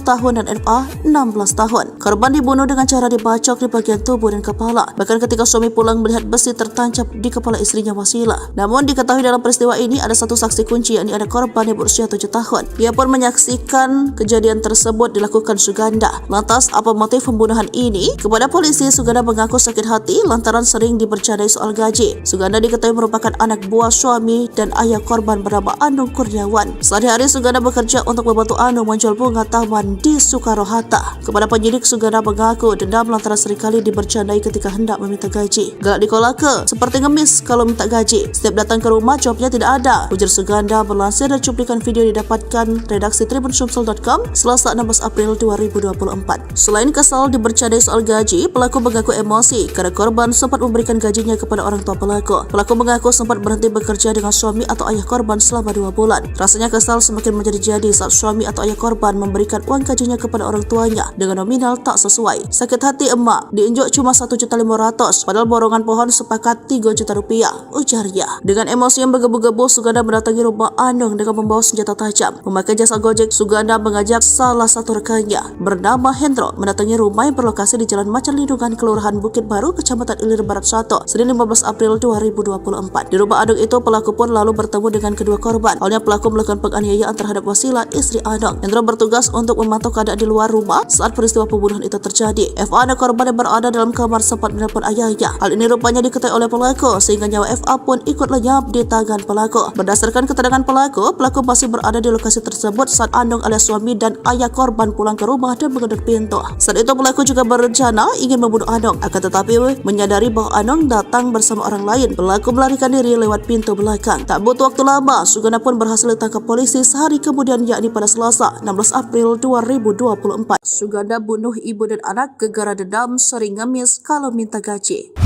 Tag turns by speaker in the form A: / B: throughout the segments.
A: tahun dan FA 16 tahun. Korban dibunuh dengan cara dibacok di bagian tubuh dan kepala. Bahkan ketika suami pulang melihat besi tertancap di kepala istrinya Wasilah. Namun diketahui dalam peristiwa ini ada satu saksi kunci, yakni ada korban yang berusia 7 tahun. Ia pun menyaksikan kejadian tersebut dilakukan Suganda. Lantas apa motif pembunuhan ini? Kepada polisi, Suganda mengaku sakit hati lantaran sering dibercandai soal gaji. Suganda diketahui merupakan anak buah suami dan ayah korban bernama Anung Kurniawan. Sehari-hari Suganda bekerja untuk membantu Anung menjual bunga taman di Soekarno-Hatta. Kepada penyidik, Suganda mengaku dendam lantaran seringkali dibercandai ketika hendak meminta gaji. Galak di kolaka, seperti ngemis kalau minta gaji. Setiap datang ke rumah, jawabnya tidak ada, ujar Suganda melansir dari cuplikan video didapatkan redaksi tribunSumsel.com Selasa 16 April 2024. Selain kesal dibercandai soal gaji, pelaku mengaku emosi karena korban sempat memberikan gajinya kepada orang tua pelaku. Pelaku mengaku sempat berhenti bekerja dengan suami atau ayah korban selama 2 bulan. Rasanya kesal semakin menjadi-jadi saat suami atau ayah korban memberikan uang gajinya kepada orang tuanya dengan nominal tak sesuai. Sakit hati emak, diinjuk cuma 1.500.000 padahal borongan pohon sepakat 3 juta rupiah, ujarnya. Dengan emosi yang bergebu-gebu, Suganda mendatangi rumah Anung dengan membawa senjata tajam. Memakai jasa Gojek, Suganda mengajak salah satu rekannya bernama Hendro mendatangi rumah yang berlokasi di Jalan Macan Lindungan, Kelurahan Bukit Baru, Kecamatan Ilir Barat 1, Senin 15 April 2024. Di rumah Anung itu, pelaku pun lalu bertemu dengan kedua korban. Awalnya pelaku melakukan penganiayaan terhadap Wasilah, istri Anung. Hendro bertugas untuk memantau keadaan di luar rumah saat peristiwa pembunuhan itu terjadi. FA, anak korban yang berada dalam kamar, sempat menelpon ayahnya. Hal ini rupanya diketahui oleh pelaku sehingga nyawa FA pun ikut lenyap di tangan pelaku. Berdasarkan keterangan pelaku masih berada di lokasi tersebut saat Anung alias suami dan ayah korban pulang ke rumah dan menggedor pintu. Saat itu pelaku juga berencana ingin membunuh Anung, akan tetapi menyadari bahwa Anung datang bersama orang lain. Pelaku melarikan diri lewat pintu belakang. Tak butuh waktu lama, Suganda pun berhasil ditangkap polisi sehari kemudian, yakni pada Selasa 16 April 2024. Suganda bunuh ibu dan anak gegara dendam sering ngemis kalau minta gaji.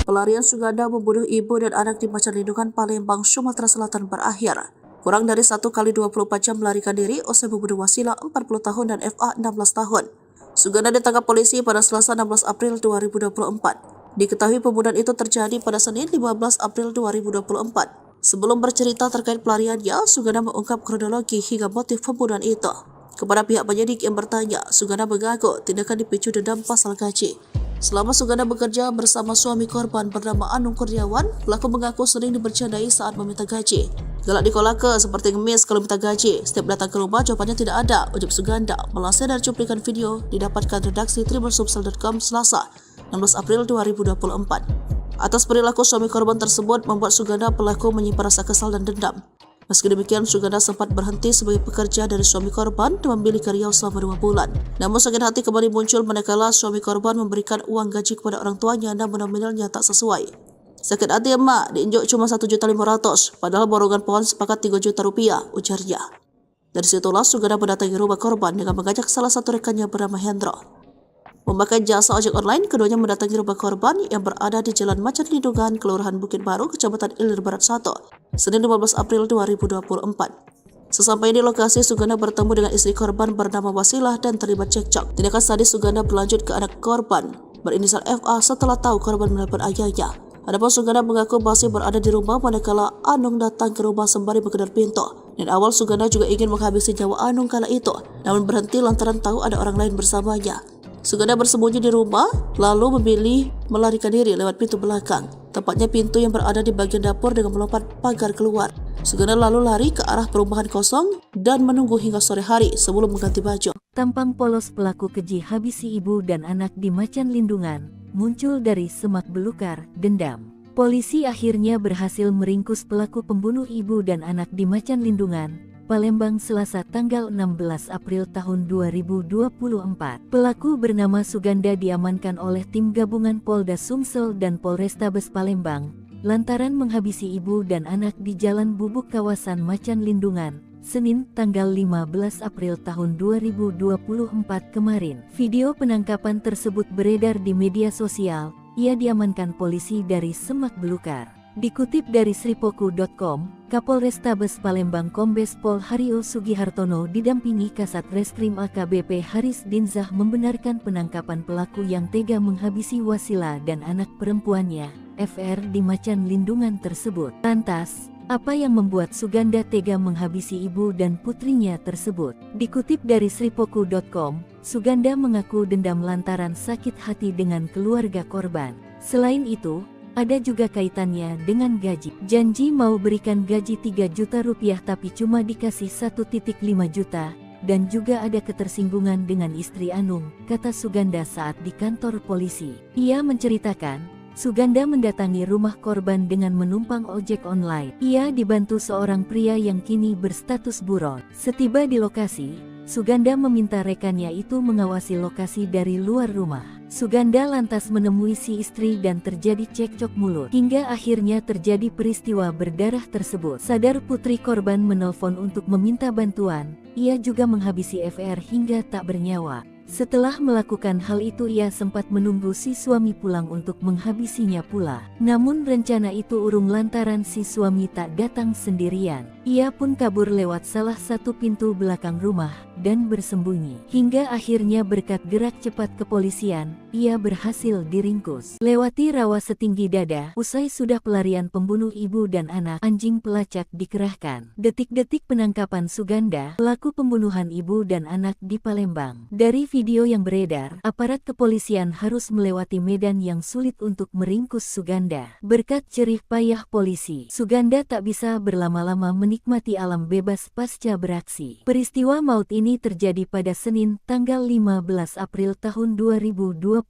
A: Pelarian Suganda membunuh ibu dan anak di Macan Lindungan, Palembang, Sumatera Selatan berakhir. Kurang dari 1 kali 24 jam melarikan diri usai membunuh Wasilah 40 tahun dan FA 16 tahun. Suganda ditangkap polisi pada Selasa 16 April 2024. Diketahui pembunuhan itu terjadi pada Senin 15 April 2024. Sebelum bercerita terkait pelariannya, Suganda mengungkap kronologi hingga motif pembunuhan itu. Kepada pihak penyidik yang bertanya, Suganda mengaku tindakan dipicu dendam pasal gaji. Selama Suganda bekerja bersama suami korban bernama Anung Kurniawan, pelaku mengaku sering dibercandai saat meminta gaji. Galak di kolaka, seperti ngemis kalau minta gaji. Setiap datang ke rumah, jawabannya tidak ada, ujar Suganda melansir dari cuplikan video didapatkan redaksi tribunSumsel.com Selasa 16 April 2024. Atas perilaku suami korban tersebut membuat Suganda pelaku menyimpan rasa kesal dan dendam. Meski demikian, Suganda sempat berhenti sebagai pekerja dari suami korban dan memilih ke Riau selama 2 bulan. Namun sakit hati kembali muncul manakala suami korban memberikan uang gaji kepada orang tuanya namun nominalnya tak sesuai. Sakit hati emak, diinjuk cuma 1.500.000 padahal borongan pohon sepakat 3 juta rupiah, ujarnya. Dari situlah Suganda mendatangi rumah korban dengan mengajak salah satu rekannya bernama Hendro. Memakai jasa ojek online, keduanya mendatangi rumah korban yang berada di Jalan Macan Lindungan, Kelurahan Bukit Baru, Kecamatan Ilir Barat 1, Senin 15 April 2024. Sesampai di lokasi, Suganda bertemu dengan istri korban bernama Wasilah dan terlibat cekcok. Tindakan sadis Suganda berlanjut ke anak korban berinisial FA setelah tahu korban menelpon ayahnya. Adapun Suganda mengaku masih berada di rumah manakala Anung datang ke rumah sembari menggedor pintu. Dan awal Suganda juga ingin menghabisi nyawa Anung kala itu, namun berhenti lantaran tahu ada orang lain bersamanya. Suganda bersembunyi di rumah, lalu memilih melarikan diri lewat pintu belakang, tepatnya pintu yang berada di bagian dapur dengan melompat pagar keluar. Suganda lalu lari ke arah perumahan kosong dan menunggu hingga sore hari sebelum mengganti baju.
B: Tampang polos pelaku keji habisi ibu dan anak di Macan Lindungan muncul dari semak belukar dendam. Polisi akhirnya berhasil meringkus pelaku pembunuh ibu dan anak di Macan Lindungan, Palembang, Selasa tanggal 16 April tahun 2024. Pelaku bernama Suganda diamankan oleh tim gabungan Polda Sumsel dan Polrestabes Palembang lantaran menghabisi ibu dan anak di Jalan Bubuk kawasan Macan Lindungan, Senin tanggal 15 April tahun 2024 kemarin. Video penangkapan tersebut beredar di media sosial. Ia diamankan polisi dari semak belukar. Dikutip dari sripoku.com, Kapolrestabes Palembang Kombes Pol Haryo Sugihartono didampingi Kasat Reskrim AKBP Haris Dinzah membenarkan penangkapan pelaku yang tega menghabisi Wasilah dan anak perempuannya, FR, di Macan Lindungan tersebut. Lantas, Apa yang membuat Suganda tega menghabisi ibu dan putrinya tersebut? Dikutip dari sripoku.com, Suganda mengaku dendam lantaran sakit hati dengan keluarga korban. Selain itu, ada juga kaitannya dengan gaji. Janji mau berikan gaji 3 juta rupiah tapi cuma dikasih 1,5 juta. Dan juga ada ketersinggungan dengan istri Anung, kata Suganda saat di kantor polisi. Ia menceritakan, Suganda mendatangi rumah korban dengan menumpang ojek online. Ia dibantu seorang pria yang kini berstatus buron. Setiba di lokasi, Suganda meminta rekannya itu mengawasi lokasi dari luar rumah. Suganda lantas menemui si istri dan terjadi cekcok mulut. Hingga akhirnya terjadi peristiwa berdarah tersebut. Sadar putri korban menelpon untuk meminta bantuan, ia juga menghabisi FR hingga tak bernyawa. Setelah melakukan hal itu ia sempat menunggu si suami pulang untuk menghabisinya pula. Namun rencana itu urung lantaran si suami tak datang sendirian. Ia pun kabur lewat salah satu pintu belakang rumah dan bersembunyi. Hingga akhirnya berkat gerak cepat kepolisian, ia berhasil diringkus. Lewati rawa setinggi dada, usai sudah pelarian pembunuh ibu dan anak, anjing pelacak dikerahkan. Detik-detik penangkapan Suganda, pelaku pembunuhan ibu dan anak di Palembang. Dari video yang beredar, aparat kepolisian harus melewati medan yang sulit untuk meringkus Suganda. Berkat jerih payah polisi, Suganda tak bisa berlama-lama menikmati alam bebas pasca beraksi. Peristiwa maut ini terjadi pada Senin, tanggal 15 April tahun 2024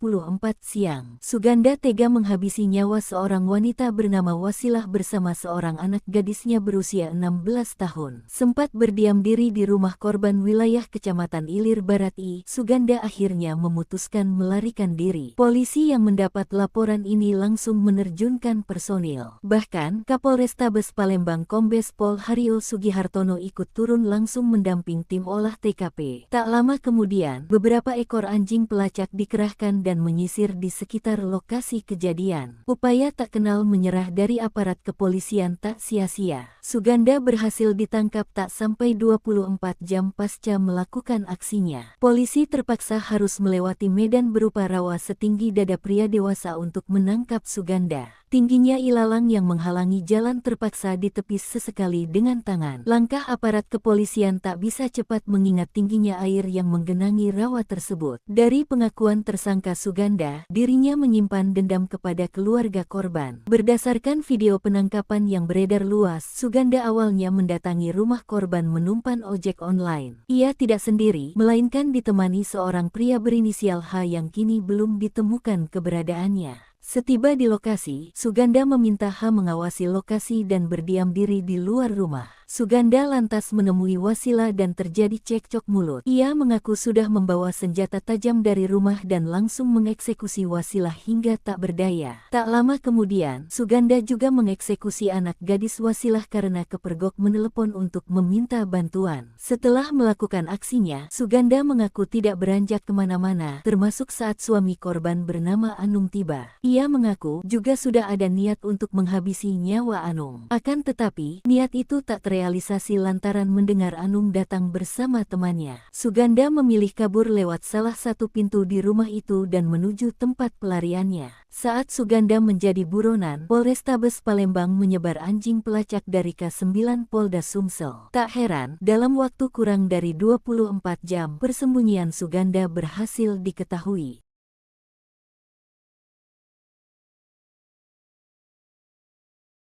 B: siang. Suganda tega menghabisi nyawa seorang wanita bernama Wasilah bersama seorang anak gadisnya berusia 16 tahun. Sempat berdiam diri di rumah korban wilayah Kecamatan Ilir Barat I, Suganda akhirnya memutuskan melarikan diri. Polisi yang mendapat laporan ini langsung menerjunkan personil. Bahkan, Kapolrestabes Palembang Kombes Pol Hario Sugihartono ikut turun langsung mendamping tim olah TKP. Tak lama kemudian, beberapa ekor anjing pelacak dikerahkan dan menyisir di sekitar lokasi kejadian. Upaya tak kenal menyerah dari aparat kepolisian tak sia-sia. Suganda berhasil ditangkap tak sampai 24 jam pasca melakukan aksinya. Polisi terpaksa harus melewati medan berupa rawa setinggi dada pria dewasa untuk menangkap Suganda. Tingginya ilalang yang menghalangi jalan terpaksa ditepis sesekali dengan tangan. Langkah aparat kepolisian tak bisa cepat mengingat tingginya air yang menggenangi rawa tersebut. Dari pengakuan tersangka Suganda, dirinya menyimpan dendam kepada keluarga korban. Berdasarkan video penangkapan yang beredar luas, Suganda awalnya mendatangi rumah korban menumpan ojek online. Ia tidak sendiri, melainkan ditemani seorang pria berinisial H yang kini belum ditemukan keberadaannya. Setiba di lokasi, Suganda meminta H mengawasi lokasi dan berdiam diri di luar rumah. Suganda lantas menemui Wasilah dan terjadi cekcok mulut. Ia mengaku sudah membawa senjata tajam dari rumah dan langsung mengeksekusi Wasilah hingga tak berdaya. Tak lama kemudian, Suganda juga mengeksekusi anak gadis Wasilah karena kepergok menelepon untuk meminta bantuan. Setelah melakukan aksinya, Suganda mengaku tidak beranjak kemana-mana, termasuk saat suami korban bernama Anung tiba. Ia mengaku juga sudah ada niat untuk menghabisi nyawa Anung. Akan tetapi, niat itu tak terrealisasi lantaran mendengar Anung datang bersama temannya. Suganda memilih kabur lewat salah satu pintu di rumah itu dan menuju tempat pelariannya. Saat Suganda menjadi buronan, Polrestabes Palembang menyebar anjing pelacak dari K9 Polda Sumsel. Tak heran, dalam waktu kurang dari 24 jam, persembunyian Suganda berhasil diketahui.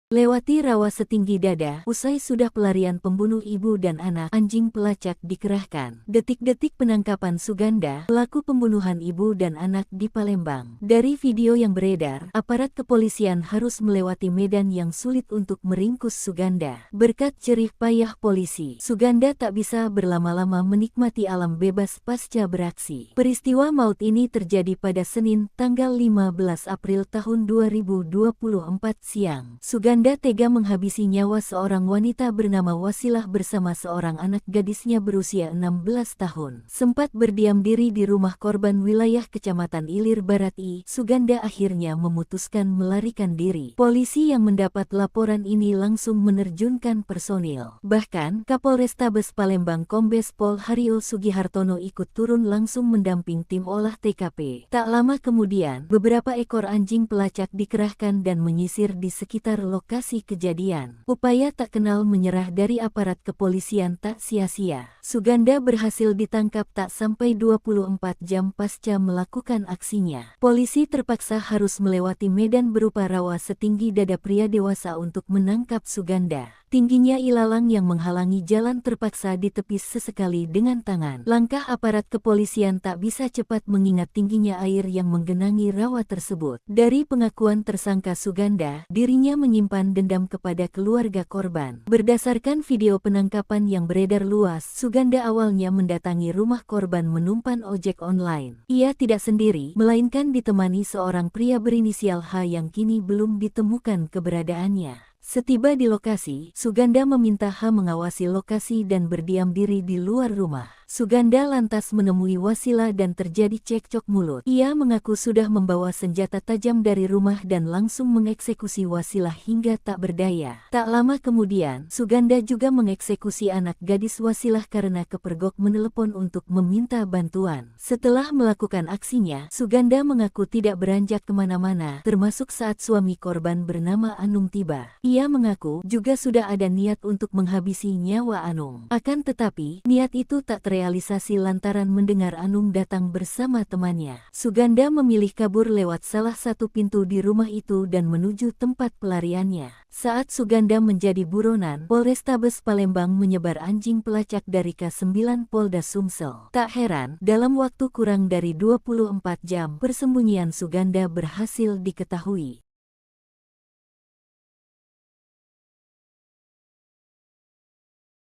B: Lewati rawa setinggi dada, usai sudah pelarian pembunuh ibu dan anak, anjing pelacak dikerahkan. Detik-detik penangkapan Suganda, pelaku pembunuhan ibu dan anak di Palembang. Dari video yang beredar, aparat kepolisian harus melewati medan yang sulit untuk meringkus Suganda. Berkat jerih payah polisi, Suganda tak bisa berlama-lama menikmati alam bebas pasca beraksi. Peristiwa maut ini terjadi pada Senin, tanggal 15 April tahun 2024 siang. Suganda tega menghabisi nyawa seorang wanita bernama Wasilah bersama seorang anak gadisnya berusia 16 tahun. Sempat berdiam diri di rumah korban wilayah Kecamatan Ilir Barat I, Suganda akhirnya memutuskan melarikan diri. Polisi yang mendapat laporan ini langsung menerjunkan personil. Bahkan, Kapolrestabes Palembang Kombes Pol Hario Sugihartono ikut turun langsung mendamping tim olah TKP. Tak lama kemudian, beberapa ekor anjing pelacak dikerahkan dan menyisir di sekitar lokasi lokasi kejadian. Upaya tak kenal menyerah dari aparat kepolisian tak sia-sia. Suganda berhasil ditangkap tak sampai 24 jam pasca melakukan aksinya. Polisi terpaksa harus melewati medan berupa rawa setinggi dada pria dewasa untuk menangkap Suganda. Tingginya ilalang yang menghalangi jalan terpaksa ditepis sesekali dengan tangan. Langkah aparat kepolisian tak bisa cepat mengingat tingginya air yang menggenangi rawa tersebut. Dari pengakuan tersangka Suganda, dirinya menyimpan dendam kepada keluarga korban. Berdasarkan video penangkapan yang beredar luas, Suganda awalnya mendatangi rumah korban menumpan ojek online. Ia tidak sendiri, melainkan ditemani seorang pria berinisial H yang kini belum ditemukan keberadaannya. Setiba di lokasi, Suganda meminta H mengawasi lokasi dan berdiam diri di luar rumah. Suganda lantas menemui Wasila dan terjadi cekcok mulut. Ia mengaku sudah membawa senjata tajam dari rumah dan langsung mengeksekusi Wasila hingga tak berdaya. Tak lama kemudian, Suganda juga mengeksekusi anak gadis Wasilah karena kepergok menelepon untuk meminta bantuan. Setelah melakukan aksinya, Suganda mengaku tidak beranjak kemana-mana, termasuk saat suami korban bernama Anung tiba. Ia mengaku juga sudah ada niat untuk menghabisi nyawa Anung. Akan tetapi, niat itu tak terrealisasi lantaran mendengar Anung datang bersama temannya. Suganda memilih kabur lewat salah satu pintu di rumah itu dan menuju tempat pelariannya. Saat Suganda menjadi buronan, Polrestabes Palembang menyebar anjing pelacak dari K9 Polda Sumsel. Tak heran, dalam waktu kurang dari 24 jam, persembunyian Suganda berhasil diketahui.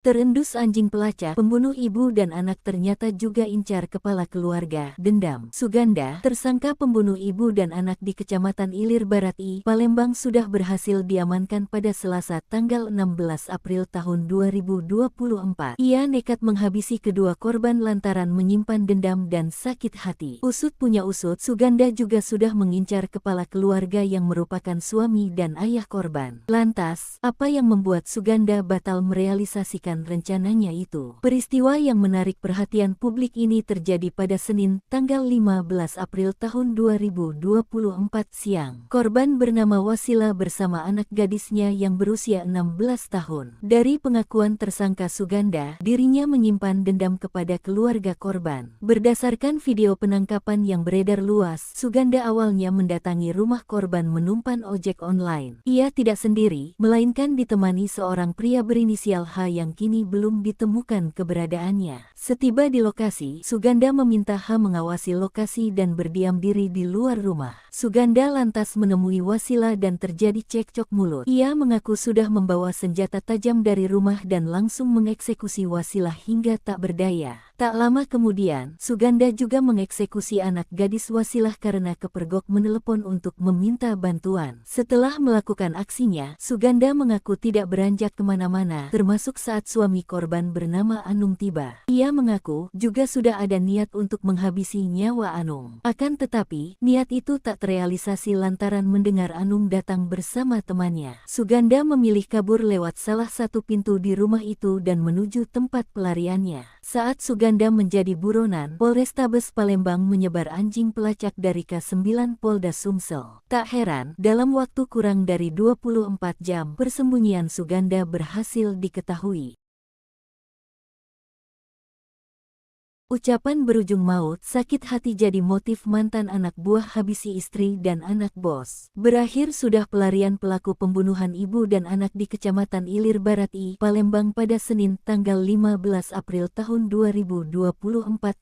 B: Terendus anjing pelacak, pembunuh ibu dan anak ternyata juga incar kepala keluarga. Dendam. Suganda, tersangka pembunuh ibu dan anak di Kecamatan Ilir Barat I, Palembang sudah berhasil diamankan pada Selasa tanggal 16 April tahun 2024. Ia nekat menghabisi kedua korban lantaran menyimpan dendam dan sakit hati. Usut punya usut, Suganda juga sudah mengincar kepala keluarga yang merupakan suami dan ayah korban. Lantas, apa yang membuat Suganda batal merealisasikan rencananya itu? Peristiwa yang menarik perhatian publik ini terjadi pada Senin, tanggal 15 April tahun 2024 siang. Korban bernama Wasila bersama anak gadisnya yang berusia 16 tahun. Dari pengakuan tersangka Suganda, dirinya menyimpan dendam kepada keluarga korban. Berdasarkan video penangkapan yang beredar luas, Suganda awalnya mendatangi rumah korban menumpan ojek online. Ia tidak sendiri, melainkan ditemani seorang pria berinisial H yang kini belum ditemukan keberadaannya. Setiba di lokasi, Suganda meminta H mengawasi lokasi dan berdiam diri di luar rumah. Suganda lantas menemui Wasila dan terjadi cekcok mulut. Ia mengaku sudah membawa senjata tajam dari rumah dan langsung mengeksekusi Wasila hingga tak berdaya. Tak lama kemudian, Suganda juga mengeksekusi anak gadis Wasilah karena kepergok menelepon untuk meminta bantuan. Setelah melakukan aksinya, Suganda mengaku tidak beranjak kemana-mana, termasuk saat suami korban bernama Anung tiba. Ia mengaku juga sudah ada niat untuk menghabisi nyawa Anung. Akan tetapi, niat itu tak terrealisasi lantaran mendengar Anung datang bersama temannya. Suganda memilih kabur lewat salah satu pintu di rumah itu dan menuju tempat pelariannya. Saat Suganda menjadi buronan, Polrestabes Palembang menyebar anjing pelacak dari K9 Polda Sumsel. Tak heran, dalam waktu kurang dari 24 jam, persembunyian Suganda berhasil diketahui. Ucapan berujung maut, sakit hati jadi motif mantan anak buah habisi istri dan anak bos. Berakhir sudah pelarian pelaku pembunuhan ibu dan anak di Kecamatan Ilir Barat I, Palembang pada Senin, tanggal 15 April tahun 2024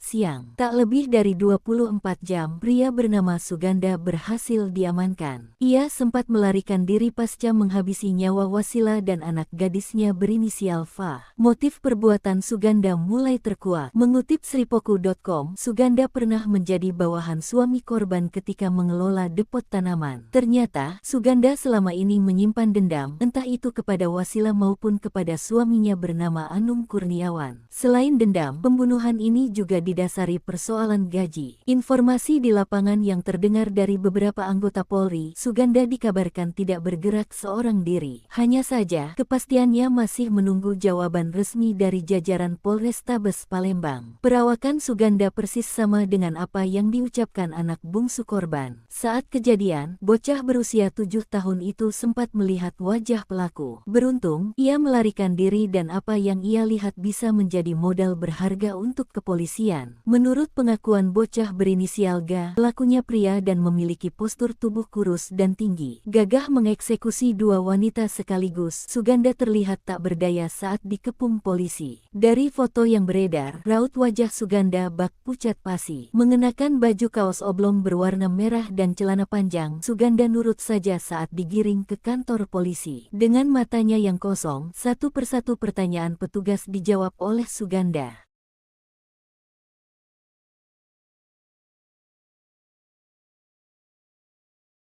B: siang. Tak lebih dari 24 jam, pria bernama Suganda berhasil diamankan. Ia sempat melarikan diri pasca menghabisi nyawa Wasila dan anak gadisnya berinisial F. Motif perbuatan Suganda mulai terkuak. Mengutip Sripoku.com, Suganda pernah menjadi bawahan suami korban ketika mengelola depot tanaman. Ternyata, Suganda selama ini menyimpan dendam, entah itu kepada Wasila maupun kepada suaminya bernama Anung Kurniawan. Selain dendam, pembunuhan ini juga didasari persoalan gaji. Informasi di lapangan yang terdengar dari beberapa anggota Polri, Suganda dikabarkan tidak bergerak seorang diri. Hanya saja, kepastiannya masih menunggu jawaban resmi dari jajaran Polrestabes Palembang. Perawat Perawakan Suganda persis sama dengan apa yang diucapkan anak bungsu korban. Saat kejadian, bocah berusia 7 tahun itu sempat melihat wajah pelaku. Beruntung, ia melarikan diri dan apa yang ia lihat bisa menjadi modal berharga untuk kepolisian. Menurut pengakuan bocah berinisial G, pelakunya pria dan memiliki postur tubuh kurus dan tinggi. Gagah mengeksekusi dua wanita sekaligus. Suganda terlihat tak berdaya saat dikepung polisi. Dari foto yang beredar, raut wajah Suganda bak pucat pasi. Mengenakan baju kaos oblong berwarna merah dan celana panjang, Suganda nurut saja saat digiring ke kantor polisi. Dengan matanya yang kosong, satu persatu pertanyaan petugas dijawab oleh Suganda.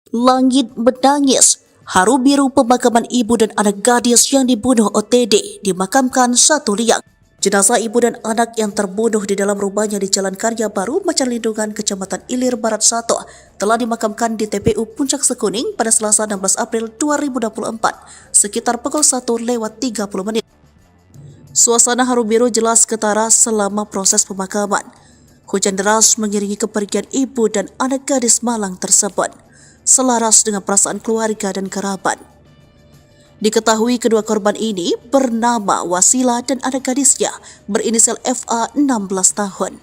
A: Langit menangis. Haru biru pemakaman ibu dan anak gadis yang dibunuh OTD dimakamkan 1 liang. Jenazah ibu dan anak yang terbunuh di dalam rumahnya di Jalan Karya Baru, Macan Lindungan, Kecamatan Ilir Barat 1 telah dimakamkan di TPU Puncak Sekuning pada Selasa 16 April 2024 sekitar pukul 1:30. Suasana haru biru jelas ketara selama proses pemakaman. Hujan deras mengiringi kepergian ibu dan anak gadis malang tersebut, selaras dengan perasaan keluarga dan kerabat. Diketahui kedua korban ini bernama Wasila dan anak gadisnya berinisial FA 16 tahun.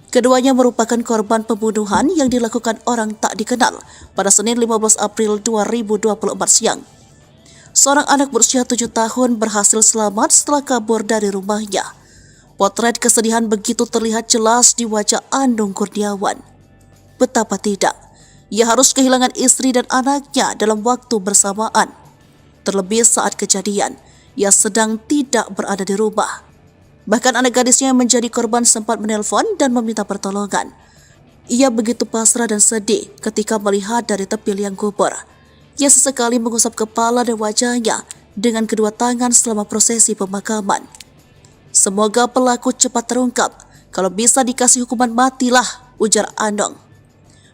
A: Keduanya merupakan korban pembunuhan yang dilakukan orang tak dikenal pada Senin 15 April 2024 siang. Seorang anak berusia 7 tahun berhasil selamat setelah kabur dari rumahnya. Potret kesedihan begitu terlihat jelas di wajah Anung Kurniawan. Betapa tidak, ia harus kehilangan istri dan anaknya dalam waktu bersamaan. Terlebih saat kejadian, ia sedang tidak berada di rumah. Bahkan anak gadisnya yang menjadi korban sempat menelpon dan meminta pertolongan. Ia begitu pasrah dan sedih ketika melihat dari tepi liang kubur. Ia sesekali mengusap kepala dan wajahnya dengan kedua tangan selama prosesi pemakaman. Semoga pelaku cepat terungkap. Kalau bisa dikasih hukuman matilah, ujar Anong.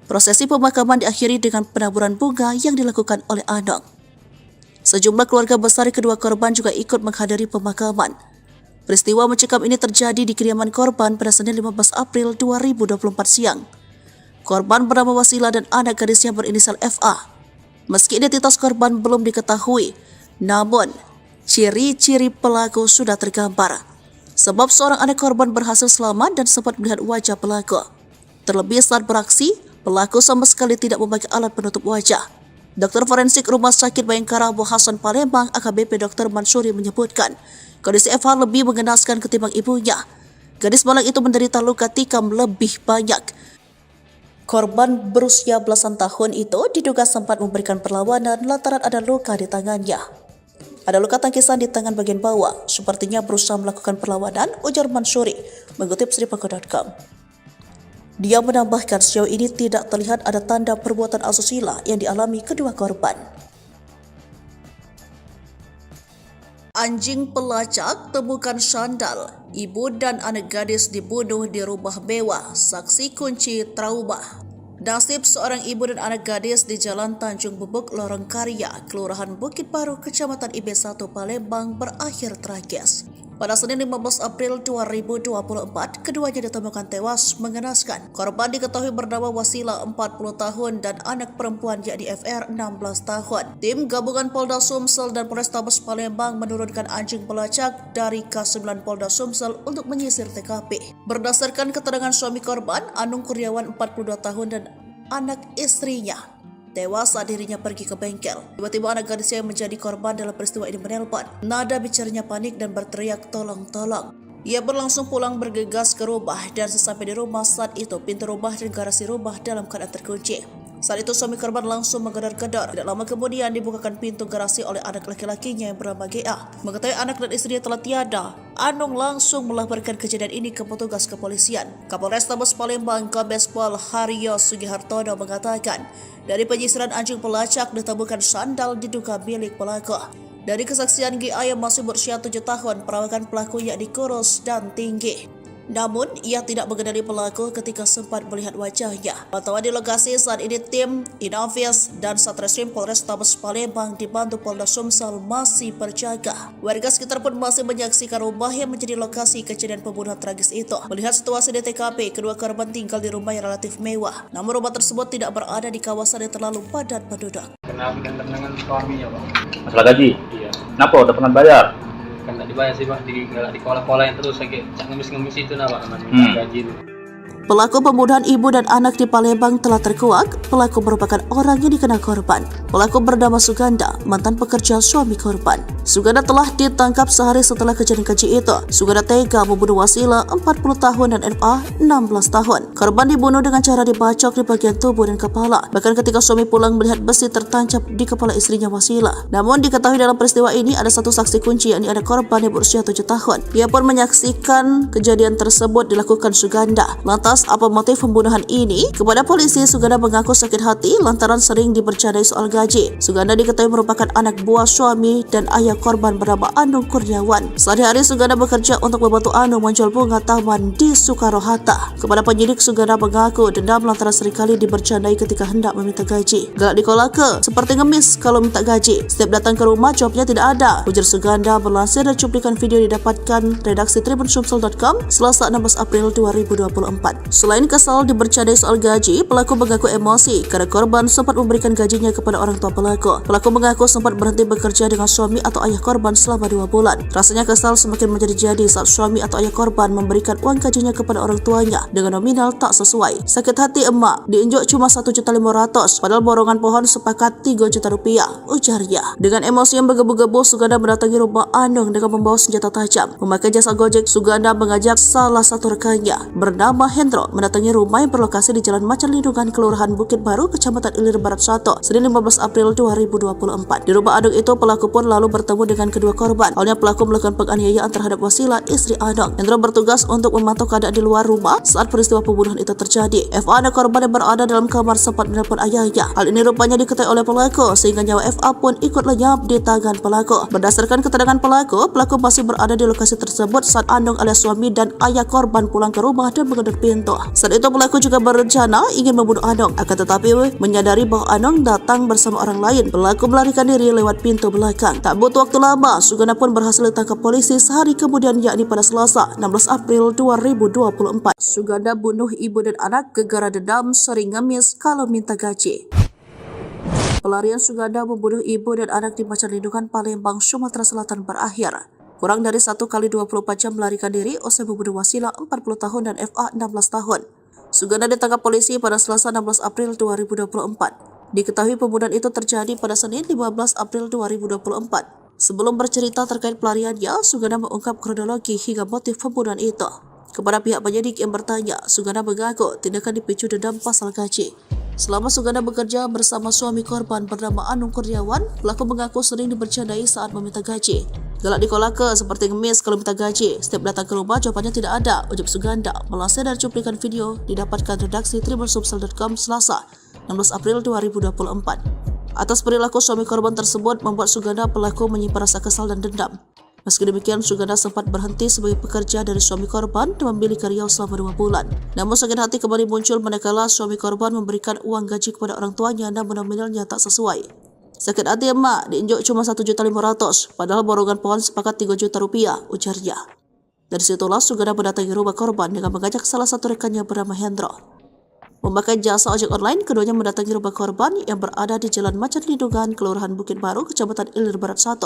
A: Prosesi pemakaman diakhiri dengan penaburan bunga yang dilakukan oleh Anong. Sejumlah keluarga besar kedua korban juga ikut menghadiri pemakaman. Peristiwa mencekam ini terjadi di kediaman korban pada Senin 15 April 2024 siang. Korban bernama Wasila dan anak gadisnya berinisial FA. Meski identitas korban belum diketahui, namun ciri-ciri pelaku sudah tergambar. Sebab seorang anak korban berhasil selamat dan sempat melihat wajah pelaku. Terlebih saat beraksi, pelaku sama sekali tidak memakai alat penutup wajah. Dokter forensik Rumah Sakit Bayangkara Abu Hasan Palembang AKBP Dr. Mansuri menyebutkan, kondisi FH lebih mengenaskan ketimbang ibunya. Gadis malang itu menderita luka tikam lebih banyak. Korban berusia belasan tahun itu diduga sempat memberikan perlawanan lantaran ada luka di tangannya. Ada luka tangkisan di tangan bagian bawah, sepertinya berusaha melakukan perlawanan, ujar Mansuri, mengutip Sripako.com. Dia menambahkan sejauh ini tidak terlihat ada tanda perbuatan asusila yang dialami kedua korban. Anjing pelacak temukan sandal. Ibu dan anak gadis dibunuh di rumah mewah. Saksi kunci trauma. Nasib seorang ibu dan anak gadis di Jalan Tanjung Bubuk, Lorong Karya, Kelurahan Bukit Baru, Kecamatan IB1 Palembang berakhir tragis. Pada Senin 15 April 2024, keduanya ditemukan tewas mengenaskan. Korban diketahui bernama Wasila 40 tahun dan anak perempuan yakni FR 16 tahun. Tim gabungan Polda Sumsel dan Polrestabes Palembang menurunkan anjing pelacak dari K9 Polda Sumsel untuk menyisir TKP. Berdasarkan keterangan suami korban, Anung Kurniawan 42 tahun dan anak istrinya tewas saat dirinya pergi ke bengkel. Tiba-tiba anak gadisnya yang menjadi korban dalam peristiwa ini menelpon. Nada bicaranya panik dan berteriak tolong-tolong. Ia berlangsung pulang bergegas ke rumah dan sesampai di rumah saat itu pintu rumah dan garasi rumah dalam keadaan terkunci. Saat itu suami korban langsung menggedor-gedor. Tidak lama kemudian dibukakan pintu garasi oleh anak laki-lakinya yang bernama GA. Mengetahui anak dan istrinya telah tiada, Anung langsung melaporkan kejadian ini ke petugas kepolisian. Kapolrestabes Palembang Kombes Pol Haryo Sugihartono mengatakan, dari penyisiran anjing pelacak ditemukan sandal diduga milik pelaku. Dari kesaksian GA yang masih berusia 7 tahun, perawakan pelaku yakni kurus dan tinggi. Namun, ia tidak mengenali pelaku ketika sempat melihat wajahnya. Pantauan di lokasi saat ini tim Inavis dan Satreskrim Polrestabes Palembang dibantu Polda Sumsel masih berjaga. Warga sekitar pun masih menyaksikan rumah yang menjadi lokasi kejadian pembunuhan tragis itu. Melihat situasi di TKP, kedua korban tinggal di rumah yang relatif mewah. Namun rumah tersebut tidak berada di kawasan yang terlalu padat penduduk.
C: Kenapa dengan suaminya, Pak?
D: Masalah gaji?
C: Iya.
D: Kenapa? Udah pernah bayar?
C: Kan tak dibayar sih, Pak. Di kolah-kolah yang terus kayak ngemis-ngemis itu, Pak. Minta gaji itu.
A: Pelaku pembunuhan ibu dan anak di Palembang telah terkuak. Pelaku merupakan orang yang dikenal korban. Pelaku bernama Suganda, mantan pekerja suami korban. Suganda telah ditangkap sehari setelah kejadian keji itu. Suganda tega membunuh Wasila 40 tahun dan FA 16 tahun. Korban dibunuh dengan cara dibacok di bagian tubuh dan kepala. Bahkan ketika suami pulang melihat besi tertancap di kepala istrinya Wasila. Namun diketahui dalam peristiwa ini ada satu saksi kunci, yakni ada korban yang berusia 7 tahun. Ia pun menyaksikan kejadian tersebut dilakukan Suganda. Lantas apa motif pembunuhan ini? Kepada polisi, Suganda mengaku sakit hati lantaran sering dibercandai soal gaji. Suganda diketahui merupakan anak buah suami dan ayah korban bernama Anung Kurniawan. Sehari-hari Suganda bekerja untuk membantu Anung menjual bunga taman di Soekarno-Hatta. Kepada penyidik, Suganda mengaku dendam lantaran seringkali dibercandai ketika hendak meminta gaji. Galak di kolaka, seperti ngemis kalau minta gaji. Setiap datang ke rumah, jawabnya tidak ada, ujar Suganda berlansir dari cuplikan video didapatkan redaksi tribunSumsel.com Selasa 16 April 2024. Selain kesal dibercandai soal gaji, pelaku mengaku emosi karena korban sempat memberikan gajinya kepada orang tua pelaku. Pelaku mengaku sempat berhenti bekerja dengan suami atau ayah korban selama 2 bulan. Rasanya kesal semakin menjadi-jadi saat suami atau ayah korban memberikan uang gajinya kepada orang tuanya dengan nominal tak sesuai. Sakit hati emak, diinjuk cuma 1.500.000 padahal borongan pohon sepakat 3 juta rupiah, ujarnya. Dengan emosi yang bergebu-gebu, Suganda mendatangi rumah Anung dengan membawa senjata tajam. Memakai jasa Gojek, Suganda mengajak salah satu rekannya bernama Hendro mendatangi rumah yang berlokasi di Jalan Macan Lindungan, Kelurahan Bukit Baru, Kecamatan Ilir Barat 1, Senin 15 April 2024. Di rumah Anung itu, pelaku pun lalu bertemu dengan kedua korban. Awalnya pelaku melakukan penganiayaan terhadap Wasila, istri Anung. Hendro bertugas untuk memantau keadaan di luar rumah saat peristiwa pembunuhan itu terjadi. FA, anak korban yang berada dalam kamar, sempat menelpon ayahnya. Hal ini rupanya diketahui oleh pelaku sehingga nyawa FA pun ikut lenyap di tangan pelaku. Berdasarkan keterangan pelaku masih berada di lokasi tersebut saat Anung alias suami dan ayah korban pulang ke rumah dan menggedor pintu. Saat itu pelaku juga berencana ingin membunuh Anung, akan tetapi menyadari bahwa Anung datang bersama orang lain. Pelaku melarikan diri lewat pintu belakang. Tak butuh waktu lama, Suganda pun berhasil ditangkap polisi sehari kemudian, yakni pada Selasa 16 April 2024. Suganda bunuh ibu dan anak gegara dendam, sering ngemis kalau minta gaji. Pelarian Suganda membunuh ibu dan anak di Macan Lindungan, Palembang, Sumatera Selatan berakhir. Kurang dari 1 kali 24 jam melarikan diri usai membunuh Wasila 40 tahun dan FA 16 tahun. Suganda ditangkap polisi pada Selasa 16 April 2024. Diketahui pembunuhan itu terjadi pada Senin 15 April 2024. Sebelum bercerita terkait pelariannya, Suganda mengungkap kronologi hingga motif pembunuhan itu. Kepada pihak penyidik yang bertanya, Suganda mengaku tindakan dipicu dendam pasal gaji. Selama Suganda bekerja bersama suami korban bernama Anung Kurniawan, pelaku mengaku sering dibercandai saat meminta gaji. Galak di kolaka, seperti ngemis kalau minta gaji. Setiap datang ke rumah, jawabannya tidak ada, ujar Suganda. Melansir dari cuplikan video didapatkan redaksi tribunSumsel.com Selasa 16 April 2024. Atas perilaku suami korban tersebut membuat Suganda pelaku menyimpan rasa kesal dan dendam. Meski demikian, Suganda sempat berhenti sebagai pekerja dari suami korban dan memilih Riau selama 2 bulan. Namun sakit hati kembali muncul manakala suami korban memberikan uang gaji kepada orang tuanya namun nominalnya tak sesuai. Sakit hati emak, diinjuk cuma 1.500.000 padahal borongan pohon sepakat 3 juta rupiah, ujarnya. Dari situlah Suganda mendatangi rumah korban dengan mengajak salah satu rekannya bernama Hendro. Memakai jasa ojek online, keduanya mendatangi rumah korban yang berada di Jalan Macan Lindungan, Kelurahan Bukit Baru, Kecamatan Ilir Barat 1,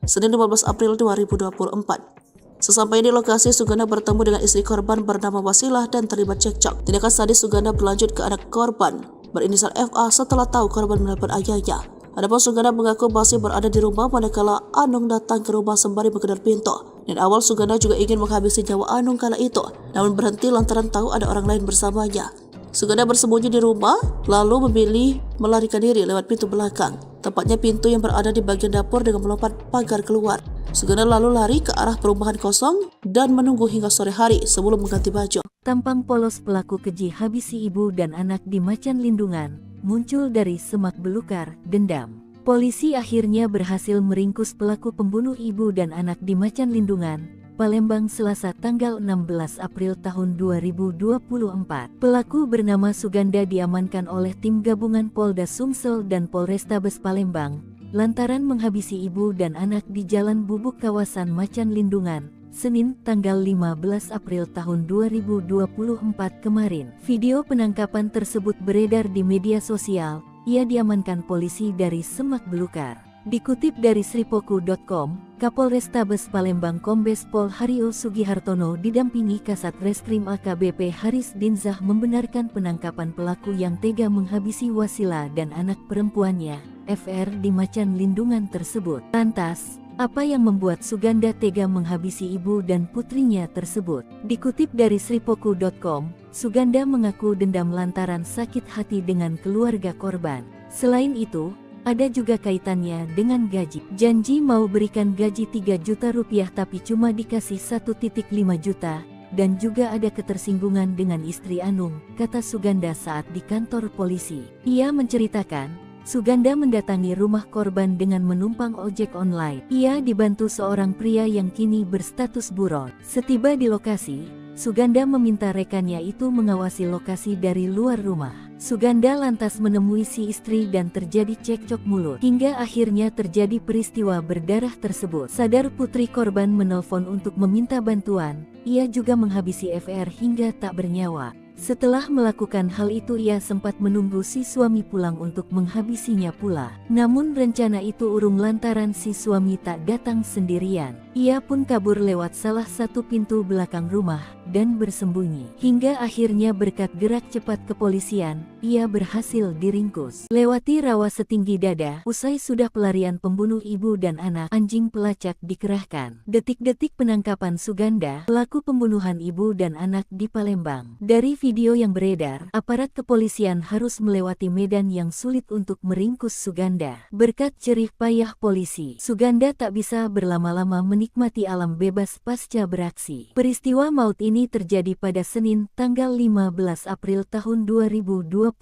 A: Senin 15 April 2024. Sesampai di lokasi, Suganda bertemu dengan istri korban bernama Wasilah dan terlibat cekcok. Tindakan sadis Suganda berlanjut ke anak korban berinisial FA setelah tahu korban menelpon ayahnya. Adapun Suganda mengaku masih berada di rumah manakala Anung datang ke rumah sembari menggedor pintu. Dan awal Suganda juga ingin menghabisi nyawa Anung kala itu, namun berhenti lantaran tahu ada orang lain bersamanya. Suganda bersembunyi di rumah, lalu memilih melarikan diri lewat pintu belakang, tepatnya pintu yang berada di bagian dapur dengan melompat pagar keluar. Suganda lalu lari ke arah perumahan kosong dan menunggu hingga sore hari sebelum mengganti baju.
B: Tampang polos pelaku keji habisi ibu dan anak di Macan Lindungan muncul dari semak belukar dendam. Polisi akhirnya berhasil meringkus pelaku pembunuh ibu dan anak di Macan Lindungan, Palembang Selasa tanggal 16 April tahun 2024. Pelaku bernama Suganda diamankan oleh tim gabungan Polda Sumsel dan Polrestabes Palembang lantaran menghabisi ibu dan anak di Jalan Bubuk kawasan Macan Lindungan, Senin tanggal 15 April tahun 2024 kemarin. Video penangkapan tersebut beredar di media sosial. Ia diamankan polisi dari Semak Belukar. Dikutip dari sripoku.com, Kapolrestabes Palembang Kombes Pol Hario Sugihartono didampingi Kasat Reskrim AKBP Haris Dinzah membenarkan penangkapan pelaku yang tega menghabisi Wasila dan anak perempuannya, FR di Macan Lindungan tersebut. Lantas, apa yang membuat Suganda tega menghabisi ibu dan putrinya tersebut? Dikutip dari sripoku.com, Suganda mengaku dendam lantaran sakit hati dengan keluarga korban. Selain itu, ada juga kaitannya dengan gaji. Janji mau berikan gaji 3 juta rupiah tapi cuma dikasih 1,5 juta, dan juga ada ketersinggungan dengan istri Anung, kata Suganda saat di kantor polisi. Ia menceritakan, Suganda mendatangi rumah korban dengan menumpang ojek online. Ia dibantu seorang pria yang kini berstatus buron. Setiba di lokasi, Suganda meminta rekannya itu mengawasi lokasi dari luar rumah. Suganda lantas menemui si istri dan terjadi cekcok mulut. Hingga akhirnya terjadi peristiwa berdarah tersebut. Sadar putri korban menelpon untuk meminta bantuan, ia juga menghabisi FR hingga tak bernyawa. Setelah melakukan hal itu ia sempat menunggu si suami pulang untuk menghabisinya pula. Namun rencana itu urung lantaran si suami tak datang sendirian. Ia pun kabur lewat salah satu pintu belakang rumah dan bersembunyi. Hingga akhirnya berkat gerak cepat kepolisian, ia berhasil diringkus. Lewati rawa setinggi dada, usai sudah pelarian pembunuh ibu dan anak, anjing pelacak dikerahkan. Detik-detik penangkapan Suganda, pelaku pembunuhan ibu dan anak di Palembang. Dari video yang beredar, aparat kepolisian harus melewati medan yang sulit untuk meringkus Suganda. Berkat jerih payah polisi, Suganda tak bisa berlama-lama menikmati alam bebas pasca beraksi. Peristiwa maut ini terjadi pada Senin, tanggal 15 April tahun 2024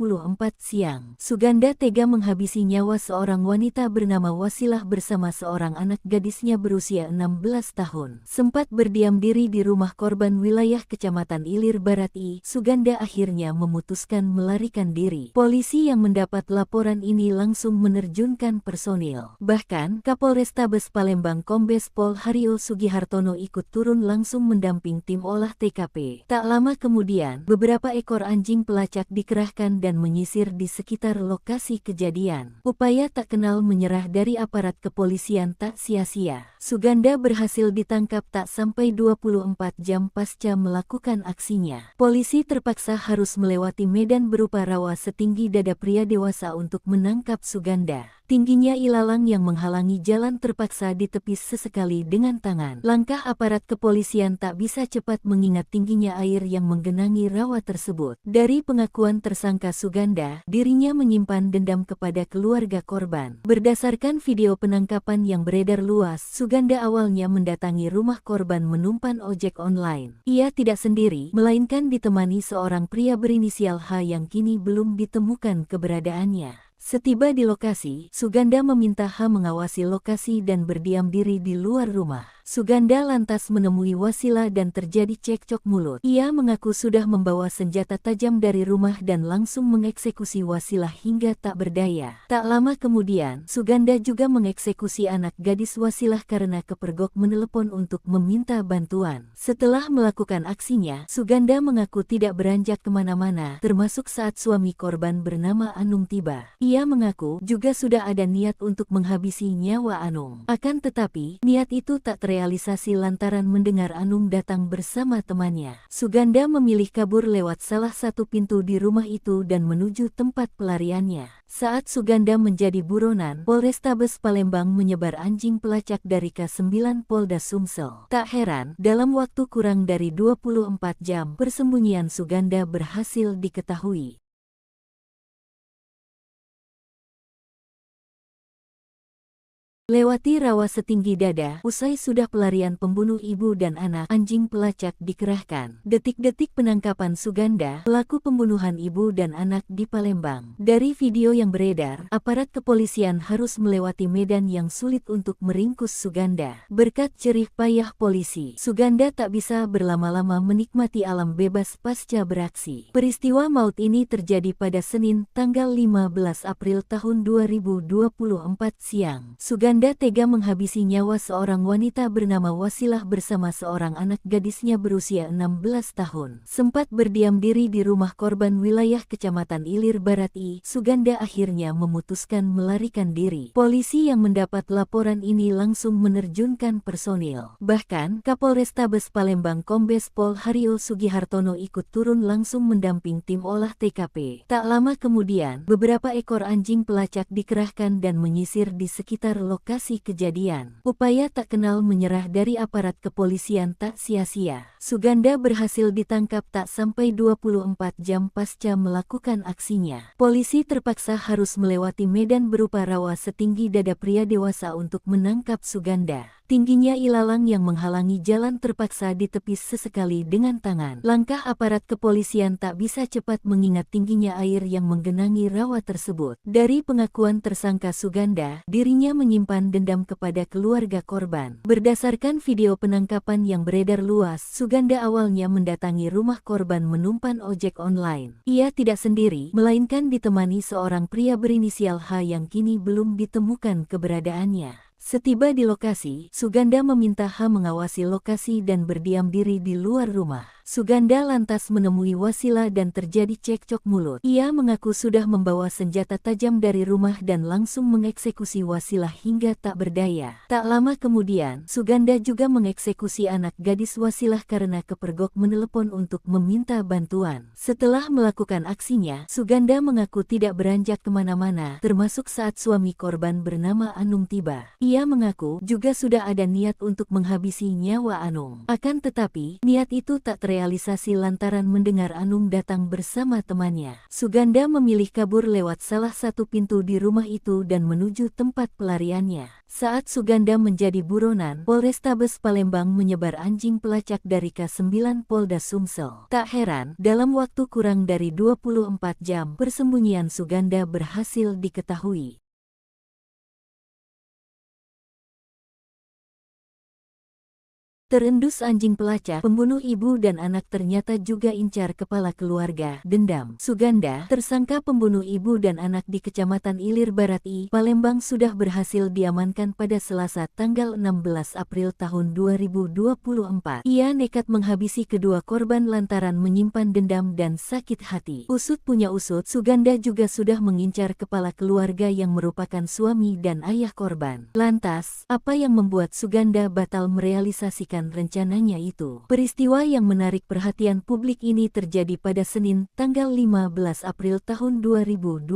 B: siang. Suganda tega menghabisi nyawa seorang wanita bernama Wasilah bersama seorang anak gadisnya berusia 16 tahun. Sempat berdiam diri di rumah korban wilayah Kecamatan Ilir Barat I, Suganda akhirnya memutuskan melarikan diri. Polisi yang mendapat laporan ini langsung menerjunkan personil. Bahkan, Kapolrestabes Palembang Kombes Pol Hario Sugihartono ikut turun langsung mendamping tim olah TKP. Tak lama kemudian, beberapa ekor anjing pelacak dikerahkan dan menyisir di sekitar lokasi kejadian. Upaya tak kenal menyerah dari aparat kepolisian tak sia-sia. Suganda berhasil ditangkap tak sampai 24 jam pasca melakukan aksinya. Polisi terpaksa harus melewati medan berupa rawa setinggi dada pria dewasa untuk menangkap Suganda. Tingginya ilalang yang menghalangi jalan terpaksa ditepis sesekali dengan tangan. Langkah aparat kepolisian tak bisa cepat mengingat tingginya air yang menggenangi rawa tersebut. Dari pengakuan tersangka Suganda, dirinya menyimpan dendam kepada keluarga korban. Berdasarkan video penangkapan yang beredar luas, Suganda awalnya mendatangi rumah korban menumpan ojek online. Ia tidak sendiri, melainkan ditemani seorang pria berinisial H yang kini belum ditemukan keberadaannya. Setiba di lokasi, Suganda meminta H mengawasi lokasi dan berdiam diri di luar rumah. Suganda lantas menemui Wasila dan terjadi cekcok mulut. Ia mengaku sudah membawa senjata tajam dari rumah dan langsung mengeksekusi Wasila hingga tak berdaya. Tak lama kemudian, Suganda juga mengeksekusi anak gadis Wasilah karena kepergok menelepon untuk meminta bantuan. Setelah melakukan aksinya, Suganda mengaku tidak beranjak kemana-mana, termasuk saat suami korban bernama Anung tiba. Ia mengaku juga sudah ada niat untuk menghabisi nyawa Anung. Akan tetapi, niat itu tak terrealisasi lantaran mendengar Anung datang bersama temannya. Suganda memilih kabur lewat salah satu pintu di rumah itu dan menuju tempat pelariannya. Saat Suganda menjadi buronan, Polrestabes Palembang menyebar anjing pelacak dari K9 Polda Sumsel. Tak heran, dalam waktu kurang dari 24 jam, persembunyian Suganda berhasil diketahui. Lewati rawa setinggi dada, usai sudah pelarian pembunuh ibu dan anak, anjing pelacak dikerahkan. Detik-detik penangkapan Suganda, pelaku pembunuhan ibu dan anak di Palembang. Dari video yang beredar, aparat kepolisian harus melewati medan yang sulit untuk meringkus Suganda. Berkat jerih payah polisi, Suganda tak bisa berlama-lama menikmati alam bebas pasca beraksi. Peristiwa maut ini terjadi pada Senin, tanggal 15 April tahun 2024 siang. Suganda tega menghabisi nyawa seorang wanita bernama Wasilah bersama seorang anak gadisnya berusia 16 tahun. Sempat berdiam diri di rumah korban wilayah Kecamatan Ilir Barat I, Suganda akhirnya memutuskan melarikan diri. Polisi yang mendapat laporan ini langsung menerjunkan personil. Bahkan, Kapolrestabes Palembang Kombes Pol Hario Sugihartono ikut turun langsung mendamping tim olah TKP. Tak lama kemudian, beberapa ekor anjing pelacak dikerahkan dan menyisir di sekitar lokasi kejadian. Upaya tak kenal menyerah dari aparat kepolisian tak sia-sia. Suganda berhasil ditangkap tak sampai 24 jam pasca melakukan aksinya. Polisi terpaksa harus melewati medan berupa rawa setinggi dada pria dewasa untuk menangkap Suganda. Tingginya ilalang yang menghalangi jalan terpaksa ditepis sesekali dengan tangan. Langkah aparat kepolisian tak bisa cepat mengingat tingginya air yang menggenangi rawa tersebut. Dari pengakuan tersangka Suganda, dirinya menyimpan dendam kepada keluarga korban. Berdasarkan video penangkapan yang beredar luas, Suganda awalnya mendatangi rumah korban menumpan ojek online. Ia tidak sendiri, melainkan ditemani seorang pria berinisial H yang kini belum ditemukan keberadaannya. Setiba di lokasi, Suganda meminta H mengawasi lokasi dan berdiam diri di luar rumah. Suganda lantas menemui Wasilah dan terjadi cekcok mulut. Ia mengaku sudah membawa senjata tajam dari rumah dan langsung mengeksekusi Wasilah hingga tak berdaya. Tak lama kemudian, Suganda juga mengeksekusi anak gadis Wasilah karena kepergok menelepon untuk meminta bantuan. Setelah melakukan aksinya, Suganda mengaku tidak beranjak kemana-mana, termasuk saat suami korban bernama Anung tiba. Ia mengaku juga sudah ada niat untuk menghabisi nyawa Anung. Akan tetapi, niat itu tak terrealisasi lantaran mendengar Anung datang bersama temannya. Suganda memilih kabur lewat salah satu pintu di rumah itu dan menuju tempat pelariannya. Saat Suganda menjadi buronan, Polrestabes Palembang menyebar anjing pelacak dari K9 Polda Sumsel. Tak heran, dalam waktu kurang dari 24 jam, persembunyian Suganda berhasil diketahui. Terendus anjing pelacak, pembunuh ibu dan anak ternyata juga incar kepala keluarga. Dendam. Suganda, tersangka pembunuh ibu dan anak di Kecamatan Ilir Barat I, Palembang sudah berhasil diamankan pada Selasa tanggal 16 April tahun 2024. Ia nekat menghabisi kedua korban lantaran menyimpan dendam dan sakit hati. Usut punya usut, Suganda juga sudah mengincar kepala keluarga yang merupakan suami dan ayah korban. Lantas, apa yang membuat Suganda batal merealisasikan rencananya itu? Peristiwa yang menarik perhatian publik ini terjadi pada Senin, tanggal 15 April tahun 2024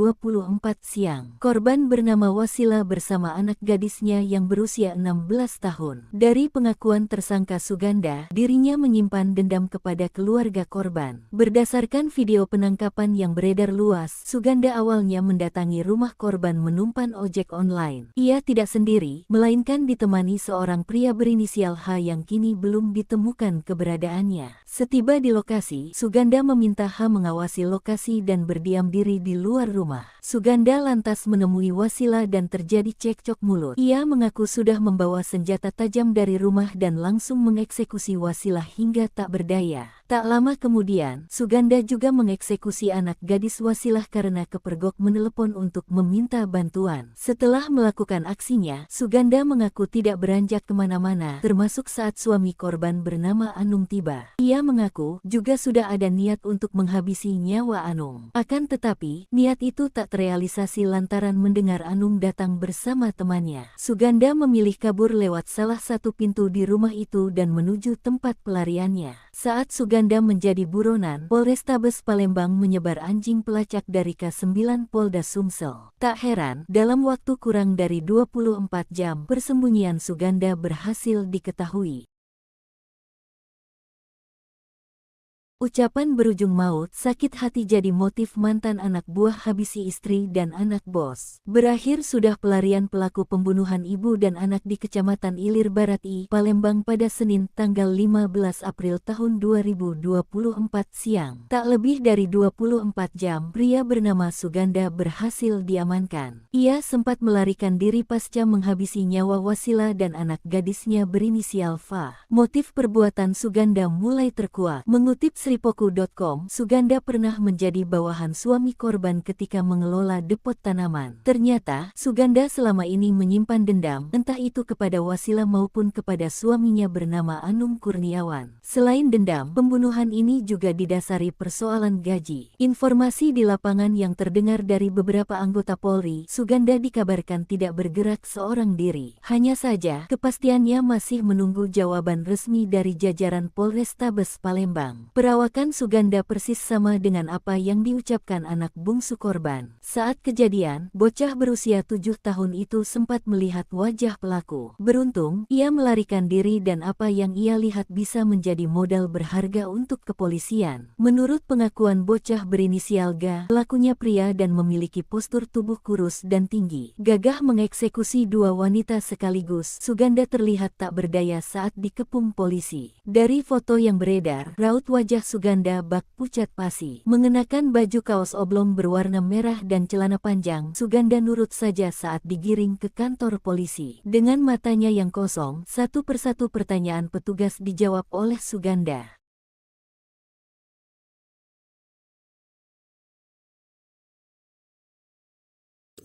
B: siang. Korban bernama Wasilah bersama anak gadisnya yang berusia 16 tahun. Dari pengakuan tersangka Suganda, dirinya menyimpan dendam kepada keluarga korban. Berdasarkan video penangkapan yang beredar luas, Suganda awalnya mendatangi rumah korban menumpan ojek online. Ia tidak sendiri, melainkan ditemani seorang pria berinisial H yang kini belum ditemukan keberadaannya. Setiba di lokasi, Suganda meminta H mengawasi lokasi dan berdiam diri di luar rumah. Suganda lantas menemui Wasilah dan terjadi cekcok mulut. Ia mengaku sudah membawa senjata tajam dari rumah dan langsung mengeksekusi Wasilah hingga tak berdaya. Tak lama kemudian, Suganda juga mengeksekusi anak gadis Wasilah karena kepergok menelepon untuk meminta bantuan. Setelah melakukan aksinya, Suganda mengaku tidak beranjak kemana-mana, termasuk saat suami korban bernama Anung tiba. Ia mengaku juga sudah ada niat untuk menghabisi nyawa Anung. Akan tetapi, niat itu tak terrealisasi lantaran mendengar Anung datang bersama temannya. Suganda memilih kabur lewat salah satu pintu di rumah itu dan menuju tempat pelariannya. Saat Suganda menjadi buronan, Polrestabes Palembang menyebar anjing pelacak dari K9 Polda Sumsel. Tak heran, dalam waktu kurang dari 24 jam, persembunyian Suganda berhasil diketahui. Ucapan berujung maut, sakit hati jadi motif mantan anak buah habisi istri dan anak bos. Berakhir sudah pelarian pelaku pembunuhan ibu dan anak di Kecamatan Ilir Barat I, Palembang pada Senin tanggal 15 April tahun 2024 siang. Tak lebih dari 24 jam, pria bernama Suganda berhasil diamankan. Ia sempat melarikan diri pasca menghabisi nyawa Wasila dan anak gadisnya berinisial Fah. Motif perbuatan Suganda mulai terkuak. Mengutip Sripoku.com, Suganda pernah menjadi bawahan suami korban ketika mengelola depot tanaman. Ternyata, Suganda selama ini menyimpan dendam, entah itu kepada Wasila maupun kepada suaminya bernama Anung Kurniawan. Selain dendam, pembunuhan ini juga didasari persoalan gaji. Informasi di lapangan yang terdengar dari beberapa anggota Polri, Suganda dikabarkan tidak bergerak seorang diri. Hanya saja, kepastiannya masih menunggu jawaban resmi dari jajaran Polrestabes Palembang. Perawakan Suganda persis sama dengan apa yang diucapkan anak bungsu korban. Saat kejadian, bocah berusia 7 tahun itu sempat melihat wajah pelaku. Beruntung, ia melarikan diri dan apa yang ia lihat bisa menjadi modal berharga untuk kepolisian. Menurut pengakuan bocah berinisial G, pelakunya pria dan memiliki postur tubuh kurus dan tinggi. Gagah mengeksekusi dua wanita sekaligus, Suganda terlihat tak berdaya saat dikepung polisi. Dari foto yang beredar, raut wajah Suganda bak pucat pasi. Mengenakan baju kaos oblong berwarna merah dan celana panjang, Suganda nurut saja saat digiring ke kantor polisi. Dengan matanya yang kosong, satu persatu pertanyaan petugas dijawab oleh Suganda.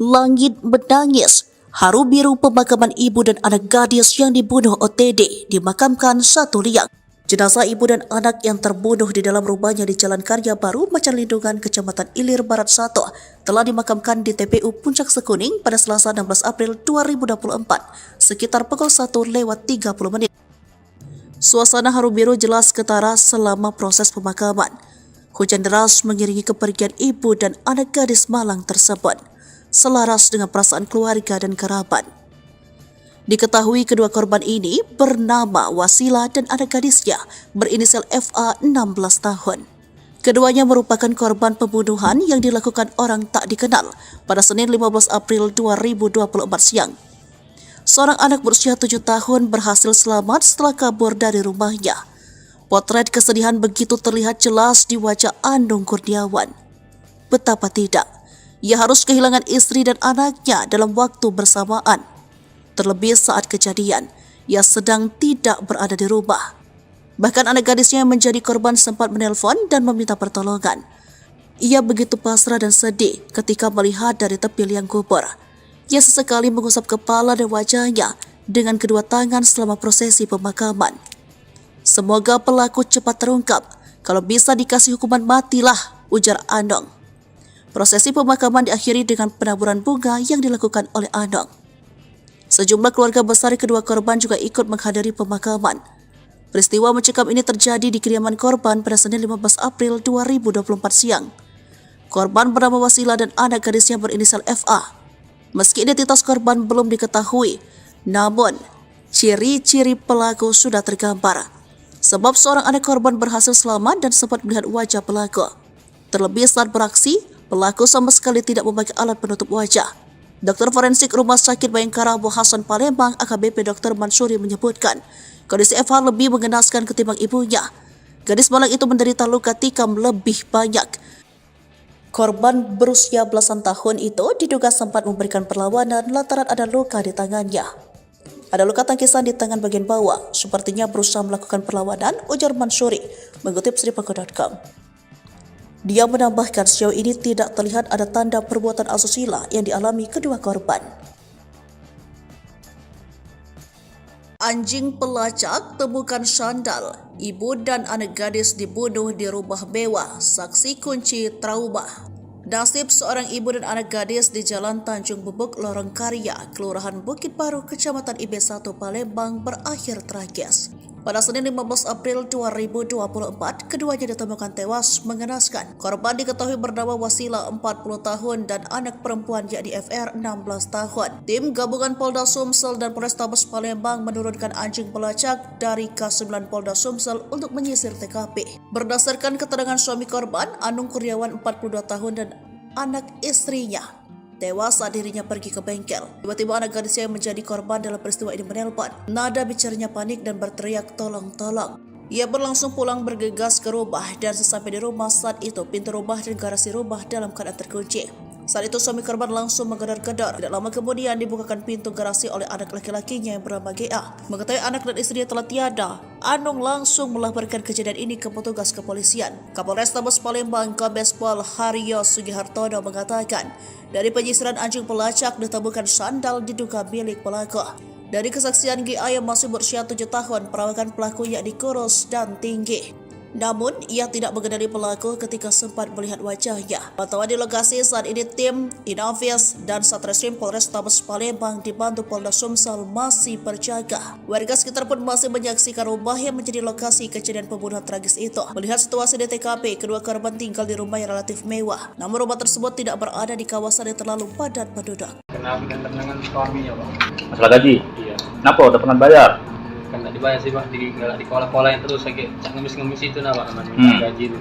A: Langit menangis. Haru biru pemakaman ibu dan anak gadis yang dibunuh OTD dimakamkan 1 liang. Jenazah ibu dan anak yang terbunuh di dalam rumahnya di Jalan Karya Baru, Macan Lindungan, Kecamatan Ilir Barat 1 telah dimakamkan di TPU Puncak Sekuning pada Selasa 16 April 2024 sekitar pukul 1:30. Suasana haru biru jelas ketara selama proses pemakaman. Hujan deras mengiringi kepergian ibu dan anak gadis malang tersebut, selaras dengan perasaan keluarga dan kerabat. Diketahui kedua korban ini bernama Wasila dan anak gadisnya berinisial FA 16 tahun. Keduanya merupakan korban pembunuhan yang dilakukan orang tak dikenal pada Senin 15 April 2024 siang. Seorang anak berusia 7 tahun berhasil selamat setelah kabur dari rumahnya. Potret kesedihan begitu terlihat jelas di wajah Anung Kurniawan. Betapa tidak, ia harus kehilangan istri dan anaknya dalam waktu bersamaan. Terlebih saat kejadian, ia sedang tidak berada di rumah. Bahkan anak gadisnya yang menjadi korban sempat menelpon dan meminta pertolongan. Ia begitu pasrah dan sedih ketika melihat dari tepi liang kubur. Ia sesekali mengusap kepala dan wajahnya dengan kedua tangan selama prosesi pemakaman. Semoga pelaku cepat terungkap. Kalau bisa dikasih hukuman matilah, ujar Anung. Prosesi pemakaman diakhiri dengan penaburan bunga yang dilakukan oleh Anung. Sejumlah keluarga besar kedua korban juga ikut menghadiri pemakaman. Peristiwa mencekam ini terjadi di kediaman korban pada Senin 15 April 2024 siang. Korban bernama Wasila dan anak gadisnya berinisial FA. Meski identitas korban belum diketahui, namun ciri-ciri pelaku sudah tergambar. Sebab seorang anak korban berhasil selamat dan sempat melihat wajah pelaku. Terlebih saat beraksi, pelaku sama sekali tidak memakai alat penutup wajah. Dokter forensik Rumah Sakit Bayangkara Abu Hasan Palembang AKBP Dr. Mansuri menyebutkan, kondisi FH lebih mengenaskan ketimbang ibunya. Gadis malang itu menderita luka tikam lebih banyak. Korban berusia belasan tahun itu diduga sempat memberikan perlawanan lantaran ada luka di tangannya. Ada luka tangkisan di tangan bagian bawah, sepertinya berusaha melakukan perlawanan, ujar Mansuri, mengutip Sripoku.com. Dia menambahkan sejauh ini tidak terlihat ada tanda perbuatan asusila yang dialami kedua korban. Anjing pelacak temukan sandal. Ibu dan anak gadis dibunuh di rumah mewah. Saksi kunci trauma. Nasib seorang ibu dan anak gadis di Jalan Tanjung Bubuk, Lorong Karya, Kelurahan Bukit Baru, Kecamatan IB1 Palembang berakhir tragis. Pada Senin 15 April 2024, keduanya ditemukan tewas mengenaskan. Korban diketahui bernama Wasila 40 tahun dan anak perempuan yakni FR 16 tahun. Tim gabungan Polda Sumsel dan Polrestabes Palembang menurunkan anjing pelacak dari K9 Polda Sumsel untuk menyisir TKP. Berdasarkan keterangan suami korban, Anung Kurniawan 42 tahun dan anak istrinya tewas saat dirinya pergi ke bengkel. Tiba-tiba anak gadisnya yang menjadi korban dalam peristiwa ini menelpon. Nada bicaranya panik dan berteriak tolong-tolong. Ia berlangsung pulang bergegas ke rumah dan sesampai di rumah saat itu pintu rumah dan garasi rumah dalam keadaan terkunci. Saat itu suami korban langsung menggedor-gedor. Tidak lama kemudian dibukakan pintu garasi oleh anak laki-lakinya yang bernama GA. Mengetahui anak dan istrinya telah tiada, Anung langsung melaporkan kejadian ini ke petugas kepolisian. Kapolrestabes Palembang Kombes Pol Haryo Sugihartono mengatakan, dari penyisiran anjing pelacak ditemukan sandal diduga milik pelaku. Dari kesaksian GA yang masih berusia 7 tahun, perawakan pelaku yakni kurus dan tinggi. Namun, ia tidak mengenali pelaku ketika sempat melihat wajahnya. Pantauan di lokasi saat ini tim Inavis dan Satreskrim Polrestabes Palembang dibantu Polda Sumsel masih berjaga. Warga sekitar pun masih menyaksikan rumah yang menjadi lokasi kejadian pembunuhan tragis itu. Melihat situasi di TKP, kedua korban tinggal di rumah yang relatif mewah. Namun rumah tersebut tidak berada di kawasan yang terlalu padat penduduk.
C: Kenapa dengan suaminya, Pak?
D: Masalah gaji?
C: Iya.
D: Kenapa? Udah pernah bayar?
C: Kan tak dibayar sih, Pak. Di kolah-kolah yang terus lagi cak ngemis-ngemis itu Pak, namanya gaji itu.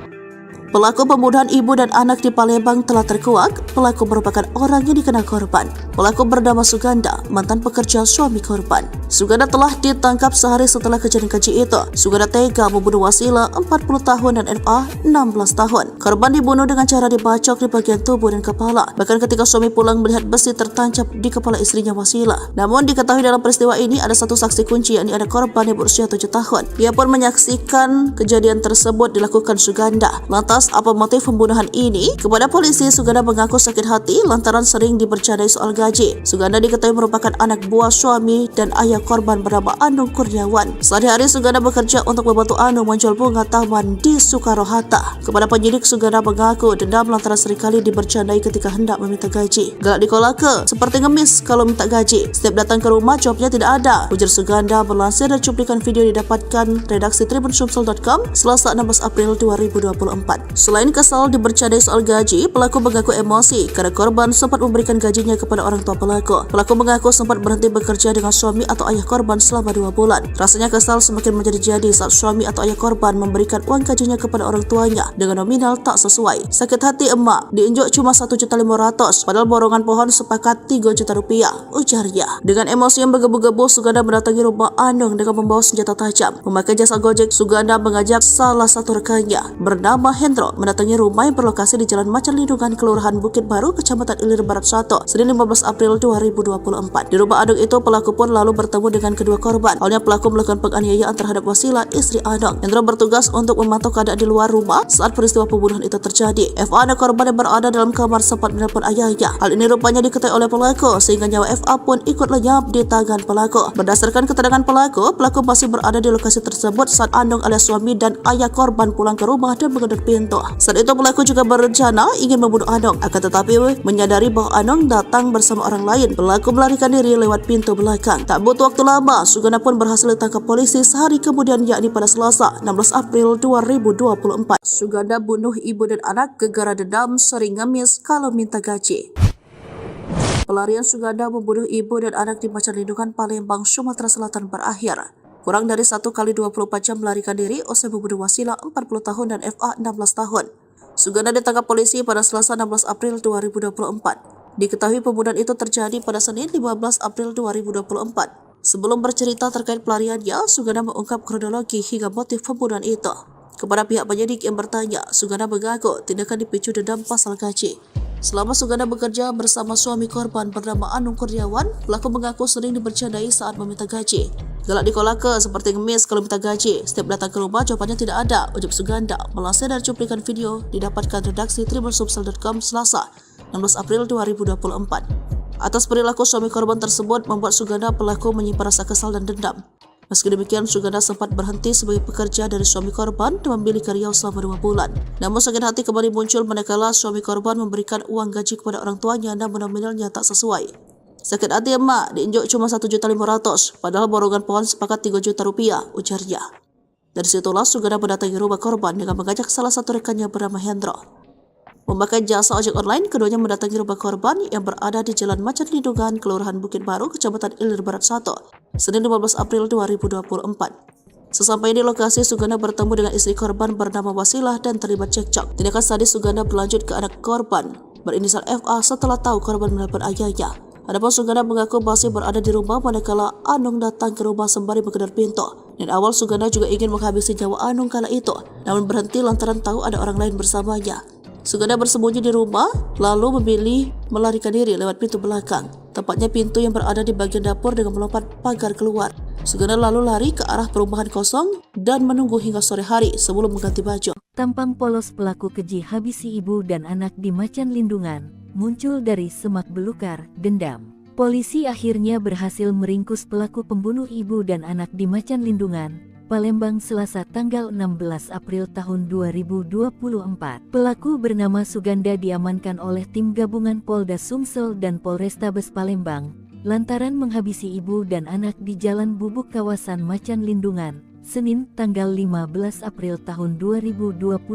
A: Pelaku pembunuhan ibu dan anak di Palembang telah terkuak. Pelaku merupakan orang yang dikenal korban. Pelaku bernama Suganda, mantan pekerja suami korban. Suganda telah ditangkap sehari setelah kejadian keji itu. Suganda tega membunuh Wasila 40 tahun dan FA 16 tahun. Korban dibunuh dengan cara dibacok di bagian tubuh dan kepala. Bahkan ketika suami pulang melihat besi tertancap di kepala istrinya Wasila. Namun diketahui dalam peristiwa ini ada satu saksi kunci yakni anak korban yang berusia 7 tahun. Ia pun menyaksikan kejadian tersebut dilakukan Suganda. Lantas apa motif pembunuhan ini? Kepada polisi, Suganda mengaku sakit hati lantaran sering dibercandai soal gaji. Suganda diketahui merupakan anak buah suami dan ayah korban bernama Anung Kurniawan. Sehari-hari Suganda bekerja untuk membantu Anung menjual bunga taman di Soekarno-Hatta. Kepada penyidik, Suganda mengaku dendam lantaran seringkali dibercandai ketika hendak meminta gaji. Galak di kolaka, seperti ngemis kalau minta gaji. Setiap datang ke rumah, jawabnya tidak ada, ujar Suganda melansir dari cuplikan video didapatkan redaksi tribunSumsel.com Selasa 16 April 2024. Selain kesal dibercandai soal gaji, pelaku mengaku emosi karena korban sempat memberikan gajinya kepada orang tua pelaku. Pelaku mengaku sempat berhenti bekerja dengan suami atau ayah korban selama 2 bulan. Rasanya kesal semakin menjadi-jadi saat suami atau ayah korban memberikan uang gajinya kepada orang tuanya dengan nominal tak sesuai. Sakit hati emak, diinjak cuma 1.500.000 padahal borongan pohon sepakat 3 juta rupiah, ujarnya. Dengan emosi yang bergebu-gebu, Suganda mendatangi rumah Anung dengan membawa senjata tajam. Memakai jasa Gojek, Suganda mengajak salah satu rekannya bernama Hendro mendatangi rumah yang berlokasi di Jalan Macan Lindungan, Kelurahan Bukit Baru, Kecamatan Ilir Barat 1, Senin 15 April 2024. Di rumah Anung itu, pelaku pun lalu bertemu dengan kedua korban. Awalnya pelaku melakukan penganiayaan terhadap Wasila, istri Anung. Hendro bertugas untuk memantau keadaan di luar rumah saat peristiwa pembunuhan itu terjadi. FA, anak korban yang berada dalam kamar, sempat menelpon ayahnya. Hal ini rupanya diketahui oleh pelaku sehingga nyawa FA pun ikut lenyap di tangan pelaku. Berdasarkan keterangan pelaku masih berada di lokasi tersebut saat Anung alias suami dan ayah korban pulang ke rumah dan menggedor pintu. Saat itu pelaku juga berencana ingin membunuh Anung, akan tetapi menyadari bahwa Anung datang bersama orang lain. Pelaku melarikan diri lewat pintu belakang. Tak butuh waktu lama, Suganda pun berhasil ditangkap polisi sehari kemudian, yakni pada Selasa 16 April 2024. Suganda bunuh ibu dan anak gegara dendam, sering ngemis kalau minta gaji. Pelarian Suganda membunuh ibu dan anak di Macan Lindungan, Palembang, Sumatera Selatan berakhir. Kurang dari 1 kali 24 jam melarikan diri usai membunuh Wasila 40 tahun dan FA 16 tahun. Suganda ditangkap polisi pada Selasa 16 April 2024. Diketahui pembunuhan itu terjadi pada Senin 15 April 2024. Sebelum bercerita terkait pelariannya, Suganda mengungkap kronologi hingga motif pembunuhan itu. Kepada pihak penyidik yang bertanya, Suganda mengaku tindakan dipicu dendam pasal gaji. Selama Suganda bekerja bersama suami korban bernama Anung Kurniawan, pelaku mengaku sering dibercandai saat meminta gaji. Galak di kolaka, seperti ngemis kalau minta gaji. Setiap datang ke rumah, jawabannya tidak ada, ujar Suganda melansir dari cuplikan video didapatkan redaksi tribunSumsel.com Selasa 16 April 2024. Atas perilaku suami korban tersebut membuat Suganda pelaku menyimpan rasa kesal dan dendam. Meski demikian, Suganda sempat berhenti sebagai pekerja dari suami korban dan memilih ke Riau selama 2 bulan. Namun sakit hati kembali muncul manakala suami korban memberikan uang gaji kepada orang tuanya namun nominalnya tak sesuai. Sakit hati emak, diinjok cuma 1.500.000, padahal borongan pohon sepakat 3 juta rupiah, ujarnya. Dari situlah Suganda mendatangi rumah korban dengan mengajak salah satu rekannya bernama Hendro. Memakai jasa ojek online, keduanya mendatangi rumah korban yang berada di Jalan Macan Lindungan, Kelurahan Bukit Baru, Kecamatan Ilir Barat 1, Senin 15 April 2024. Sesampainya di lokasi, Suganda bertemu dengan istri korban bernama Wasilah dan terlibat cekcok. Tindakan sadis Suganda berlanjut ke anak korban berinisial FA setelah tahu korban menelpon ayahnya. Adapun Suganda mengaku masih berada di rumah manakala Anung datang ke rumah sembari menggedor pintu. Dan awal Suganda juga ingin menghabisi nyawa Anung kala itu, namun berhenti lantaran tahu ada orang lain bersamanya. Suganda bersembunyi di rumah, lalu memilih melarikan diri lewat pintu belakang, tepatnya pintu yang berada di bagian dapur dengan melompat pagar keluar. Suganda lalu lari ke arah perumahan kosong dan menunggu hingga sore hari sebelum mengganti baju.
B: Tampang polos pelaku keji habisi ibu dan anak di Macan Lindungan muncul dari semak belukar dendam. Polisi akhirnya berhasil meringkus pelaku pembunuh ibu dan anak di Macan Lindungan, Palembang, Selasa tanggal 16 April tahun 2024. Pelaku bernama Suganda diamankan oleh tim gabungan Polda Sumsel dan Polrestabes Palembang lantaran menghabisi ibu dan anak di Jalan Bubuk kawasan Macan Lindungan, Senin tanggal 15 April tahun 2024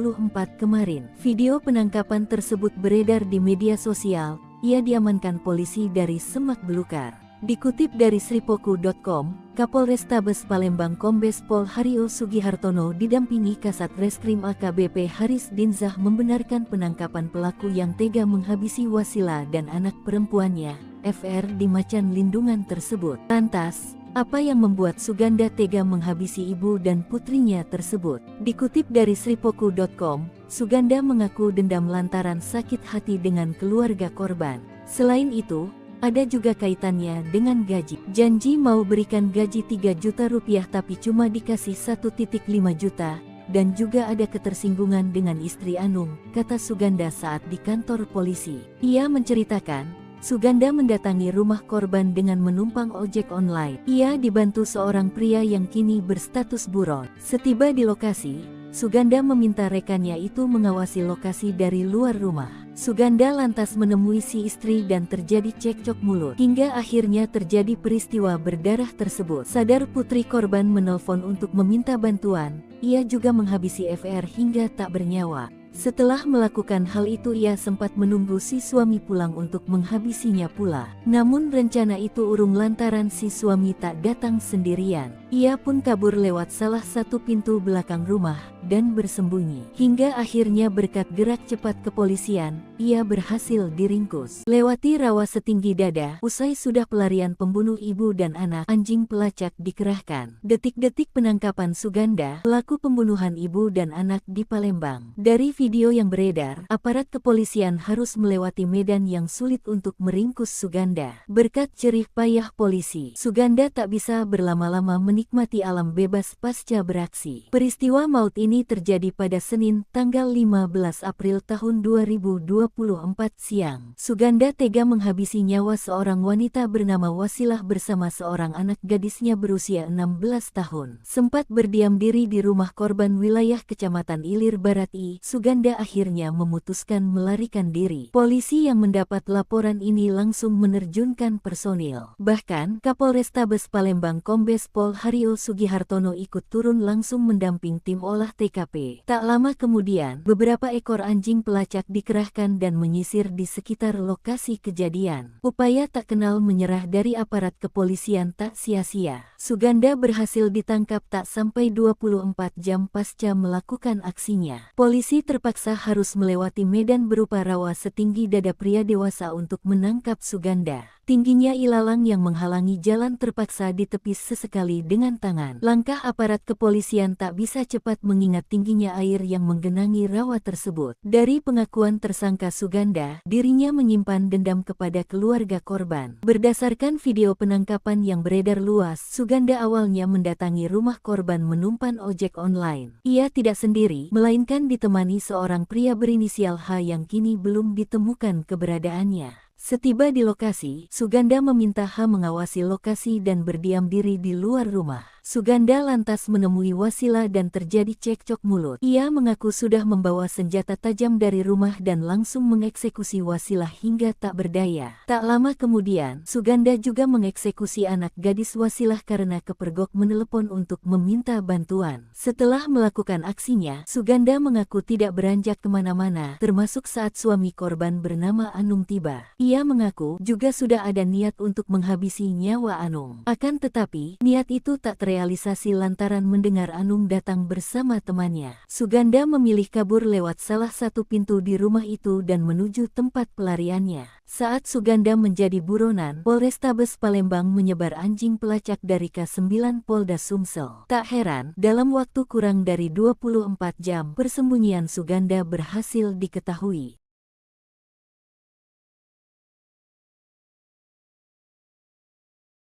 B: kemarin. Video penangkapan tersebut beredar di media sosial. Ia diamankan polisi dari semak belukar. Dikutip dari sripoku.com, Kapolrestabes Palembang Kombes Pol Hario Sugihartono didampingi Kasat Reskrim AKBP Haris Dinzah membenarkan penangkapan pelaku yang tega menghabisi Wasilah dan anak perempuannya, FR, di Macan Lindungan tersebut. Lantas, apa yang membuat Suganda tega menghabisi ibu dan putrinya tersebut? Dikutip dari sripoku.com, Suganda mengaku dendam lantaran sakit hati dengan keluarga korban. Selain itu, ada juga kaitannya dengan gaji. Janji mau berikan gaji 3 juta rupiah tapi cuma dikasih 1,5 juta. Dan juga ada ketersinggungan dengan istri Anung, kata Suganda saat di kantor polisi. Ia menceritakan, Suganda mendatangi rumah korban dengan menumpang ojek online. Ia dibantu seorang pria yang kini berstatus buron. Setiba di lokasi, Suganda meminta rekannya itu mengawasi lokasi dari luar rumah. Suganda lantas menemui si istri dan terjadi cekcok mulut. Hingga akhirnya terjadi peristiwa berdarah tersebut. Sadar putri korban menelpon untuk meminta bantuan, ia juga menghabisi FR hingga tak bernyawa. Setelah melakukan hal itu ia sempat menunggu si suami pulang untuk menghabisinya pula. Namun rencana itu urung lantaran si suami tak datang sendirian. Ia pun kabur lewat salah satu pintu belakang rumah dan bersembunyi. Hingga akhirnya berkat gerak cepat kepolisian, ia berhasil diringkus. Lewati rawa setinggi dada, usai sudah pelarian pembunuh ibu dan anak, anjing pelacak dikerahkan. Detik-detik penangkapan Suganda, pelaku pembunuhan ibu dan anak di Palembang. Dari video yang beredar, aparat kepolisian harus melewati medan yang sulit untuk meringkus Suganda. Berkat jerih payah polisi, Suganda tak bisa berlama-lama menikmati alam bebas pasca beraksi. Peristiwa maut ini terjadi pada Senin, tanggal 15 April tahun 2024 siang. Suganda tega menghabisi nyawa seorang wanita bernama Wasilah bersama seorang anak gadisnya berusia 16 tahun. Sempat berdiam diri di rumah korban wilayah Kecamatan Ilir Barat I, Suganda akhirnya memutuskan melarikan diri. Polisi yang mendapat laporan ini langsung menerjunkan personil. Bahkan, Kapolrestabes Palembang Kombes Pol Hario Sugihartono ikut turun langsung mendamping tim olah TKP. Tak lama kemudian, beberapa ekor anjing pelacak dikerahkan dan menyisir di sekitar lokasi kejadian. Upaya tak kenal menyerah dari aparat kepolisian tak sia-sia. Suganda berhasil ditangkap tak sampai 24 jam pasca melakukan aksinya. Polisi terpaksa harus melewati medan berupa rawa setinggi dada pria dewasa untuk menangkap Suganda. Tingginya ilalang yang menghalangi jalan terpaksa ditepis sesekali dengan tangan. Langkah aparat kepolisian tak bisa cepat mengingat tingginya air yang menggenangi rawa tersebut. Dari pengakuan tersangka Suganda, dirinya menyimpan dendam kepada keluarga korban. Berdasarkan video penangkapan yang beredar luas, Suganda awalnya mendatangi rumah korban menumpan ojek online. Ia tidak sendiri, melainkan ditemani seorang pria berinisial H yang kini belum ditemukan keberadaannya. Setiba di lokasi, Suganda meminta H mengawasi lokasi dan berdiam diri di luar rumah. Suganda lantas menemui Wasila dan terjadi cekcok mulut. Ia mengaku sudah membawa senjata tajam dari rumah dan langsung mengeksekusi Wasila hingga tak berdaya. Tak lama kemudian, Suganda juga mengeksekusi anak gadis Wasilah karena kepergok menelepon untuk meminta bantuan. Setelah melakukan aksinya, Suganda mengaku tidak beranjak kemana-mana, termasuk saat suami korban bernama Anung tiba. Ia mengaku juga sudah ada niat untuk menghabisi nyawa Anung. Akan tetapi, niat itu tak terrealisasi lantaran mendengar Anung datang bersama temannya. Suganda memilih kabur lewat salah satu pintu di rumah itu dan menuju tempat pelariannya. Saat Suganda menjadi buronan, Polrestabes Palembang menyebar anjing pelacak dari K9 Polda Sumsel. Tak heran, dalam waktu kurang dari 24 jam, persembunyian Suganda berhasil diketahui.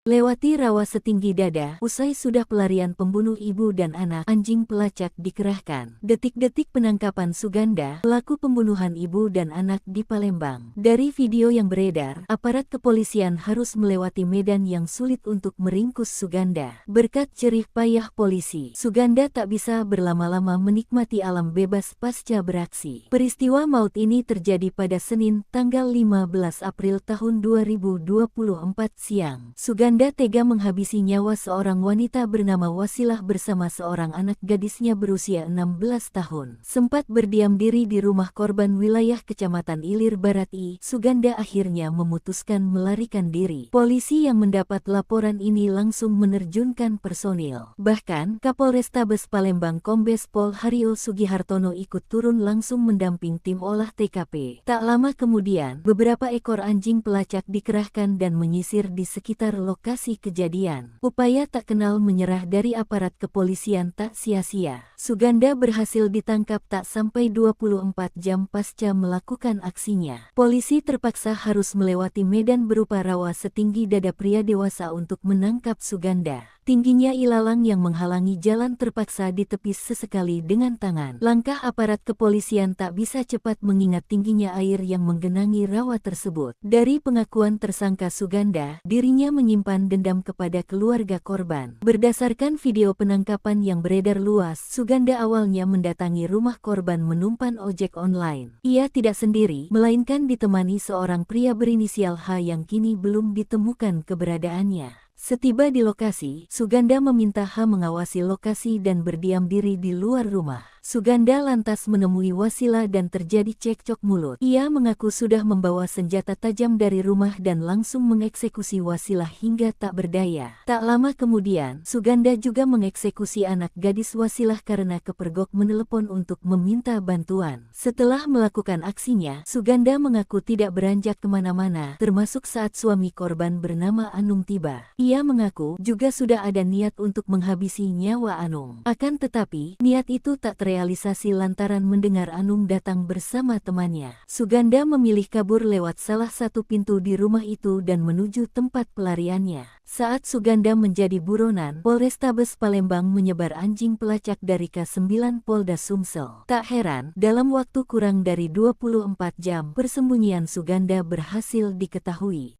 B: Lewati rawa setinggi dada, usai sudah pelarian pembunuh ibu dan anak, anjing pelacak dikerahkan. Detik-detik penangkapan Suganda, pelaku pembunuhan ibu dan anak di Palembang. Dari video yang beredar, aparat kepolisian harus melewati medan yang sulit untuk meringkus Suganda. Berkat jerih payah polisi, Suganda tak bisa berlama-lama menikmati alam bebas pasca beraksi. Peristiwa maut ini terjadi pada Senin, tanggal 15 April tahun 2024 siang. Suganda tega menghabisi nyawa seorang wanita bernama Wasilah bersama seorang anak gadisnya berusia 16 tahun. Sempat berdiam diri di rumah korban wilayah Kecamatan Ilir Barat I, Suganda akhirnya memutuskan melarikan diri. Polisi yang mendapat laporan ini langsung menerjunkan personil. Bahkan, Kapolrestabes Palembang Kombes Pol Haryo Sugihartono ikut turun langsung mendamping tim olah TKP. Tak lama kemudian, beberapa ekor anjing pelacak dikerahkan dan menyisir di sekitar lokasi kejadian. Upaya tak kenal menyerah dari aparat kepolisian tak sia-sia. Suganda berhasil ditangkap tak sampai 24 jam pasca melakukan aksinya. Polisi terpaksa harus melewati medan berupa rawa setinggi dada pria dewasa untuk menangkap Suganda. Tingginya ilalang yang menghalangi jalan terpaksa ditepis sesekali dengan tangan. Langkah aparat kepolisian tak bisa cepat mengingat tingginya air yang menggenangi rawa tersebut. Dari pengakuan tersangka Suganda, dirinya menyimpan dendam kepada keluarga korban. Berdasarkan video penangkapan yang beredar luas, Suganda awalnya mendatangi rumah korban menumpan ojek online. Ia tidak sendiri, melainkan ditemani seorang pria berinisial H yang kini belum ditemukan keberadaannya. Setiba di lokasi, Suganda meminta H mengawasi lokasi dan berdiam diri di luar rumah. Suganda lantas menemui Wasila dan terjadi cekcok mulut. Ia mengaku sudah membawa senjata tajam dari rumah dan langsung mengeksekusi Wasila hingga tak berdaya. Tak lama kemudian, Suganda juga mengeksekusi anak gadis Wasilah karena kepergok menelepon untuk meminta bantuan. Setelah melakukan aksinya, Suganda mengaku tidak beranjak kemana-mana, termasuk saat suami korban bernama Anung tiba. Ia mengaku juga sudah ada niat untuk menghabisi nyawa Anung. Akan tetapi, niat itu tak terrealisasi lantaran mendengar Anung datang bersama temannya. Suganda memilih kabur lewat salah satu pintu di rumah itu dan menuju tempat pelariannya. Saat Suganda menjadi buronan, Polrestabes Palembang menyebar anjing pelacak dari K9 Polda Sumsel. Tak heran, dalam waktu kurang dari 24 jam, persembunyian Suganda berhasil diketahui.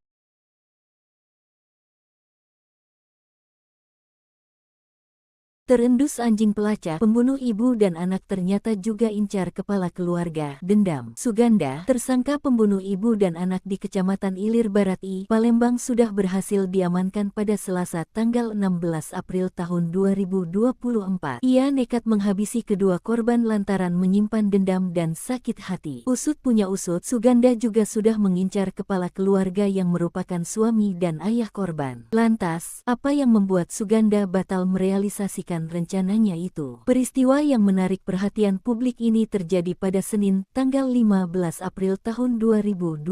B: Terendus anjing pelacak, pembunuh ibu dan anak ternyata juga incar kepala keluarga. Dendam. Suganda, tersangka pembunuh ibu dan anak di Kecamatan Ilir Barat I, Palembang sudah berhasil diamankan pada Selasa tanggal 16 April tahun 2024. Ia nekat menghabisi kedua korban lantaran menyimpan dendam dan sakit hati. Usut punya usut, Suganda juga sudah mengincar kepala keluarga yang merupakan suami dan ayah korban. Lantas, apa yang membuat Suganda batal merealisasikan rencananya itu? Peristiwa yang menarik perhatian publik ini terjadi pada Senin, tanggal 15 April tahun 2024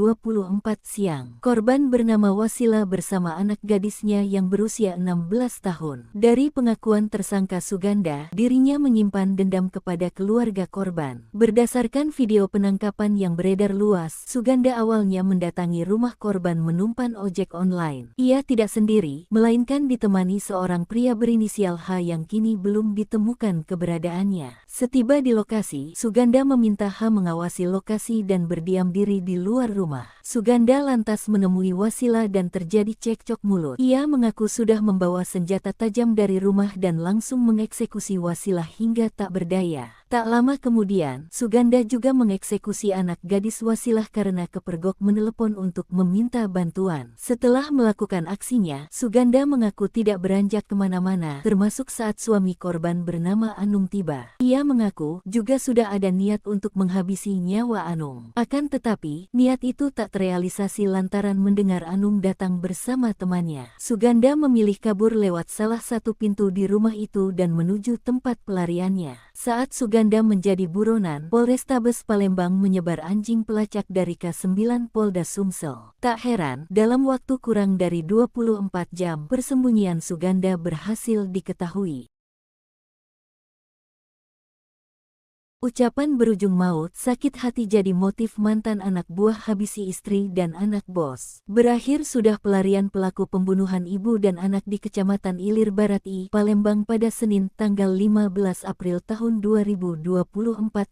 B: siang. Korban bernama Wasila bersama anak gadisnya yang berusia 16 tahun. Dari pengakuan tersangka Suganda, dirinya menyimpan dendam kepada keluarga korban. Berdasarkan video penangkapan yang beredar luas, Suganda awalnya mendatangi rumah korban menumpan ojek online. Ia tidak sendiri, melainkan ditemani seorang pria berinisial H yang kini ini belum ditemukan keberadaannya. Setiba di lokasi, Suganda meminta H mengawasi lokasi dan berdiam diri di luar rumah. Suganda lantas menemui Wasila dan terjadi cekcok mulut. Ia mengaku sudah membawa senjata tajam dari rumah dan langsung mengeksekusi Wasila hingga tak berdaya. Tak lama kemudian, Suganda juga mengeksekusi anak gadis Wasilah karena kepergok menelepon untuk meminta bantuan. Setelah melakukan aksinya, Suganda mengaku tidak beranjak kemana-mana, termasuk saat suami korban bernama Anung tiba. Ia mengaku juga sudah ada niat untuk menghabisi nyawa Anung. Akan tetapi, niat itu tak terrealisasi lantaran mendengar Anung datang bersama temannya. Suganda memilih kabur lewat salah satu pintu di rumah itu dan menuju tempat pelariannya. Saat Suganda menjadi buronan, Polrestabes Palembang menyebar anjing pelacak dari K9 Polda Sumsel. Tak heran, dalam waktu kurang dari 24 jam, persembunyian Suganda berhasil diketahui. Ucapan berujung maut, sakit hati jadi motif mantan anak buah habisi istri dan anak bos. Berakhir sudah pelarian pelaku pembunuhan ibu dan anak di Kecamatan Ilir Barat I, Palembang pada Senin tanggal 15 April tahun 2024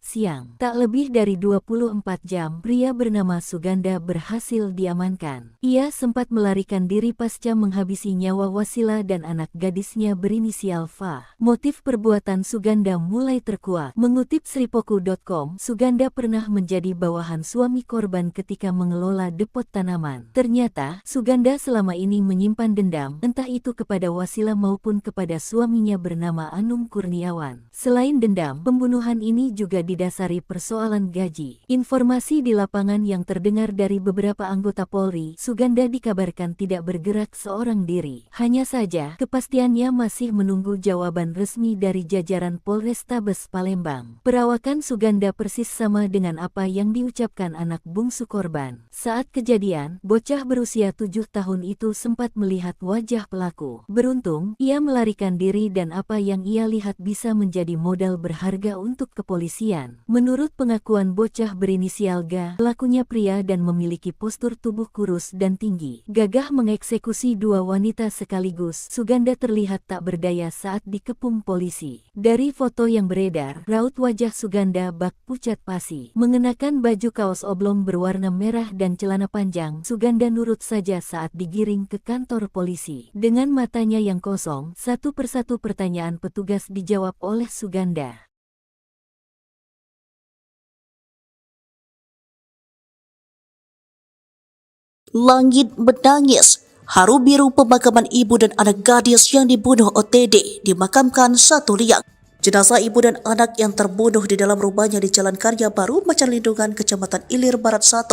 B: siang. Tak lebih dari 24 jam, pria bernama Suganda berhasil diamankan. Ia sempat melarikan diri pasca menghabisi nyawa Wasila dan anak gadisnya berinisial F. Motif perbuatan Suganda mulai terkuak. Mengutip Sripoku.com, Suganda pernah menjadi bawahan suami korban ketika mengelola depot tanaman. Ternyata, Suganda selama ini menyimpan dendam, entah itu kepada Wasila maupun kepada suaminya bernama Anung Kurniawan. Selain dendam, pembunuhan ini juga didasari persoalan gaji. Informasi di lapangan yang terdengar dari beberapa anggota Polri, Suganda dikabarkan tidak bergerak seorang diri. Hanya saja, kepastiannya masih menunggu jawaban resmi dari jajaran Polrestabes Palembang. Perawakan Suganda persis sama dengan apa yang diucapkan anak bungsu korban. Saat kejadian, bocah berusia 7 tahun itu sempat melihat wajah pelaku. Beruntung, ia melarikan diri dan apa yang ia lihat bisa menjadi modal berharga untuk kepolisian. Menurut pengakuan bocah berinisial G, pelakunya pria dan memiliki postur tubuh kurus dan tinggi. Gagah mengeksekusi dua wanita sekaligus, Suganda terlihat tak berdaya saat dikepung polisi. Dari foto yang beredar, raut wajah Suganda bak pucat pasi. Mengenakan baju kaos oblong berwarna merah dan celana panjang, Suganda nurut saja saat digiring ke kantor polisi. Dengan matanya yang kosong, satu persatu pertanyaan petugas dijawab oleh Suganda.
A: Langit menangis. Haru biru pemakaman ibu dan anak gadis yang dibunuh OTD dimakamkan satu liang. Jenazah ibu dan anak yang terbunuh di dalam rumahnya di Jalan Karya Baru, Macan Lindungan, Kecamatan Ilir Barat 1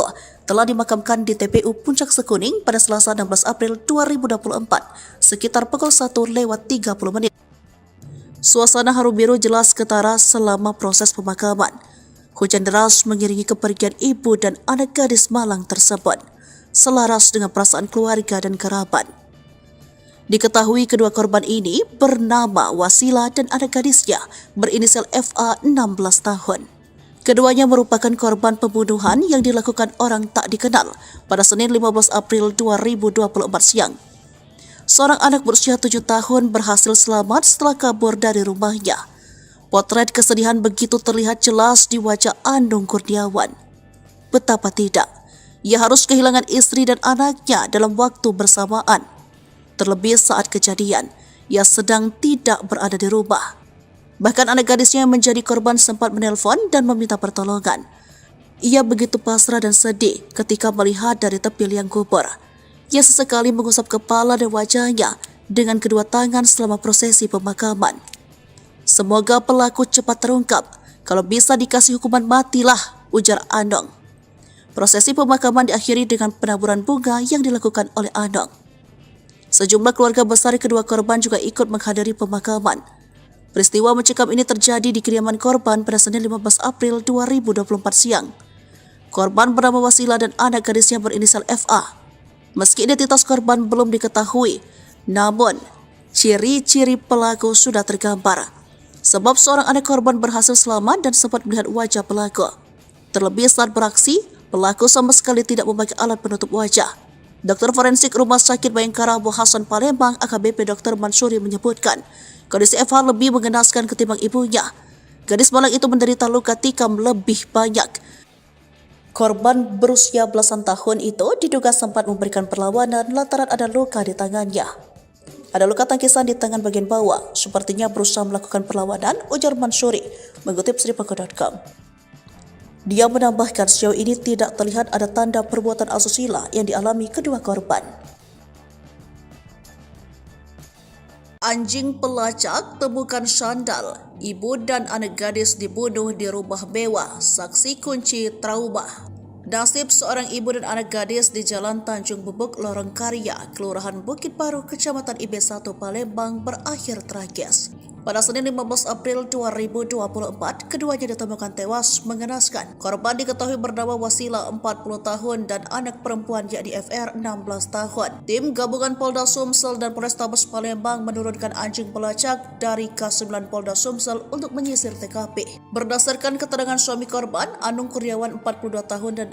A: telah dimakamkan di TPU Puncak Sekuning pada Selasa 16 April 2024 sekitar pukul 1:30. Suasana haru biru jelas ketara selama proses pemakaman. Hujan deras mengiringi kepergian ibu dan anak gadis malang tersebut, selaras dengan perasaan keluarga dan kerabat. Diketahui kedua korban ini bernama Wasila dan anak gadisnya berinisial FA 16 tahun. Keduanya merupakan korban pembunuhan yang dilakukan orang tak dikenal pada Senin 15 April 2024 siang. Seorang anak berusia 7 tahun berhasil selamat setelah kabur dari rumahnya. Potret kesedihan begitu terlihat jelas di wajah Anung Kurniawan. Betapa tidak, ia harus kehilangan istri dan anaknya dalam waktu bersamaan. Terlebih saat kejadian, ia sedang tidak berada di rumah. Bahkan anak gadisnya yang menjadi korban sempat menelpon dan meminta pertolongan. Ia begitu pasrah dan sedih ketika melihat dari tepi liang kubur. Ia sesekali mengusap kepala dan wajahnya dengan kedua tangan selama prosesi pemakaman. Semoga pelaku cepat terungkap. Kalau bisa dikasih hukuman matilah, ujar Anung. Prosesi pemakaman diakhiri dengan penaburan bunga yang dilakukan oleh Anung. Sejumlah keluarga besar kedua korban juga ikut menghadiri pemakaman. Peristiwa mencekam ini terjadi di kediaman korban pada Senin 15 April 2024 siang. Korban bernama Wasila dan anak gadisnya berinisial FA. Meski identitas korban belum diketahui, namun ciri-ciri pelaku sudah tergambar. Sebab seorang anak korban berhasil selamat dan sempat melihat wajah pelaku. Terlebih saat beraksi, pelaku sama sekali tidak memakai alat penutup wajah. Dokter forensik Rumah Sakit Bayangkara Abu Hasan Palembang AKBP Dr. Mansuri menyebutkan kondisi FH lebih mengenaskan ketimbang ibunya. Gadis malang itu menderita luka tikam lebih banyak. Korban berusia belasan tahun itu diduga sempat memberikan perlawanan lantaran ada luka di tangannya. Ada luka tangkisan di tangan bagian bawah, sepertinya berusaha melakukan perlawanan, ujar Mansuri, mengutip Sripako.com. Dia menambahkan sejauh ini tidak terlihat ada tanda perbuatan asusila yang dialami kedua korban. Anjing pelacak temukan sandal, ibu dan anak gadis dibunuh di rumah mewah, saksi kunci trauma. Nasib seorang ibu dan anak gadis di Jalan Tanjung Bubuk, Lorong Karya, Kelurahan Bukit Baru, Kecamatan IB1 Palembang berakhir tragis. Pada Senin 15 April 2024, keduanya ditemukan tewas mengenaskan. Korban diketahui bernama Wasila 40 tahun dan anak perempuan yakni FR 16 tahun. Tim gabungan Polda Sumsel dan Polrestabes Palembang menurunkan anjing pelacak dari K9 Polda Sumsel untuk menyisir TKP. Berdasarkan keterangan suami korban, Anung Kurniawan 42 tahun dan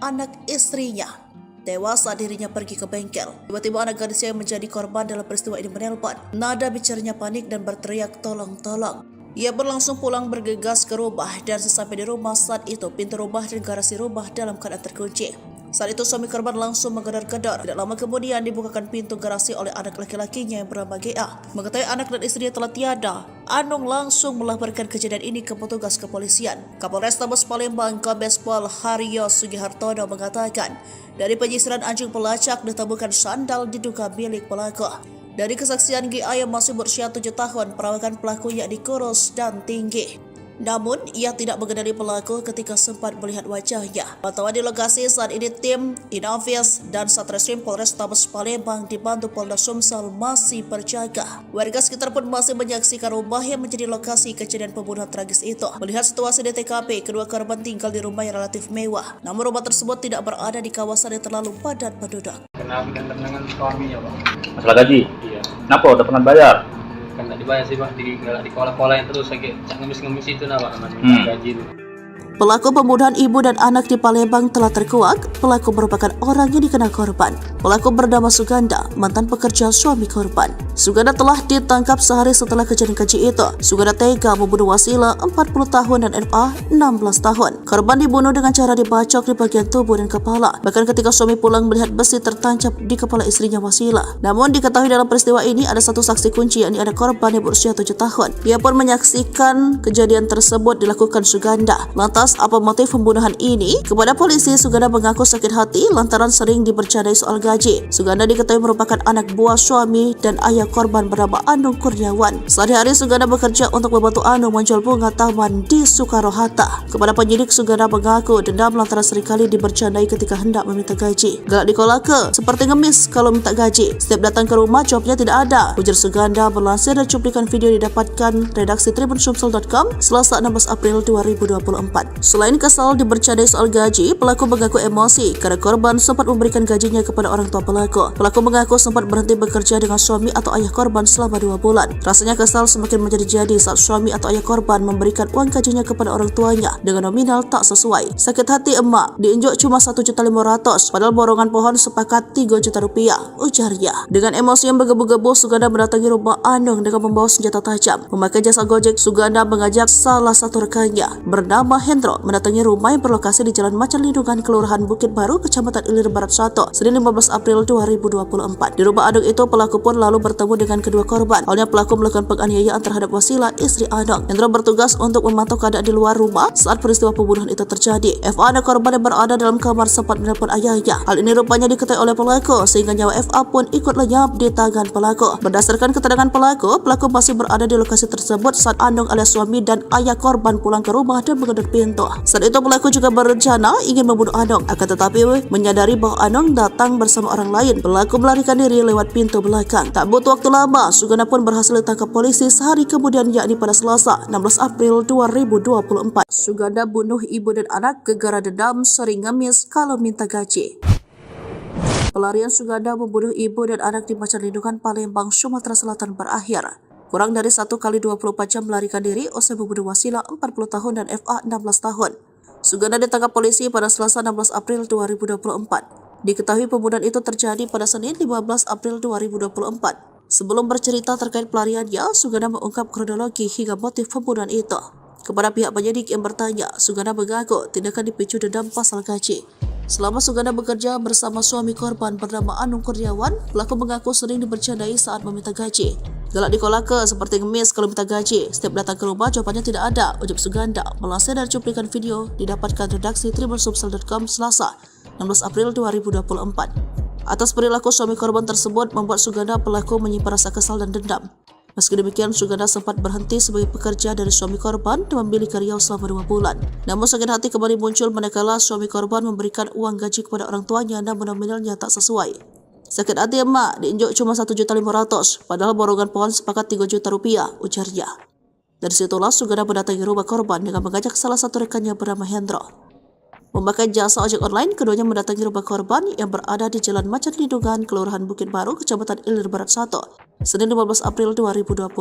A: anak istrinya tewas saat dirinya pergi ke bengkel. Tiba-tiba anak gadisnya yang menjadi korban dalam peristiwa ini menelpon. Nada bicaranya panik dan berteriak tolong-tolong. Ia pun langsung pulang bergegas ke rumah dan sesampai di rumah saat itu pintu rumah dan garasi rumah dalam keadaan terkunci. Saat itu suami korban langsung menggedor-gedor. Tidak lama kemudian dibukakan pintu garasi oleh anak laki-lakinya yang bernama GA. Mengetahui anak dan istrinya telah tiada, Anung langsung melaporkan kejadian ini ke petugas kepolisian. Kapolrestabes Palembang Kombes Pol Haryo Sugihartono mengatakan, dari penyisiran anjing pelacak ditemukan sandal diduga milik pelaku. Dari kesaksian GA yang masih berusia 7 tahun, perawakan pelaku yakni kurus dan tinggi. Namun, ia tidak mengenali pelaku ketika sempat melihat wajahnya. Pantauan di lokasi saat ini tim Inavis dan Satreskrim Polrestabes Palembang dibantu Polda Sumsel masih berjaga. Warga sekitar pun masih menyaksikan rumah yang menjadi lokasi kejadian pembunuhan tragis itu. Melihat situasi di TKP, kedua korban tinggal di rumah yang relatif mewah. Namun rumah tersebut tidak berada di kawasan yang terlalu padat penduduk.
C: Kenapa dengan suaminya, Pak?
D: Masalah gaji?
C: Iya.
D: Kenapa udah pernah bayar?
C: Kan tak dibayar sih, Pak. Di kolah-kolah yang terus lagi cak ngemis-ngemis itu Pak, namanya gaji itu.
A: Pelaku pembunuhan ibu dan anak di Palembang telah terkuak. Pelaku merupakan orang yang dikenal korban. Pelaku bernama Suganda, mantan pekerja suami korban. Suganda telah ditangkap sehari setelah kejadian keji itu. Suganda tega membunuh Wasila 40 tahun dan FA 16 tahun. Korban dibunuh dengan cara dibacok di bagian tubuh dan kepala. Bahkan ketika suami pulang melihat besi tertancap di kepala istrinya Wasila. Namun diketahui dalam peristiwa ini ada satu saksi kunci yakni anak korban yang berusia 7 tahun. Ia pun menyaksikan kejadian tersebut dilakukan Suganda. Lantas apa motif pembunuhan ini? Kepada polisi, Suganda mengaku sakit hati lantaran sering dibercandai soal gaji. Suganda diketahui merupakan anak buah suami dan ayah korban bernama Anung Kurniawan. Sehari-hari Suganda bekerja untuk membantu Anung menjual bunga taman di Soekarno-Hatta. Kepada penyidik, Suganda mengaku dendam lantaran seringkali dibercandai ketika hendak meminta gaji. Galak di kolaka, seperti ngemis kalau minta gaji. Setiap datang ke rumah, jawabnya tidak ada, ujar Suganda berlansir dari cuplikan video didapatkan redaksi tribunSumsel.com Selasa 16 April 2024. Selain kesal dibercandai soal gaji, pelaku mengaku emosi karena korban sempat memberikan gajinya kepada orang tua pelaku. Pelaku mengaku sempat berhenti bekerja dengan suami atau ayah korban selama 2 bulan. Rasanya kesal semakin menjadi-jadi saat suami atau ayah korban memberikan uang gajinya kepada orang tuanya dengan nominal tak sesuai. Sakit hati emak, diinjak cuma 1.500.000 padahal borongan pohon sepakat 3 juta rupiah, ujarnya. Dengan emosi yang bergebu-gebu, Suganda mendatangi rumah Anung dengan membawa senjata tajam. Memakai jasa Gojek, Suganda mengajak salah satu rekannya bernama Hendro mendatangi rumah yang berlokasi di Jalan Macan Lindungan, Kelurahan Bukit Baru, Kecamatan Ilir Barat 1, Senin 15 April 2024. Di rumah Anung itu, pelaku pun lalu bertemu dengan kedua korban. Awalnya pelaku melakukan penganiayaan terhadap Wasila, istri Anung. Hendro bertugas untuk memantau keadaan di luar rumah saat peristiwa pembunuhan itu terjadi. FA, anak korban yang berada dalam kamar, sempat menelpon ayahnya. Hal ini rupanya diketahui oleh pelaku, sehingga nyawa FA pun ikut lenyap di tangan pelaku. Berdasarkan keterangan pelaku masih berada di lokasi tersebut saat Anung alias suami dan ayah korban pulang ke rumah dan menggedor pintu. Saat itu pelaku juga berencana ingin membunuh Anung, akan tetapi menyadari bahwa Anung datang bersama orang lain. Pelaku melarikan diri lewat pintu belakang. Tak butuh waktu lama, Suganda pun berhasil ditangkap polisi sehari kemudian, yakni pada Selasa 16 April 2024. Suganda bunuh ibu dan anak gegara dendam, sering ngemis kalau minta gaji. Pelarian Suganda membunuh ibu dan anak di Macan Lindungan, Palembang, Sumatera Selatan berakhir. Kurang dari 1 kali 24 jam melarikan diri usai membunuh Wasila 40 tahun dan FA 16 tahun. Suganda ditangkap polisi pada Selasa 16 April 2024. Diketahui pembunuhan itu terjadi pada Senin 15 April 2024. Sebelum bercerita terkait pelariannya, Suganda mengungkap kronologi hingga motif pembunuhan itu. Kepada pihak penyidik yang bertanya, Suganda mengaku tindakan dipicu dendam pasal gaji. Selama Suganda bekerja bersama suami korban bernama Anung Kurniawan, pelaku mengaku sering dibercandai saat meminta gaji. Galak dikolaka seperti ngemis kalau minta gaji. Setiap datang ke rumah jawabannya tidak ada, ujar Suganda. Melansir dari cuplikan video didapatkan redaksi tribunsulsel.com Selasa 16 April 2024. Atas perilaku suami korban tersebut membuat Suganda pelaku menyimpan rasa kesal dan dendam. Meski demikian, Suganda sempat berhenti sebagai pekerja dari suami korban dan memilih ke Riau selama 2 bulan. Namun sakit hati kembali muncul manakala suami korban memberikan uang gaji kepada orang tuanya namun nominalnya tak sesuai. Sakit hati emak, diinjok cuma 1.500.000, padahal borongan pohon sepakat 3 juta rupiah, ujarnya. Dari situlah Suganda mendatangi rumah korban dengan mengajak salah satu rekannya bernama Hendro. Memakai jasa ojek online, keduanya mendatangi rumah korban yang berada di Jalan Macan Lindungan, Kelurahan Bukit Baru, Kecamatan Ilir Barat 1, Senin 15 April 2024.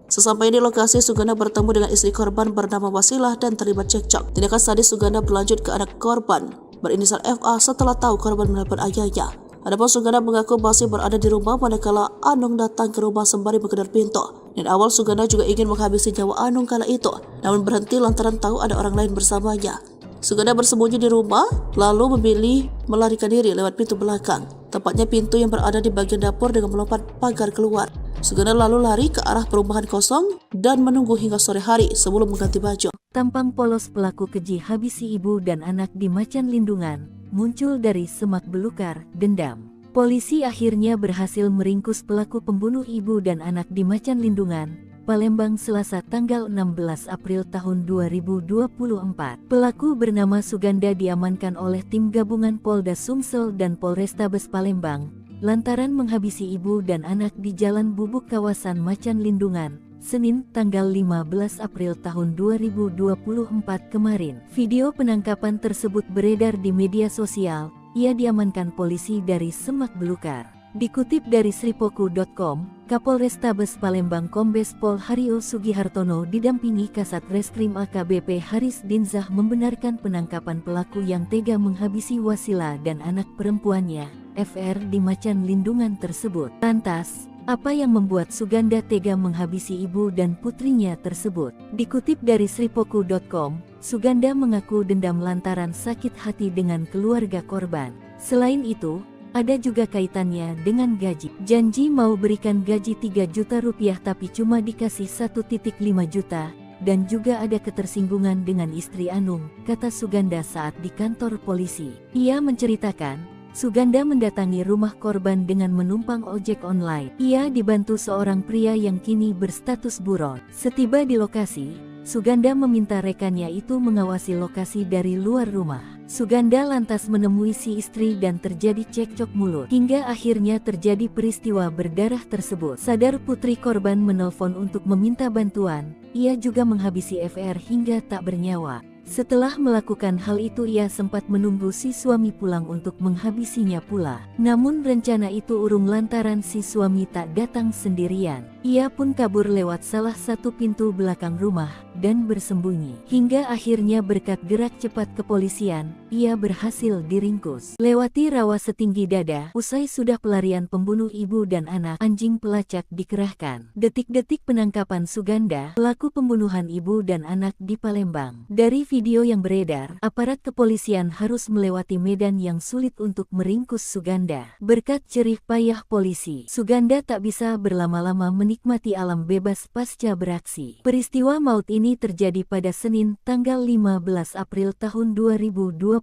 A: Sesampai di lokasi, Suganda bertemu dengan istri korban bernama Wasilah dan terlibat cekcok. Tindakan sadis Suganda berlanjut ke anak korban berinisial FA setelah tahu korban menelpon ayahnya. Adapun Suganda mengaku masih berada di rumah manakala Anung datang ke rumah sembari menggedor pintu. Dan awal Suganda juga ingin menghabisi nyawa Anung kala itu, namun berhenti lantaran tahu ada orang lain bersamanya. Suganda bersembunyi di rumah, lalu memilih melarikan diri lewat pintu belakang, tepatnya pintu yang berada di bagian dapur dengan melompat pagar keluar. Suganda lalu lari ke arah perumahan kosong dan menunggu hingga sore hari sebelum mengganti baju.
B: Tampang polos pelaku keji habisi ibu dan anak di Macan Lindungan muncul dari semak belukar dendam. Polisi akhirnya berhasil meringkus pelaku pembunuh ibu dan anak di Macan Lindungan, Palembang, Selasa tanggal 16 April tahun 2024. Pelaku bernama Suganda diamankan oleh tim gabungan Polda Sumsel dan Polrestabes Palembang lantaran menghabisi ibu dan anak di Jalan Bubuk kawasan Macan Lindungan, Senin tanggal 15 April tahun 2024 kemarin. Video penangkapan tersebut beredar di media sosial. Ia diamankan polisi dari semak belukar. Dikutip dari sripoku.com, Kapolrestabes Palembang Kombes Pol Hario Sugihartono didampingi Kasat Reskrim AKBP Haris Dinzah membenarkan penangkapan pelaku yang tega menghabisi Wasila dan anak perempuannya, FR, di Macan Lindungan tersebut. Lantas, apa yang membuat Suganda tega menghabisi ibu dan putrinya tersebut? Dikutip dari sripoku.com, Suganda mengaku dendam lantaran sakit hati dengan keluarga korban. Selain itu, ada juga kaitannya dengan gaji. Janji mau berikan gaji 3 juta rupiah tapi cuma dikasih 1,5 juta. Dan juga ada ketersinggungan dengan istri Anung, kata Suganda saat di kantor polisi. Ia menceritakan, Suganda mendatangi rumah korban dengan menumpang ojek online. Ia dibantu seorang pria yang kini berstatus buron. Setiba di lokasi, Suganda meminta rekannya itu mengawasi lokasi dari luar rumah. Suganda lantas menemui si istri dan terjadi cekcok mulut. Hingga akhirnya terjadi peristiwa berdarah tersebut. Sadar putri korban menelpon untuk meminta bantuan, ia juga menghabisi FR hingga tak bernyawa. Setelah melakukan hal itu ia sempat menunggu si suami pulang untuk menghabisinya pula. Namun rencana itu urung lantaran si suami tak datang sendirian. Ia pun kabur lewat salah satu pintu belakang rumah dan bersembunyi. Hingga akhirnya berkat gerak cepat kepolisian, ia berhasil diringkus. Lewati rawa setinggi dada, usai sudah pelarian pembunuh ibu dan anak, anjing pelacak dikerahkan. Detik-detik penangkapan Suganda, pelaku pembunuhan ibu dan anak di Palembang. Dari video yang beredar, aparat kepolisian harus melewati medan yang sulit untuk meringkus Suganda. Berkat jerih payah polisi, Suganda tak bisa berlama-lama menikmati alam bebas pasca beraksi. Peristiwa maut ini terjadi pada Senin, tanggal 15 April tahun 2024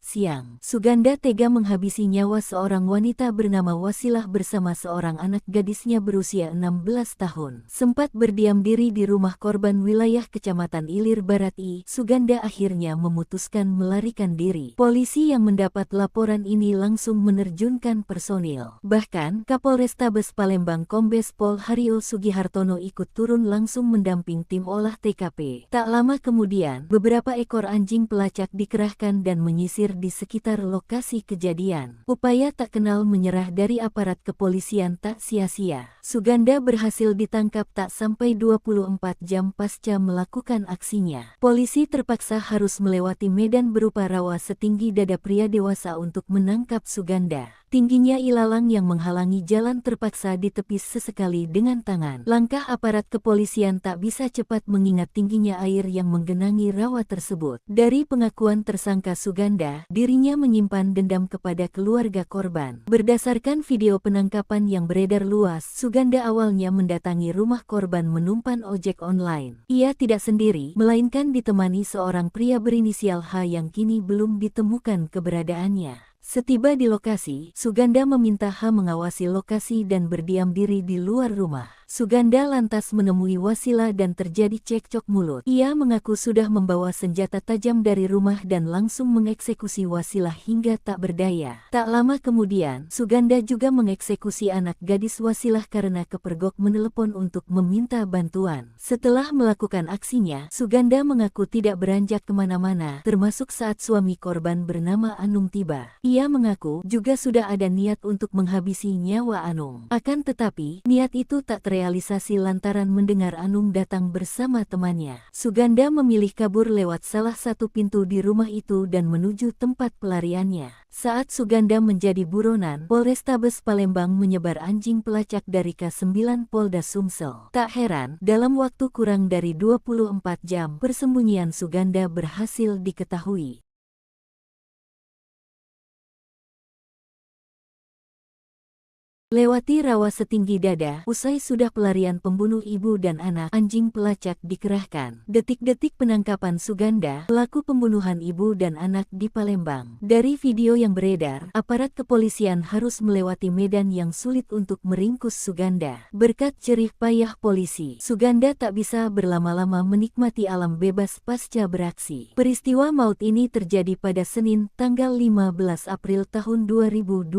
B: siang. Suganda tega menghabisi nyawa seorang wanita bernama Wasilah bersama seorang anak gadisnya berusia 16 tahun. Sempat berdiam diri di rumah korban wilayah Kecamatan Ilir Barat I, Suganda akhirnya memutuskan melarikan diri. Polisi yang mendapat laporan ini langsung menerjunkan personil. Bahkan, Kapolrestabes Palembang Kombes Pol Hario Sugihartono ikut turun langsung mendamping tim olah TKP TKP. Tak lama kemudian, beberapa ekor anjing pelacak dikerahkan dan menyisir di sekitar lokasi kejadian. Upaya tak kenal menyerah dari aparat kepolisian tak sia-sia. Suganda berhasil ditangkap tak sampai 24 jam pasca melakukan aksinya. Polisi terpaksa harus melewati medan berupa rawa setinggi dada pria dewasa untuk menangkap Suganda. Tingginya ilalang yang menghalangi jalan terpaksa ditepis sesekali dengan tangan. Langkah aparat kepolisian tak bisa cepat mengingat tingginya air yang menggenangi rawa tersebut. Dari pengakuan tersangka Suganda, dirinya menyimpan dendam kepada keluarga korban. Berdasarkan video penangkapan yang beredar luas, Suganda awalnya mendatangi rumah korban menumpan ojek online. Ia tidak sendiri, melainkan ditemani seorang pria berinisial H yang kini belum ditemukan keberadaannya. Setiba di lokasi, Suganda meminta H mengawasi lokasi dan berdiam diri di luar rumah. Suganda lantas menemui Wasila dan terjadi cekcok mulut. Ia mengaku sudah membawa senjata tajam dari rumah dan langsung mengeksekusi Wasila hingga tak berdaya. Tak lama kemudian, Suganda juga mengeksekusi anak gadis Wasilah karena kepergok menelepon untuk meminta bantuan. Setelah melakukan aksinya, Suganda mengaku tidak beranjak kemana-mana, termasuk saat suami korban bernama Anung tiba. Ia mengaku juga sudah ada niat untuk menghabisi nyawa Anung. Akan tetapi, niat itu tak terrealisasi lantaran mendengar Anung datang bersama temannya. Suganda memilih kabur lewat salah satu pintu di rumah itu dan menuju tempat pelariannya. Saat Suganda menjadi buronan, Polrestabes Palembang menyebar anjing pelacak dari K9 Polda Sumsel. Tak heran, dalam waktu kurang dari 24 jam, persembunyian Suganda berhasil diketahui. Lewati rawa setinggi dada, usai sudah pelarian pembunuh ibu dan anak, anjing pelacak dikerahkan. Detik-detik penangkapan Suganda, pelaku pembunuhan ibu dan anak di Palembang. Dari video yang beredar, aparat kepolisian harus melewati medan yang sulit untuk meringkus Suganda. Berkat jerih payah polisi, Suganda tak bisa berlama-lama menikmati alam bebas pasca beraksi. Peristiwa maut ini terjadi pada Senin, tanggal 15 April tahun 2024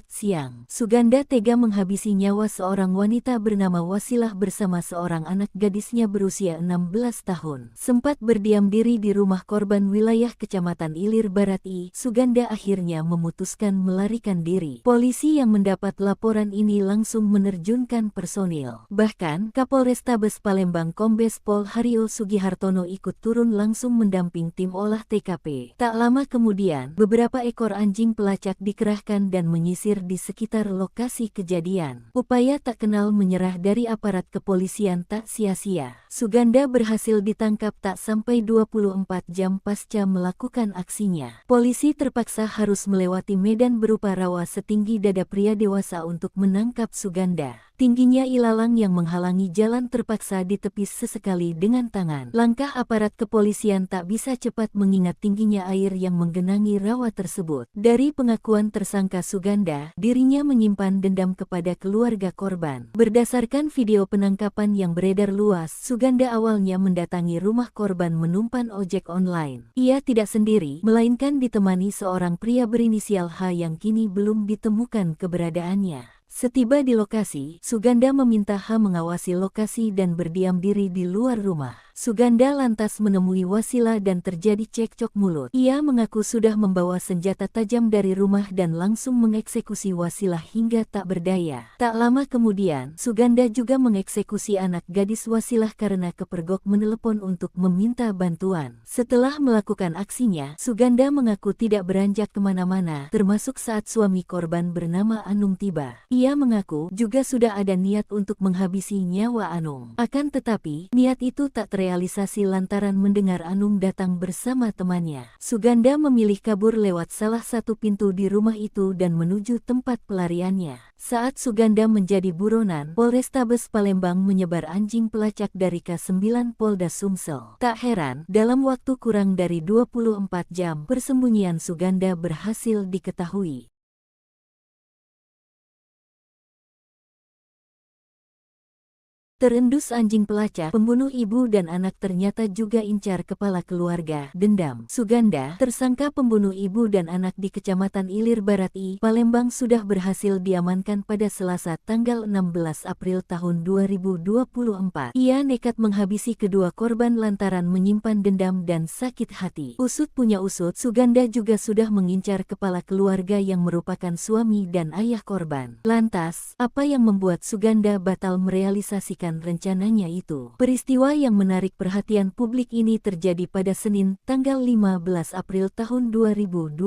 B: siang. Suganda tega menghabisi nyawa seorang wanita bernama Wasilah bersama seorang anak gadisnya berusia 16 tahun. Sempat berdiam diri di rumah korban wilayah Kecamatan Ilir Barat I, Suganda akhirnya memutuskan melarikan diri. Polisi yang mendapat laporan ini langsung menerjunkan personil. Bahkan, Kapolrestabes Palembang Kombes Pol Hario Sugihartono ikut turun langsung mendamping tim olah TKP. Tak lama kemudian, beberapa ekor anjing pelacak dikerahkan dan menyisir di sekitar lokasi kejadian. Upaya tak kenal menyerah dari aparat kepolisian tak sia-sia. Suganda berhasil ditangkap tak sampai 24 jam pasca melakukan aksinya. Polisi terpaksa harus melewati medan berupa rawa setinggi dada pria dewasa untuk menangkap Suganda. Tingginya ilalang yang menghalangi jalan terpaksa ditepis sesekali dengan tangan. Langkah aparat kepolisian tak bisa cepat mengingat tingginya air yang menggenangi rawa tersebut. Dari pengakuan tersangka Suganda, dirinya menyimpan dendam kepada keluarga korban. Berdasarkan video penangkapan yang beredar luas, Suganda awalnya mendatangi rumah korban menumpan ojek online. Ia tidak sendiri, melainkan ditemani seorang pria berinisial H yang kini belum ditemukan keberadaannya. Setiba di lokasi, Suganda meminta H mengawasi lokasi dan berdiam diri di luar rumah. Suganda lantas menemui Wasila dan terjadi cekcok mulut. Ia mengaku sudah membawa senjata tajam dari rumah dan langsung mengeksekusi Wasila hingga tak berdaya. Tak lama kemudian, Suganda juga mengeksekusi anak gadis Wasilah karena kepergok menelepon untuk meminta bantuan. Setelah melakukan aksinya, Suganda mengaku tidak beranjak kemana-mana, termasuk saat suami korban bernama Anung tiba. Ia mengaku juga sudah ada niat untuk menghabisi nyawa Anung. Akan tetapi, niat itu tak terrealisasi lantaran mendengar Anung datang bersama temannya. Suganda memilih kabur lewat salah satu pintu di rumah itu dan menuju tempat pelariannya. Saat Suganda menjadi buronan, Polrestabes Palembang menyebar anjing pelacak dari K9 Polda Sumsel. Tak heran, dalam waktu kurang dari 24 jam, persembunyian Suganda berhasil diketahui. Terendus anjing pelacak, pembunuh ibu dan anak ternyata juga incar kepala keluarga. Dendam. Suganda, tersangka pembunuh ibu dan anak di Kecamatan Ilir Barat I, Palembang sudah berhasil diamankan pada Selasa tanggal 16 April tahun 2024. Ia nekat menghabisi kedua korban lantaran menyimpan dendam dan sakit hati. Usut punya usut, Suganda juga sudah mengincar kepala keluarga yang merupakan suami dan ayah korban. Lantas, apa yang membuat Suganda batal merealisasikan rencananya itu? Peristiwa yang menarik perhatian publik ini terjadi pada Senin, tanggal 15 April tahun 2024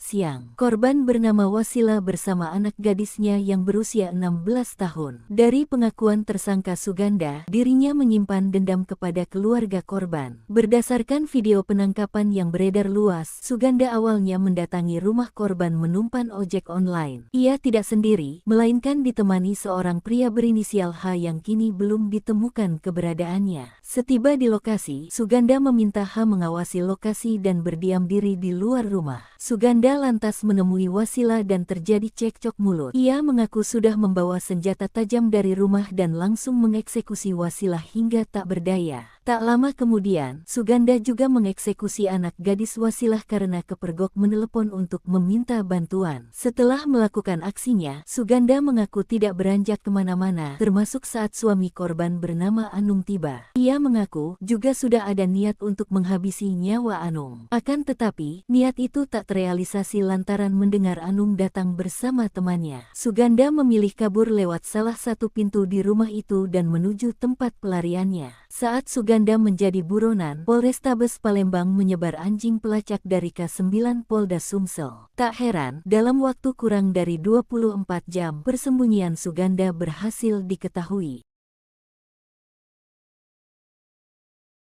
B: siang. Korban bernama Wasila bersama anak gadisnya yang berusia 16 tahun. Dari pengakuan tersangka Suganda, dirinya menyimpan dendam kepada keluarga korban. Berdasarkan video penangkapan yang beredar luas, Suganda awalnya mendatangi rumah korban menumpan ojek online. Ia tidak sendiri, melainkan ditemani seorang pria berinisial H yang kini belum ditemukan keberadaannya. Setiba di lokasi, Suganda meminta H mengawasi lokasi dan berdiam diri di luar rumah. Suganda lantas menemui Wasila dan terjadi cekcok mulut. Ia mengaku sudah membawa senjata tajam dari rumah dan langsung mengeksekusi Wasila hingga tak berdaya. Tak lama kemudian, Suganda juga mengeksekusi anak gadis Wasilah karena kepergok menelepon untuk meminta bantuan. Setelah melakukan aksinya, Suganda mengaku tidak beranjak kemana-mana, termasuk saat suami korban bernama Anung tiba. Ia mengaku juga sudah ada niat untuk menghabisi nyawa Anung. Akan tetapi, niat itu tak terrealisasi lantaran mendengar Anung datang bersama temannya. Suganda memilih kabur lewat salah satu pintu di rumah itu dan menuju tempat pelariannya. Saat Suganda menjadi buronan, Polrestabes Palembang menyebar anjing pelacak dari K9 Polda Sumsel. Tak heran, dalam waktu kurang dari 24 jam, persembunyian Suganda berhasil diketahui.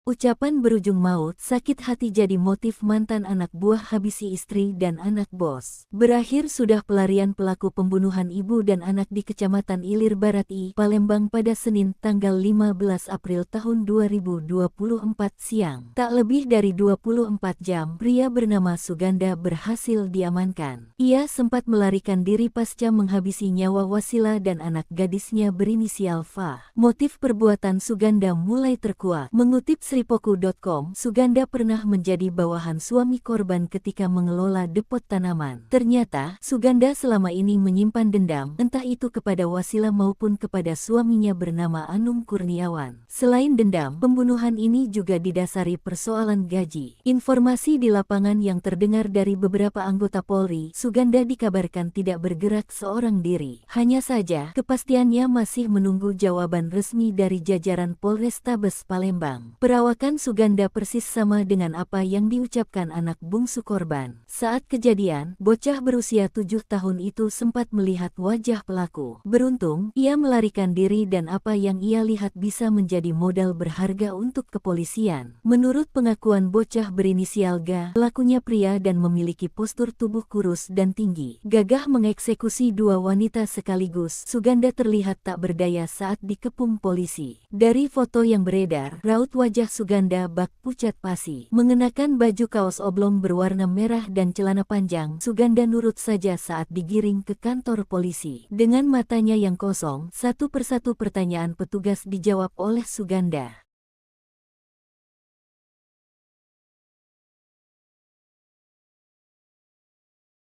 B: Ucapan berujung maut, sakit hati jadi motif mantan anak buah habisi istri dan anak bos. Berakhir sudah pelarian pelaku pembunuhan ibu dan anak di Kecamatan Ilir Barat I, Palembang pada Senin tanggal 15 April tahun 2024 siang. Tak lebih dari 24 jam, pria bernama Suganda berhasil diamankan. Ia sempat melarikan diri pasca menghabisi nyawa Wasila dan anak gadisnya berinisial F. Motif perbuatan Suganda mulai terkuak. Mengutip Sripoku.com, Suganda pernah menjadi bawahan suami korban ketika mengelola depot tanaman. Ternyata, Suganda selama ini menyimpan dendam, entah itu kepada Wasila maupun kepada suaminya bernama Anung Kurniawan. Selain dendam, pembunuhan ini juga didasari persoalan gaji. Informasi di lapangan yang terdengar dari beberapa anggota Polri, Suganda dikabarkan tidak bergerak seorang diri. Hanya saja, kepastiannya masih menunggu jawaban resmi dari jajaran Polrestabes Palembang. Perawakan Suganda persis sama dengan apa yang diucapkan anak bungsu korban. Saat kejadian, bocah berusia 7 tahun itu sempat melihat wajah pelaku. Beruntung, ia melarikan diri dan apa yang ia lihat bisa menjadi modal berharga untuk kepolisian. Menurut pengakuan bocah berinisial G, pelakunya pria dan memiliki postur tubuh kurus dan tinggi. Gagah mengeksekusi dua wanita sekaligus, Suganda terlihat tak berdaya saat dikepung polisi. Dari foto yang beredar, raut wajah Suganda bak pucat pasi. Mengenakan baju kaos oblong berwarna merah dan celana panjang, Suganda nurut saja saat digiring ke kantor polisi. Dengan matanya yang kosong, satu persatu pertanyaan petugas dijawab oleh Suganda.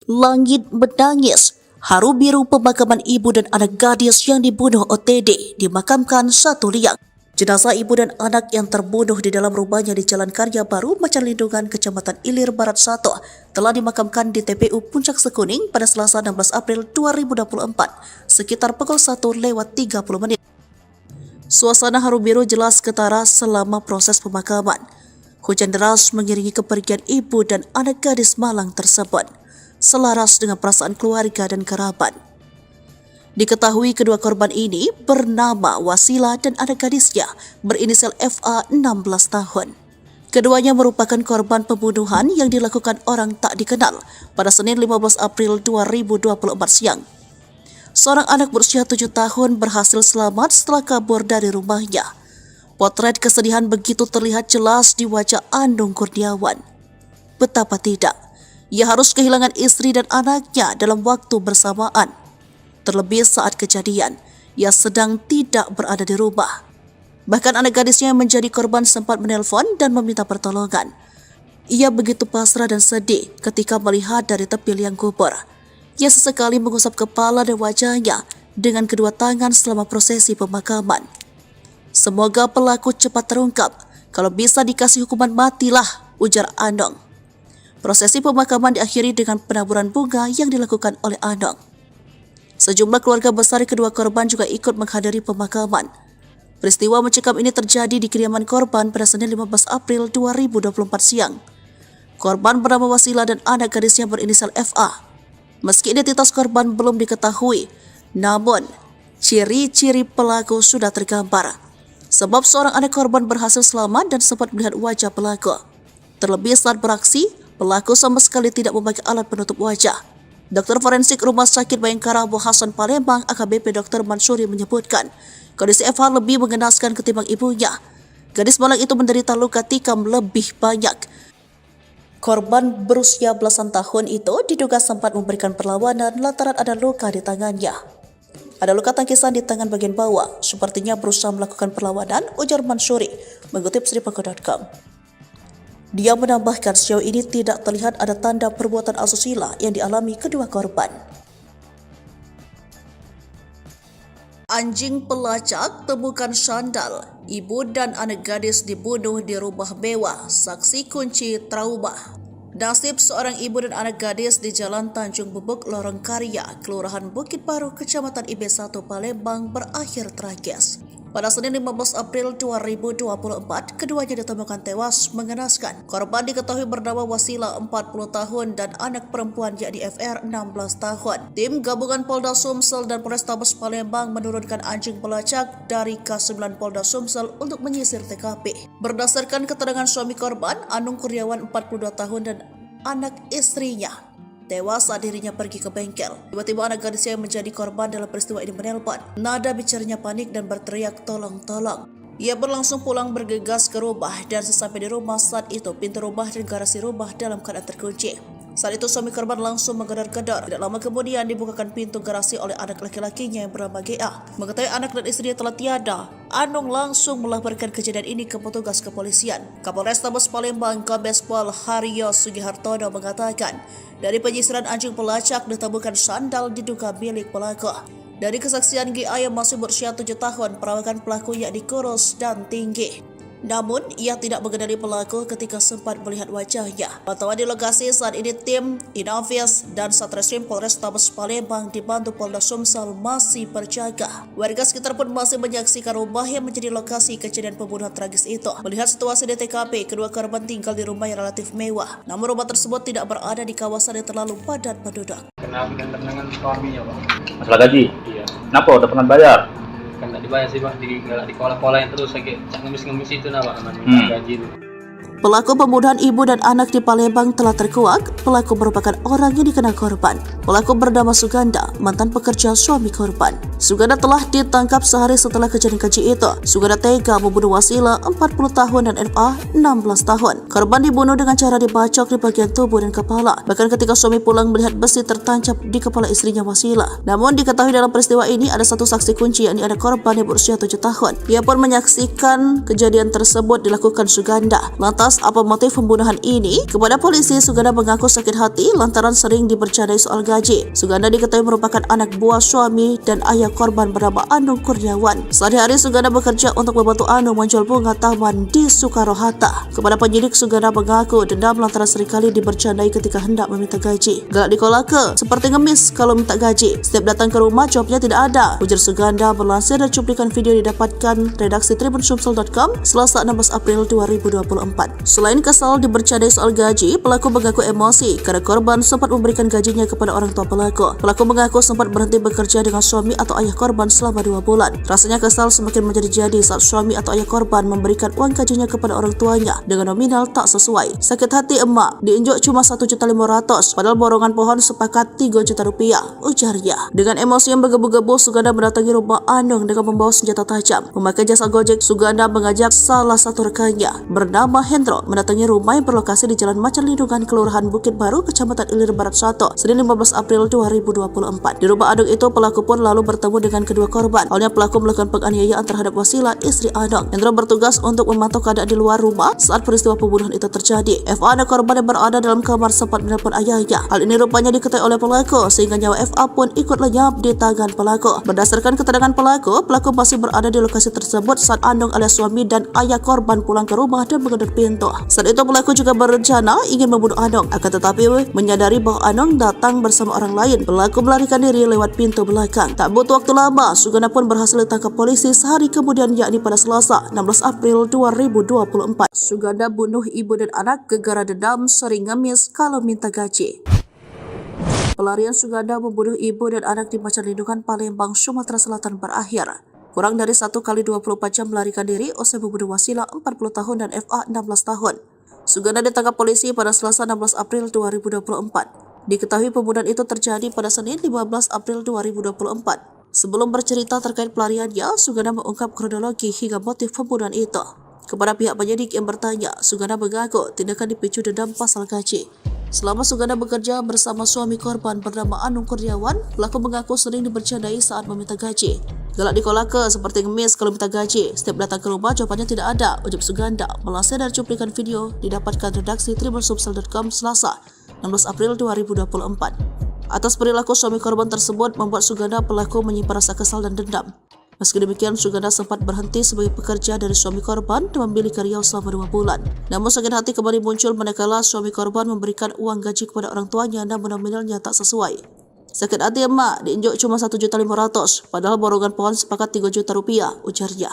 A: Langit menangis. Haru biru pemakaman ibu dan anak gadis yang dibunuh OTD dimakamkan satu liang. Jenazah ibu dan anak yang terbunuh di dalam rumahnya di Jalan Karya Baru, Macan Lindungan, Kecamatan Ilir Barat 1 telah dimakamkan di TPU Puncak Sekuning pada Selasa 16 April 2024 sekitar pukul 1:30. Suasana haru biru jelas ketara selama proses pemakaman. Hujan deras mengiringi kepergian ibu dan anak gadis malang tersebut, selaras dengan perasaan keluarga dan kerabat. Diketahui kedua korban ini bernama Wasila dan anak gadisnya berinisial FA 16 tahun. Keduanya merupakan korban pembunuhan yang dilakukan orang tak dikenal pada Senin 15 April 2024 siang. Seorang anak berusia 7 tahun berhasil selamat setelah kabur dari rumahnya. Potret kesedihan begitu terlihat jelas di wajah Anung Kurniawan. Betapa tidak, ia harus kehilangan istri dan anaknya dalam waktu bersamaan. Terlebih saat kejadian, ia sedang tidak berada di rumah. Bahkan anak gadisnya yang menjadi korban sempat menelpon dan meminta pertolongan. Ia begitu pasrah dan sedih ketika melihat dari tepi liang kubur. Ia sesekali mengusap kepala dan wajahnya dengan kedua tangan selama prosesi pemakaman. Semoga pelaku cepat terungkap. Kalau bisa dikasih hukuman matilah, ujar Anong. Prosesi pemakaman diakhiri dengan penaburan bunga yang dilakukan oleh Anong. Sejumlah keluarga besar kedua korban juga ikut menghadiri pemakaman. Peristiwa mencekam ini terjadi di kediaman korban pada Senin 15 April 2024 siang. Korban bernama Wasila dan anak gadisnya berinisial FA. Meski identitas korban belum diketahui, namun ciri-ciri pelaku sudah tergambar. Sebab seorang anak korban berhasil selamat dan sempat melihat wajah pelaku. Terlebih saat beraksi, pelaku sama sekali tidak memakai alat penutup wajah. Dokter forensik Rumah Sakit Bayangkara Abu Hasan Palembang AKBP Dr. Mansuri menyebutkan, kondisi FH lebih mengenaskan ketimbang ibunya. Gadis malang itu menderita luka tikam lebih banyak. Korban berusia belasan tahun itu diduga sempat memberikan perlawanan lantaran ada luka di tangannya. Ada luka tangkisan di tangan bagian bawah, sepertinya berusaha melakukan perlawanan, ujar Mansuri, mengutip Sripako.com. Dia menambahkan sejauh ini tidak terlihat ada tanda perbuatan asusila yang dialami kedua korban. Anjing pelacak temukan sandal. Ibu dan anak gadis dibunuh di rumah mewah. Saksi kunci trauma. Nasib seorang ibu dan anak gadis di Jalan Tanjung Bubuk, Lorong Karya, Kelurahan Bukit Baru, Kecamatan IB1 Palembang berakhir tragis. Pada Senin 15 April 2024, keduanya ditemukan tewas mengenaskan. Korban diketahui bernama Wasila 40 tahun dan anak perempuan yakni FR 16 tahun. Tim gabungan Polda Sumsel dan Polrestabes Palembang menurunkan anjing pelacak dari K9 Polda Sumsel untuk menyisir TKP. Berdasarkan keterangan suami korban, Anung Kurniawan 42 tahun dan anak istrinya tewas saat dirinya pergi ke bengkel. Tiba-tiba anak gadisnya yang menjadi korban dalam peristiwa ini menelpon. Nada bicaranya panik dan berteriak tolong, tolong. Ia berlangsung pulang bergegas ke rumah dan sesampai di rumah saat itu pintu rumah dan garasi rumah dalam keadaan terkunci. Saat itu suami korban langsung menggedor-gedor. Tidak lama kemudian dibukakan pintu garasi oleh anak laki-lakinya yang bernama GA. Mengetahui anak dan istrinya telah tiada, Anung langsung melaporkan kejadian ini ke petugas kepolisian. Kapolrestabes Palembang Kombes Pol Haryo Sugihartono mengatakan, dari penyisiran anjing pelacak ditemukan sandal diduga milik pelaku. Dari kesaksian GA yang masih berusia 7 tahun, perawakan pelaku yakni kurus dan tinggi. Namun, ia tidak mengenali pelaku ketika sempat melihat wajahnya. Pantauan di lokasi saat ini tim Inavis dan Satreskrim Polrestabes Palembang dibantu Polda Sumsel masih berjaga. Warga sekitar pun masih menyaksikan rumah yang menjadi lokasi kejadian pembunuhan tragis itu. Melihat situasi di TKP, kedua korban tinggal di rumah yang relatif mewah. Namun rumah tersebut tidak berada di kawasan yang terlalu padat penduduk.
C: Kenapa dengan suaminya, Pak?
D: Masalah gaji?
C: Iya.
D: Kenapa? Udah pernah bayar?
C: Kan tak dibayar sih, Pak. Di kola-kola yang terus sakit cak ngemis-ngemis itu Pak, namanya gaji itu.
A: Pelaku pembunuhan ibu dan anak di Palembang telah terkuak. Pelaku merupakan orang yang dikenal korban. Pelaku bernama Suganda, mantan pekerja suami korban. Suganda telah ditangkap sehari setelah kejadian keji itu. Suganda tega membunuh Wasila 40 tahun dan FA 16 tahun. Korban dibunuh dengan cara dibacok di bagian tubuh dan kepala. Bahkan ketika suami pulang melihat besi tertancap di kepala istrinya Wasila. Namun diketahui dalam peristiwa ini ada satu saksi kunci yakni anak korban yang berusia 7 tahun. Ia pun menyaksikan kejadian tersebut dilakukan Suganda. Lantas apa motif pembunuhan ini? Kepada polisi, Suganda mengaku sakit hati lantaran sering dibercandai soal gaji. Suganda diketahui merupakan anak buah suami dan ayah korban bernama Anung Kurniawan. Sehari-hari Suganda bekerja untuk membantu Anung menjual bunga taman di Soekarohata. Kepada penyidik, Suganda mengaku dendam lantaran seringkali dibercandai ketika hendak meminta gaji. Galak dikolake, seperti ngemis kalau minta gaji. Setiap datang ke rumah, jawabnya tidak ada, ujar Suganda berlansir dari cuplikan video didapatkan redaksi TribunSumsel.com Selasa 16 April 2024. Selain kesal dibercandai soal gaji, pelaku mengaku emosi karena korban sempat memberikan gajinya kepada orang tua pelaku. Pelaku mengaku sempat berhenti bekerja dengan suami atau ayah korban selama 2 bulan. Rasanya kesal semakin menjadi-jadi saat suami atau ayah korban memberikan uang gajinya kepada orang tuanya dengan nominal tak sesuai. Sakit hati emak, diinjak cuma 1.500.000 padahal borongan pohon sepakat 3 juta rupiah, ujarnya. Dengan emosi yang bergebu-gebu, Suganda mendatangi rumah Anung dengan membawa senjata tajam. Memakai jasa Gojek, Suganda mengajak salah satu rekannya bernama Hendro mendatangi rumah yang berlokasi di Jalan Macan Lindungan, Kelurahan Bukit Baru, Kecamatan Ilir Barat 1, Senin 15 April 2024. Di rumah Anung itu, pelaku pun lalu bertemu dengan kedua korban. Awalnya pelaku melakukan penganiayaan terhadap Wasilah, istri Anung. Hendro bertugas untuk memantau keadaan di luar rumah saat peristiwa pembunuhan itu terjadi. FA, anak korban yang berada dalam kamar, sempat menelpon ayahnya. Hal ini rupanya diketahui oleh pelaku sehingga nyawa FA pun ikut lenyap di tangan pelaku. Berdasarkan keterangan pelaku masih berada di lokasi tersebut saat Anung alias suami dan ayah korban pulang ke rumah dan menggedor pintu. Saat itu pelaku juga berencana ingin membunuh Anung, akan tetapi menyadari bahwa Anung datang bersama orang lain. Pelaku melarikan diri lewat pintu belakang. Tak butuh waktu lama, Suganda pun berhasil ditangkap polisi sehari kemudian, yakni pada Selasa 16 April 2024. Suganda bunuh ibu dan anak gegara dendam, sering ngemis kalau minta gaji. Pelarian Suganda membunuh ibu dan anak di Macan Lindungan, Palembang, Sumatera Selatan berakhir. Kurang dari 1 kali 24 jam melarikan diri usai membunuh Wasilah 40 tahun dan FA 16 tahun. Suganda ditangkap polisi pada Selasa 16 April 2024. Diketahui pembunuhan itu terjadi pada Senin 15 April 2024. Sebelum bercerita terkait pelariannya, Suganda mengungkap kronologi hingga motif pembunuhan itu. Kepada pihak penyidik yang bertanya, Suganda mengaku tindakan dipicu dendam pasal gaji. Selama Suganda bekerja bersama suami korban bernama Anung Kurniawan, pelaku mengaku sering dibercandai saat meminta gaji. Galak dikolaka seperti ngemis kalau minta gaji. Setiap datang ke rumah jawabannya tidak ada, ujar Suganda. Melansir dari cuplikan video didapatkan redaksi tribunssumsel.com Selasa 16 April 2024. Atas perilaku suami korban tersebut membuat Suganda pelaku menyimpan rasa kesal dan dendam. Meski demikian, Suganda sempat berhenti sebagai pekerja dari suami korban dan memilih ke Riau selama 2 bulan. Namun sakit hati kembali muncul manakala suami korban memberikan uang gaji kepada orang tuanya namun nominalnya tak sesuai. Sakit hati emak, diinjuk cuma 1.500.000, padahal borongan pohon sepakat 3 juta rupiah, ujarnya.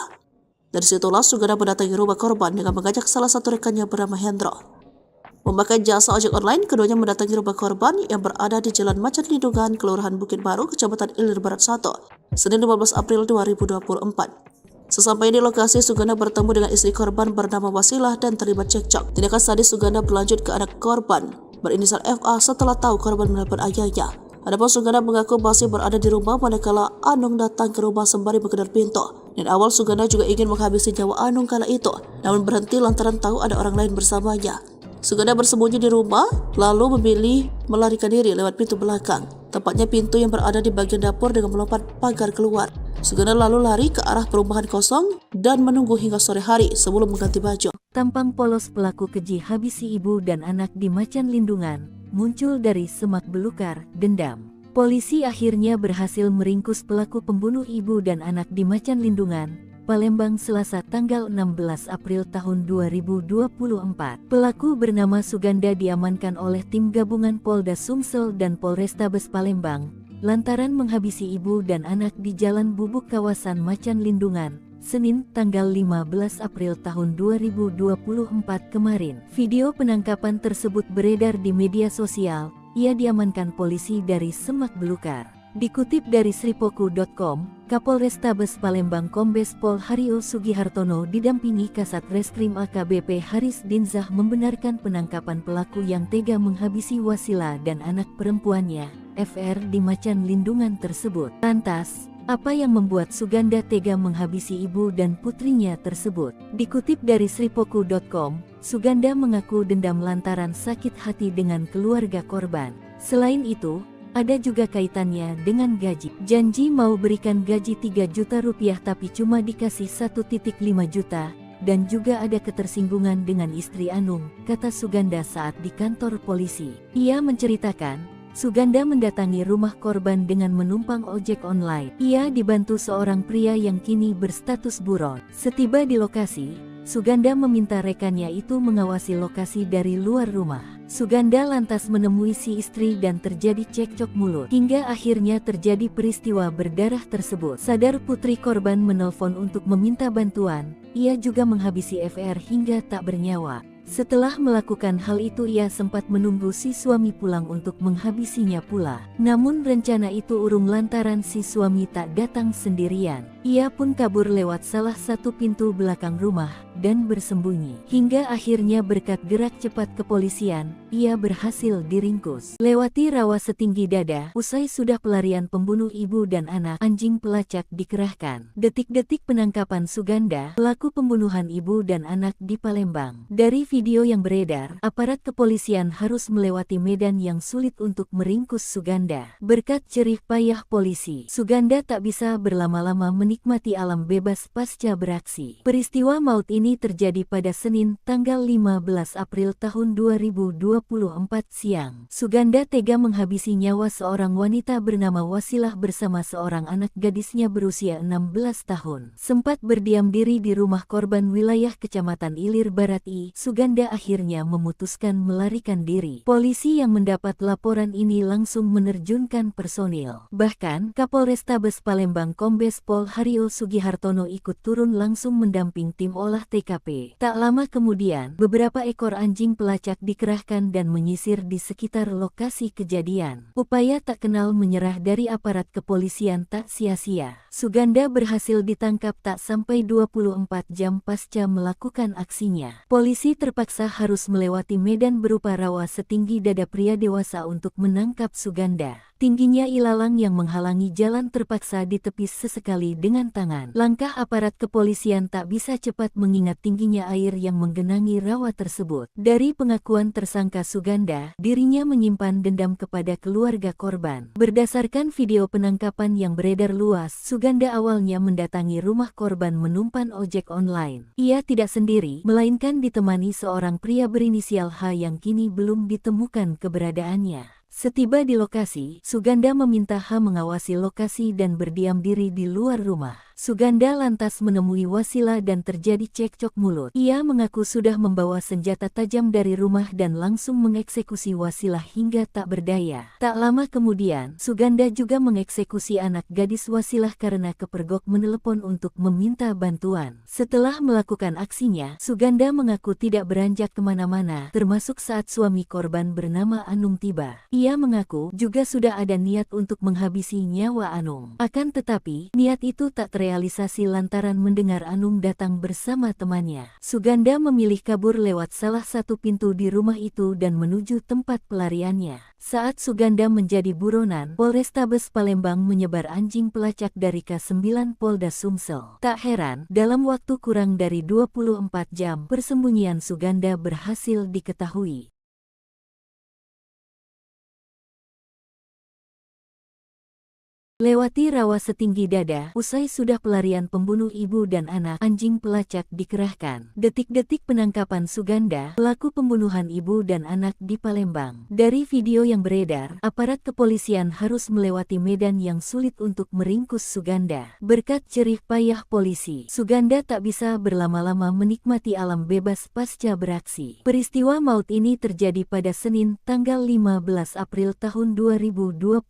A: Dari situlah Suganda mendatangi rumah korban dengan mengajak salah satu rekannya bernama Hendro. Memakai jasa ojek online, keduanya mendatangi rumah korban yang berada di Jalan Macan Lindungan, Kelurahan Bukit Baru, Kecamatan Ilir Barat 1, Senin 15 April 2024. Sesampai di lokasi, Suganda bertemu dengan istri korban bernama Wasilah dan terlibat cekcok. Tindakan sadis Suganda berlanjut ke anak korban berinisial FA setelah tahu korban menelpon ayahnya. Adapun Suganda mengaku masih berada di rumah manakala Anung datang ke rumah sembari menggedor pintu. Dan awal Suganda juga ingin menghabisi nyawa Anung kala itu, namun berhenti lantaran tahu ada orang lain bersamanya. Suganda bersembunyi di rumah, lalu memilih melarikan diri lewat pintu belakang, tepatnya pintu yang berada di bagian dapur dengan melompat pagar keluar. Suganda lalu lari ke arah perumahan kosong dan menunggu hingga sore hari sebelum mengganti baju.
B: Tampang polos pelaku keji habisi ibu dan anak di Macan Lindungan muncul dari semak belukar dendam. Polisi akhirnya berhasil meringkus pelaku pembunuh ibu dan anak di Macan Lindungan, Palembang, Selasa tanggal 16 April tahun 2024. Pelaku bernama Suganda diamankan oleh tim gabungan Polda Sumsel dan Polrestabes Palembang lantaran menghabisi ibu dan anak di Jalan Bubuk kawasan Macan Lindungan, Senin tanggal 15 April tahun 2024 kemarin. Video penangkapan tersebut beredar di media sosial. Ia diamankan polisi dari semak belukar. Dikutip dari sripoku.com, Kapolrestabes Palembang Kombes Pol Haryo Sugihartono didampingi Kasat Reskrim AKBP Haris Dinzah membenarkan penangkapan pelaku yang tega menghabisi Wasilah dan anak perempuannya, FR, di Macan Lindungan tersebut. Lantas, apa yang membuat Suganda tega menghabisi ibu dan putrinya tersebut? Dikutip dari sripoku.com, Suganda mengaku dendam lantaran sakit hati dengan keluarga korban. Selain itu, ada juga kaitannya dengan gaji. Janji mau berikan gaji 3 juta rupiah tapi cuma dikasih 1,5 juta. Dan juga ada ketersinggungan dengan istri Anung, kata Suganda saat di kantor polisi. Ia menceritakan, Suganda mendatangi rumah korban dengan menumpang ojek online. Ia dibantu seorang pria yang kini berstatus buron. Setiba di lokasi, Suganda meminta rekannya itu mengawasi lokasi dari luar rumah. Suganda lantas menemui si istri dan terjadi cekcok mulut. Hingga akhirnya terjadi peristiwa berdarah tersebut. Sadar putri korban menelpon untuk meminta bantuan, ia juga menghabisi FR hingga tak bernyawa. Setelah melakukan hal itu ia sempat menunggu si suami pulang untuk menghabisinya pula. Namun rencana itu urung lantaran si suami tak datang sendirian. Ia pun kabur lewat salah satu pintu belakang rumah dan bersembunyi. Hingga akhirnya berkat gerak cepat kepolisian, ia berhasil diringkus. Lewati rawa setinggi dada, usai sudah pelarian pembunuh ibu dan anak, anjing pelacak dikerahkan. Detik-detik penangkapan Suganda, pelaku pembunuhan ibu dan anak di Palembang. Dari video yang beredar, aparat kepolisian harus melewati medan yang sulit untuk meringkus Suganda. Berkat jerih payah polisi, Suganda tak bisa berlama-lama menikmati alam bebas pasca beraksi. Peristiwa maut ini terjadi pada Senin, tanggal 15 April tahun 2024 siang. Suganda tega menghabisi nyawa seorang wanita bernama Wasilah bersama seorang anak gadisnya berusia 16 tahun. Sempat berdiam diri di rumah korban wilayah Kecamatan Ilir Barat I, Suganda akhirnya memutuskan melarikan diri. Polisi yang mendapat laporan ini langsung menerjunkan personil. Bahkan, Kapolrestabes Palembang Kombes Pol Hario Sugihartono ikut turun langsung mendamping tim olah TKP. Tak lama kemudian, beberapa ekor anjing pelacak dikerahkan dan menyisir di sekitar lokasi kejadian. Upaya tak kenal menyerah dari aparat kepolisian tak sia-sia. Suganda berhasil ditangkap tak sampai 24 jam pasca melakukan aksinya. Polisi terpaksa harus melewati medan berupa rawa setinggi dada pria dewasa untuk menangkap Suganda. Tingginya ilalang yang menghalangi jalan terpaksa ditepis sesekali dengan tangan. Langkah aparat kepolisian tak bisa cepat mengingat tingginya air yang menggenangi rawa tersebut. Dari pengakuan tersangka Suganda, dirinya menyimpan dendam kepada keluarga korban. Berdasarkan video penangkapan yang beredar luas, Suganda awalnya mendatangi rumah korban menumpan ojek online. Ia tidak sendiri, melainkan ditemani seorang pria berinisial H yang kini belum ditemukan keberadaannya. Setiba di lokasi, Suganda meminta H mengawasi lokasi dan berdiam diri di luar rumah. Suganda lantas menemui Wasilah dan terjadi cekcok mulut. Ia mengaku sudah membawa senjata tajam dari rumah dan langsung mengeksekusi Wasilah hingga tak berdaya. Tak lama kemudian, Suganda juga mengeksekusi anak gadis Wasilah karena kepergok menelepon untuk meminta bantuan. Setelah melakukan aksinya, Suganda mengaku tidak beranjak kemana-mana, termasuk saat suami korban bernama Anung tiba. Ia mengaku juga sudah ada niat untuk menghabisi nyawa Anung. Akan tetapi, niat itu tak terrealisasi lantaran mendengar Anung datang bersama temannya. Suganda memilih kabur lewat salah satu pintu di rumah itu dan menuju tempat pelariannya. Saat Suganda menjadi buronan, Polrestabes Palembang menyebar anjing pelacak dari K9 Polda Sumsel. Tak heran, dalam waktu kurang dari 24 jam, persembunyian Suganda berhasil diketahui. Lewati rawa setinggi dada, usai sudah pelarian pembunuh ibu dan anak, anjing pelacak dikerahkan. Detik-detik penangkapan Suganda, pelaku pembunuhan ibu dan anak di Palembang. Dari video yang beredar, aparat kepolisian harus melewati medan yang sulit untuk meringkus Suganda. Berkat jerih payah polisi, Suganda tak bisa berlama-lama menikmati alam bebas pasca beraksi. Peristiwa maut ini terjadi pada Senin, tanggal 15 April tahun 2024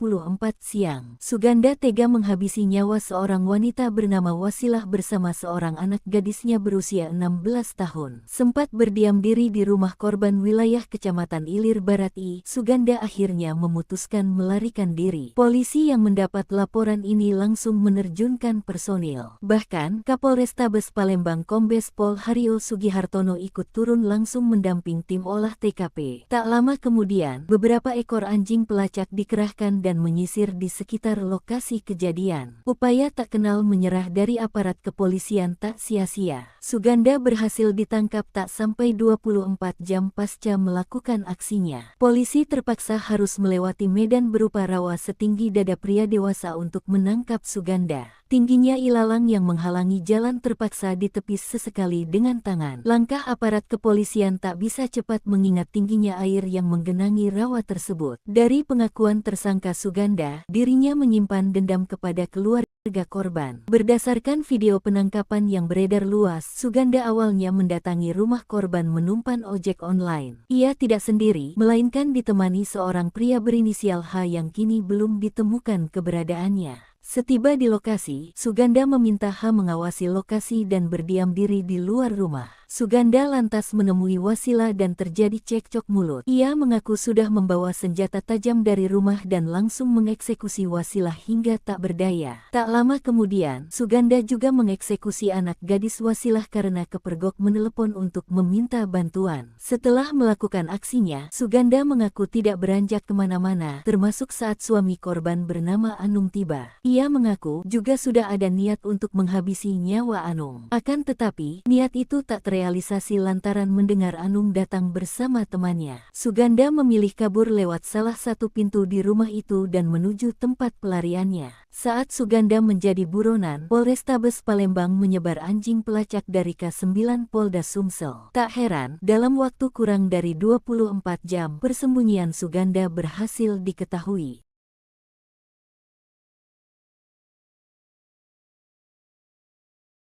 B: siang. Suganda tega menghabisi nyawa seorang wanita bernama Wasilah bersama seorang anak gadisnya berusia 16 tahun. Sempat berdiam diri di rumah korban wilayah Kecamatan Ilir Barat I, Suganda akhirnya memutuskan melarikan diri. Polisi yang mendapat laporan ini langsung menerjunkan personil. Bahkan, Kapolrestabes Palembang Kombes Pol Hario Sugihartono ikut turun langsung mendamping tim olah TKP. Tak lama kemudian, beberapa ekor anjing pelacak dikerahkan dan menyisir di sekitar lokasi kejadian. Upaya tak kenal menyerah dari aparat kepolisian tak sia-sia. Suganda berhasil ditangkap tak sampai 24 jam pasca melakukan aksinya. Polisi terpaksa harus melewati medan berupa rawa setinggi dada pria dewasa untuk menangkap Suganda. Tingginya ilalang yang menghalangi jalan terpaksa ditepis sesekali dengan tangan. Langkah aparat kepolisian tak bisa cepat mengingat tingginya air yang menggenangi rawa tersebut. Dari pengakuan tersangka Suganda, dirinya menyimpan dendam kepada keluarga korban. Berdasarkan video penangkapan yang beredar luas, Suganda awalnya mendatangi rumah korban menumpan ojek online. Ia tidak sendiri, melainkan ditemani seorang pria berinisial H yang kini belum ditemukan keberadaannya. Setiba di lokasi, Suganda meminta H mengawasi lokasi dan berdiam diri di luar rumah. Suganda lantas menemui Wasila dan terjadi cekcok mulut. Ia mengaku sudah membawa senjata tajam dari rumah dan langsung mengeksekusi Wasila hingga tak berdaya. Tak lama kemudian, Suganda juga mengeksekusi anak gadis Wasilah karena kepergok menelepon untuk meminta bantuan. Setelah melakukan aksinya, Suganda mengaku tidak beranjak kemana-mana, termasuk saat suami korban bernama Anung tiba. Ia mengaku juga sudah ada niat untuk menghabisi nyawa Anung. Akan tetapi, niat itu tak terrealisasi lantaran mendengar Anung datang bersama temannya. Suganda memilih kabur lewat salah satu pintu di rumah itu dan menuju tempat pelariannya. Saat Suganda menjadi buronan, Polrestabes Palembang menyebar anjing pelacak dari K9 Polda Sumsel. Tak heran, dalam waktu kurang dari 24 jam, persembunyian Suganda berhasil diketahui.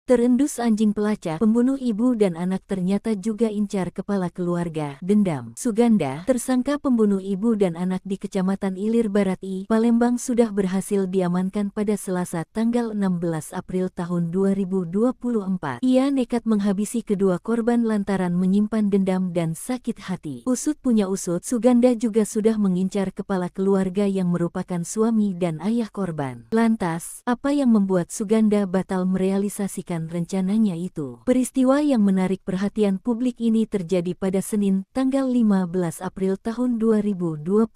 B: Terendus anjing pelacak, pembunuh ibu dan anak ternyata juga incar kepala keluarga. Dendam. Suganda, tersangka pembunuh ibu dan anak di Kecamatan Ilir Barat I, Palembang sudah berhasil diamankan pada Selasa tanggal 16 April tahun 2024. Ia nekat menghabisi kedua korban lantaran menyimpan dendam dan sakit hati. Usut punya usut, Suganda juga sudah mengincar kepala keluarga yang merupakan suami dan ayah korban. Lantas, apa yang membuat Suganda batal merealisasikan rencananya itu? Peristiwa yang menarik perhatian publik ini terjadi pada Senin, tanggal 15 April tahun 2024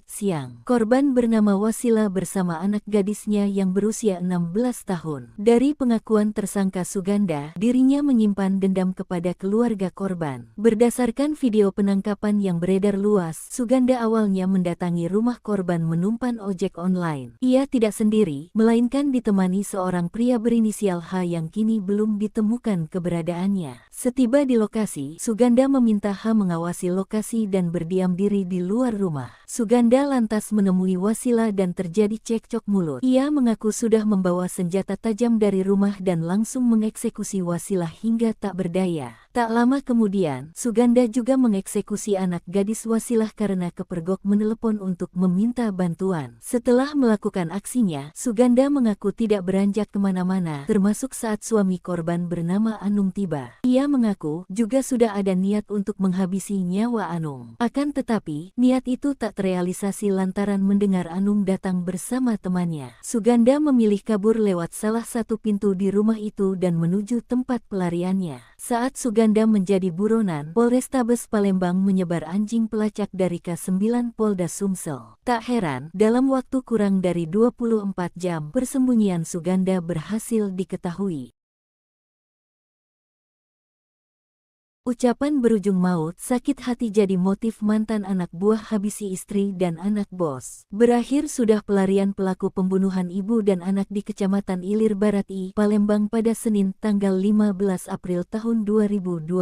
B: siang. Korban bernama Wasila bersama anak gadisnya yang berusia 16 tahun. Dari pengakuan tersangka Suganda, dirinya menyimpan dendam kepada keluarga korban. Berdasarkan video penangkapan yang beredar luas, Suganda awalnya mendatangi rumah korban menumpan ojek online. Ia tidak sendiri, melainkan ditemani seorang pria berinisial H yang kini belum ditemukan keberadaannya. Setiba di lokasi, Suganda meminta H mengawasi lokasi dan berdiam diri di luar rumah. Suganda lantas menemui Wasila dan terjadi cekcok mulut. Ia mengaku sudah membawa senjata tajam dari rumah dan langsung mengeksekusi Wasila hingga tak berdaya. Tak lama kemudian, Suganda juga mengeksekusi anak gadis Wasilah karena kepergok menelepon untuk meminta bantuan. Setelah melakukan aksinya, Suganda mengaku tidak beranjak kemana-mana, termasuk saat suami korban bernama Anung tiba. Ia mengaku juga sudah ada niat untuk menghabisi nyawa Anung. Akan tetapi, niat itu tak terrealisasi lantaran mendengar Anung datang bersama temannya. Suganda memilih kabur lewat salah satu pintu di rumah itu dan menuju tempat pelariannya. Saat Suganda menjadi buronan, Polrestabes Palembang menyebar anjing pelacak dari K9 Polda Sumsel. Tak heran, dalam waktu kurang dari 24 jam, persembunyian Suganda berhasil diketahui. Ucapan berujung maut, sakit hati jadi motif mantan anak buah habisi istri dan anak bos. Berakhir sudah pelarian pelaku pembunuhan ibu dan anak di Kecamatan Ilir Barat I, Palembang pada Senin tanggal 15 April tahun 2024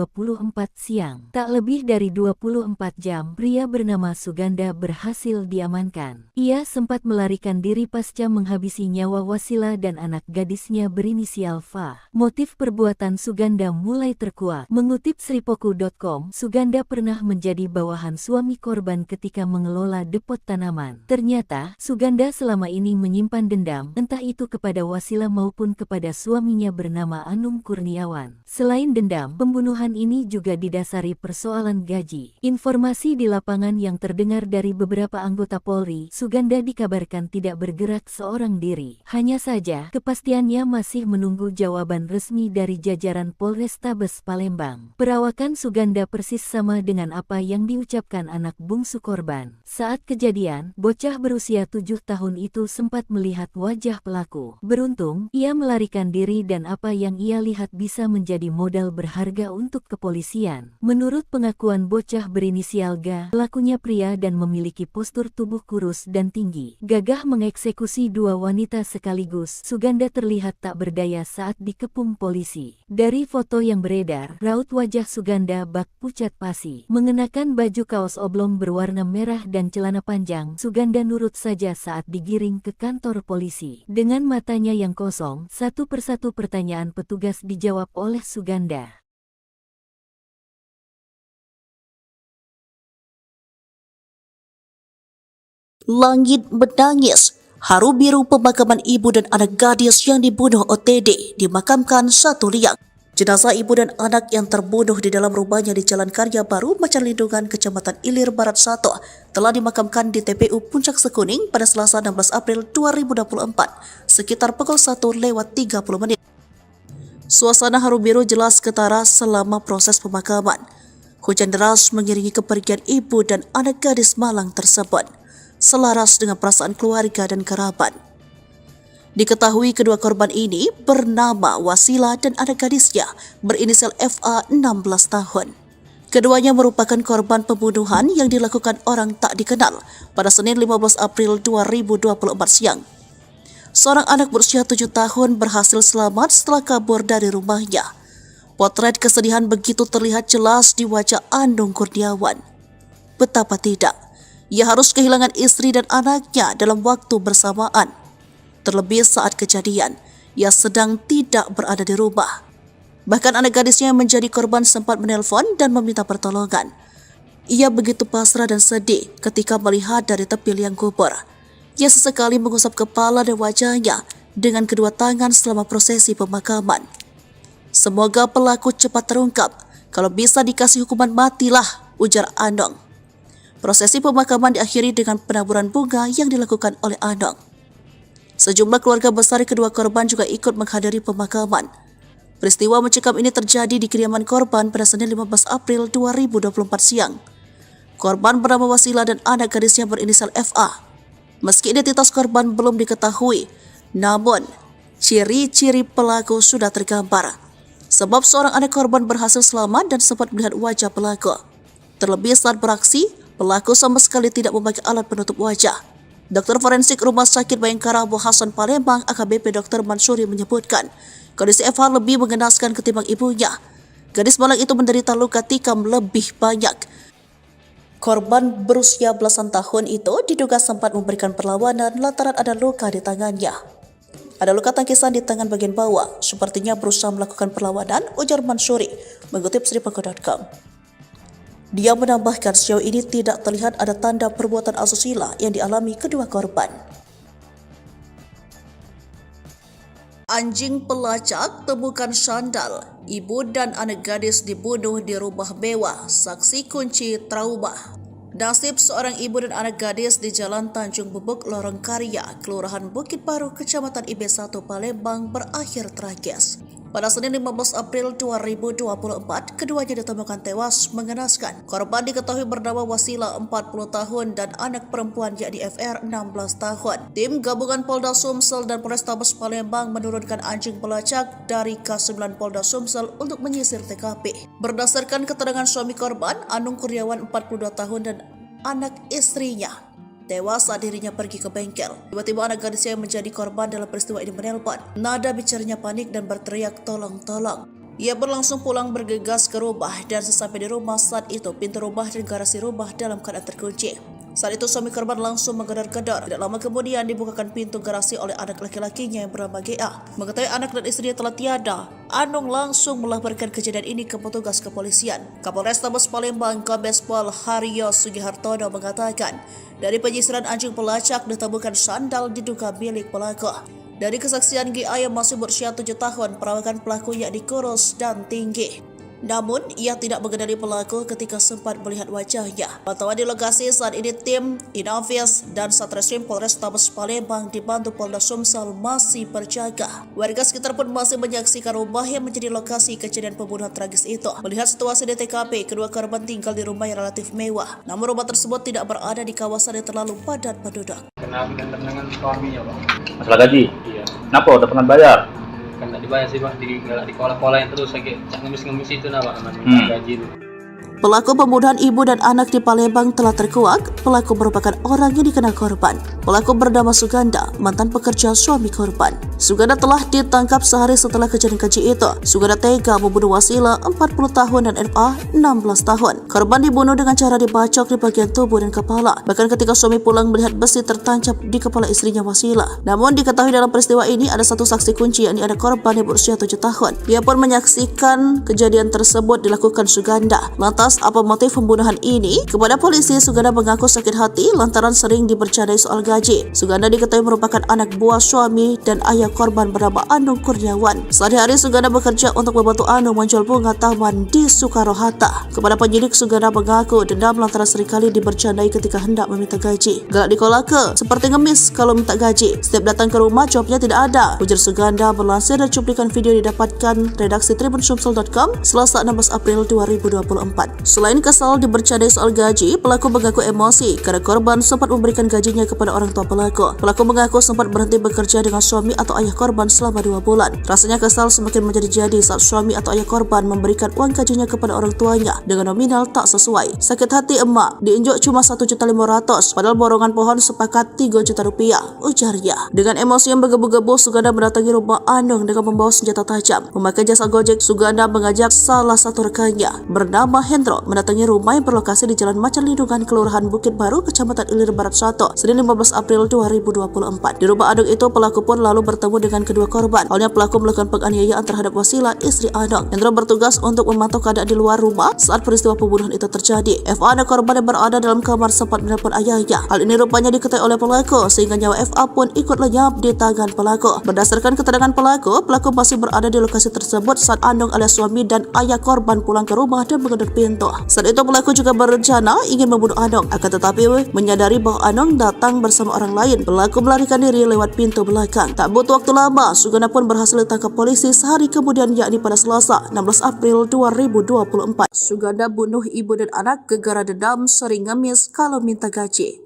B: siang. Tak lebih dari 24 jam, pria bernama Suganda berhasil diamankan. Ia sempat melarikan diri pasca menghabisi nyawa Wasila dan anak gadisnya berinisial F. Motif perbuatan Suganda mulai terkuak. Mengutip Sripoku.com, Suganda pernah menjadi bawahan suami korban ketika mengelola depot tanaman. Ternyata, Suganda selama ini menyimpan dendam, entah itu kepada Wasila maupun kepada suaminya bernama Anung Kurniawan. Selain dendam, pembunuhan ini juga didasari persoalan gaji. Informasi di lapangan yang terdengar dari beberapa anggota Polri, Suganda dikabarkan tidak bergerak seorang diri. Hanya saja, kepastiannya masih menunggu jawaban resmi dari jajaran Polrestabes Palembang. Perawakan Suganda persis sama dengan apa yang diucapkan anak bungsu korban. Saat kejadian, bocah berusia 7 tahun itu sempat melihat wajah pelaku. Beruntung, ia melarikan diri dan apa yang ia lihat bisa menjadi modal berharga untuk kepolisian. Menurut pengakuan bocah berinisial G, pelakunya pria dan memiliki postur tubuh kurus dan tinggi. Gagah mengeksekusi dua wanita sekaligus, Suganda terlihat tak berdaya saat dikepung polisi. Dari foto yang beredar, raut wajah Suganda bak pucat pasi. Mengenakan baju kaos oblong berwarna merah dan celana panjang, Suganda nurut saja saat digiring ke kantor polisi. Dengan matanya yang kosong, satu persatu pertanyaan petugas dijawab oleh Suganda.
A: Langit menangis. Haru biru pemakaman ibu dan anak gadis yang dibunuh OTD dimakamkan satu liang. Jenazah ibu dan anak yang terbunuh di dalam rumahnya di Jalan Karya Baru, Macan Lindungan, Kecamatan Ilir Barat 1 telah dimakamkan di TPU Puncak Sekuning pada Selasa 16 April 2024 sekitar pukul 1:30. Suasana haru biru jelas ketara selama proses pemakaman. Hujan deras mengiringi kepergian ibu dan anak gadis malang tersebut, selaras dengan perasaan keluarga dan kerabat. Diketahui kedua korban ini bernama Wasila dan anak gadisnya berinisial FA 16 tahun. Keduanya merupakan korban pembunuhan yang dilakukan orang tak dikenal pada Senin 15 April 2024 siang. Seorang anak berusia 7 tahun berhasil selamat setelah kabur dari rumahnya. Potret kesedihan begitu terlihat jelas di wajah Anung Kurniawan. Betapa tidak, ia harus kehilangan istri dan anaknya dalam waktu bersamaan. Terlebih saat kejadian, ia sedang tidak berada di rumah. Bahkan anak gadisnya yang menjadi korban sempat menelpon dan meminta pertolongan. Ia begitu pasrah dan sedih ketika melihat dari tepi liang kubur. Ia sesekali mengusap kepala dan wajahnya dengan kedua tangan selama prosesi pemakaman. Semoga pelaku cepat terungkap. Kalau bisa dikasih hukuman matilah, ujar Anung. Prosesi pemakaman diakhiri dengan penaburan bunga yang dilakukan oleh Anung. Sejumlah keluarga besar kedua korban juga ikut menghadiri pemakaman. Peristiwa mencekam ini terjadi di kediaman korban pada Senin 15 April 2024 siang. Korban bernama Wasila dan anak gadisnya berinisial FA. Meski identitas korban belum diketahui, namun ciri-ciri pelaku sudah tergambar. Sebab seorang anak korban berhasil selamat dan sempat melihat wajah pelaku. Terlebih saat beraksi, pelaku sama sekali tidak memakai alat penutup wajah. Dokter forensik Rumah Sakit Bayangkara Abu Hasan Palembang AKBP Dr. Mansuri menyebutkan kondisi FH lebih mengenaskan ketimbang ibunya. Gadis malang itu menderita luka tikam lebih banyak. Korban berusia belasan tahun itu diduga sempat memberikan perlawanan lantaran ada luka di tangannya. Ada luka tangkisan di tangan bagian bawah, sepertinya berusaha melakukan perlawanan, ujar Mansuri mengutip Sripako.com. Dia menambahkan sejauh ini tidak terlihat ada tanda perbuatan asusila yang dialami kedua korban. Anjing pelacak temukan sandal. Ibu dan anak gadis dibunuh di rumah mewah. Saksi kunci trauma. Nasib seorang ibu dan anak gadis di Jalan Tanjung Bubuk, Lorong Karya, Kelurahan Bukit Baru, Kecamatan IB1 Palembang berakhir tragis. Pada Senin 15 April 2024, keduanya ditemukan tewas mengenaskan. Korban diketahui bernama Wasila 40 tahun dan anak perempuan yakni FR 16 tahun. Tim gabungan Polda Sumsel dan Polrestabes Palembang menurunkan anjing pelacak dari K9 Polda Sumsel untuk menyisir TKP. Berdasarkan keterangan suami korban, Anung Kurniawan 42 tahun dan anak istrinya tewas saat dirinya pergi ke bengkel. Tiba-tiba anak gadisnya yang menjadi korban dalam peristiwa ini menelpon. Nada bicaranya panik dan berteriak tolong-tolong. Ia pun langsung pulang bergegas ke rumah dan sesampai di rumah saat itu pintu rumah dan garasi rumah dalam keadaan terkunci. Saat itu suami korban langsung menggedor-gedor. Tidak lama kemudian dibukakan pintu garasi oleh anak laki-lakinya yang bernama GA. Mengetahui anak dan istrinya telah tiada, Anung langsung melaporkan kejadian ini ke petugas kepolisian. Kapolrestabes Palembang Kombes Pol Haryo Sugihartono mengatakan, dari penyisiran anjing pelacak ditemukan sandal diduga milik pelaku. Dari kesaksian GA yang masih berusia 7 tahun, perawakan pelaku yakni kurus dan tinggi. Namun, ia tidak mengenali pelaku ketika sempat melihat wajahnya. Pantauan di lokasi saat ini tim Inavis dan Satreskrim Polrestabes Palembang dibantu Polda Sumsel masih berjaga. Warga sekitar pun masih menyaksikan rumah yang menjadi lokasi kejadian pembunuhan tragis itu. Melihat situasi di TKP, kedua korban tinggal di rumah yang relatif mewah. Namun rumah tersebut tidak berada di kawasan yang terlalu padat penduduk.
C: Kenapa dengan suaminya, Pak?
D: Masalah gaji?
C: Iya.
D: Kenapa udah pernah bayar?
C: Kan tak dibayar sih, Pak. Di kolah-kolah terus lagi cak ngemis-ngemis itu nah, Pak. Gaji itu.
A: Pelaku pembunuhan ibu dan anak di Palembang telah terkuak. Pelaku merupakan orang yang dikenal korban. Pelaku bernama Suganda, mantan pekerja suami korban. Suganda telah ditangkap sehari setelah kejadian keji itu. Suganda tega membunuh Wasila 40 tahun dan FA 16 tahun. Korban dibunuh dengan cara dibacok di bagian tubuh dan kepala. Bahkan ketika suami pulang melihat besi tertancap di kepala istrinya Wasila. Namun diketahui dalam peristiwa ini ada satu saksi kunci yakni anak korban yang berusia 7 tahun. Dia pun menyaksikan kejadian tersebut dilakukan Suganda. Lantas jelas apa motif pembunuhan ini, kepada polisi Suganda mengaku sakit hati lantaran sering dibercandai soal gaji. Suganda diketahui merupakan anak buah suami dan ayah korban bernama Anung Kurniawan. Sehari-hari Suganda bekerja untuk membantu Anung menjual bunga taman di Soekarno-Hatta. Kepada penyidik, Suganda mengaku dendam lantaran seringkali dibercandai ketika hendak meminta gaji. Galak di kolaka, seperti ngemis kalau minta gaji. Setiap datang ke rumah jawabnya tidak ada, ujar Suganda melansir dari cuplikan video didapatkan redaksi tribunsyumsel.com Selasa 16 April 2024. Selain kesal dibercandai soal gaji, pelaku mengaku emosi karena korban sempat memberikan gajinya kepada orang tua pelaku. Pelaku mengaku sempat berhenti bekerja dengan suami atau ayah korban selama 2 bulan. Rasanya kesal semakin menjadi-jadi saat suami atau ayah korban memberikan uang gajinya kepada orang tuanya dengan nominal tak sesuai. Sakit hati emak, diinjuk cuma 1.500.000 padahal borongan pohon sepakat 3 juta rupiah, ujarnya. Dengan emosi yang bergebu-gebu, Suganda mendatangi rumah Anung dengan membawa senjata tajam. Memakai jasa Gojek, Suganda mengajak salah satu rekannya bernama Hendro mendatangi rumah yang berlokasi di Jalan Macan Lindungan, Kelurahan Bukit Baru, Kecamatan Ilir Barat 1, Senin 15 April 2024. Di rumah Anung itu, pelaku pun lalu bertemu dengan kedua korban. Awalnya pelaku melakukan penganiayaan terhadap Wasila, istri Anung. Hendro bertugas untuk memantau keadaan di luar rumah saat peristiwa pembunuhan itu terjadi. FA, anak korban yang berada dalam kamar, sempat menelpon ayahnya. Hal ini rupanya diketahui oleh pelaku sehingga nyawa FA pun ikut lenyap di tangan pelaku. Berdasarkan keterangan pelaku masih berada di lokasi tersebut saat Anung alias suami dan ayah korban pulang ke rumah dan mengetuk pintu. Saat itu pelaku juga berencana ingin membunuh Anung, akan tetapi menyadari bahwa Anung datang bersama orang lain. Pelaku melarikan diri lewat pintu belakang. Tak butuh waktu lama, Suganda pun berhasil ditangkap polisi sehari kemudian, yakni pada Selasa 16 April 2024. Suganda bunuh ibu dan anak gegara dendam, sering ngemis kalau minta gaji.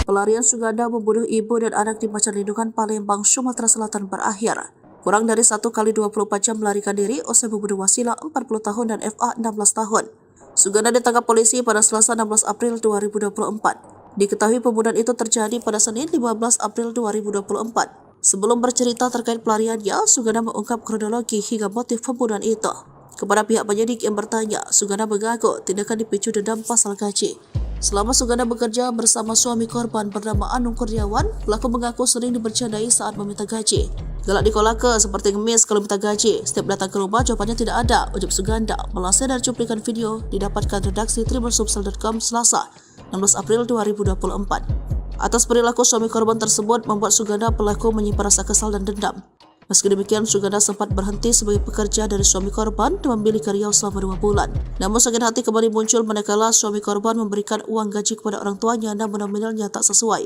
A: Pelarian Suganda membunuh ibu dan anak di Macan Lindungan, Palembang, Sumatera Selatan berakhir. Kurang dari 1 kali 24 jam melarikan diri usai membunuh Wasila 40 tahun dan FA 16 tahun. Suganda ditangkap polisi pada Selasa 16 April 2024. Diketahui pembunuhan itu terjadi pada Senin 15 April 2024. Sebelum bercerita terkait pelariannya, Suganda mengungkap kronologi hingga motif pembunuhan itu. Kepada pihak penyidik yang bertanya, Suganda mengaku tindakan dipicu dendam pasal gaji. Selama Suganda bekerja bersama suami korban bernama Anung Kurniawan, pelaku mengaku sering dibercandai saat meminta gaji. Galak di kolaka, seperti ngemis kalau minta gaji. Setiap datang ke rumah jawabannya tidak ada, ujar Suganda melansir dari cuplikan video didapatkan redaksi tribunsyumsel.com Selasa 16 April 2024. Atas perilaku suami korban tersebut membuat Suganda pelaku menyimpan rasa kesal dan dendam. Meski demikian, Suganda sempat berhenti sebagai pekerja dari suami korban dan memilih ke Riau selama 2 bulan. Namun sakit hati kembali muncul manakala suami korban memberikan uang gaji kepada orang tuanya namun nominalnya tak sesuai.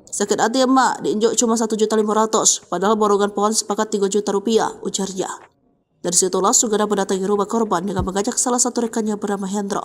A: Sakit hati emak, diinjuk cuma 1.500.000 padahal borongan pohon sepakat 3 juta rupiah, ujarnya. Dari situlah Suganda mendatangi rumah korban dengan mengajak salah satu rekannya bernama Hendro.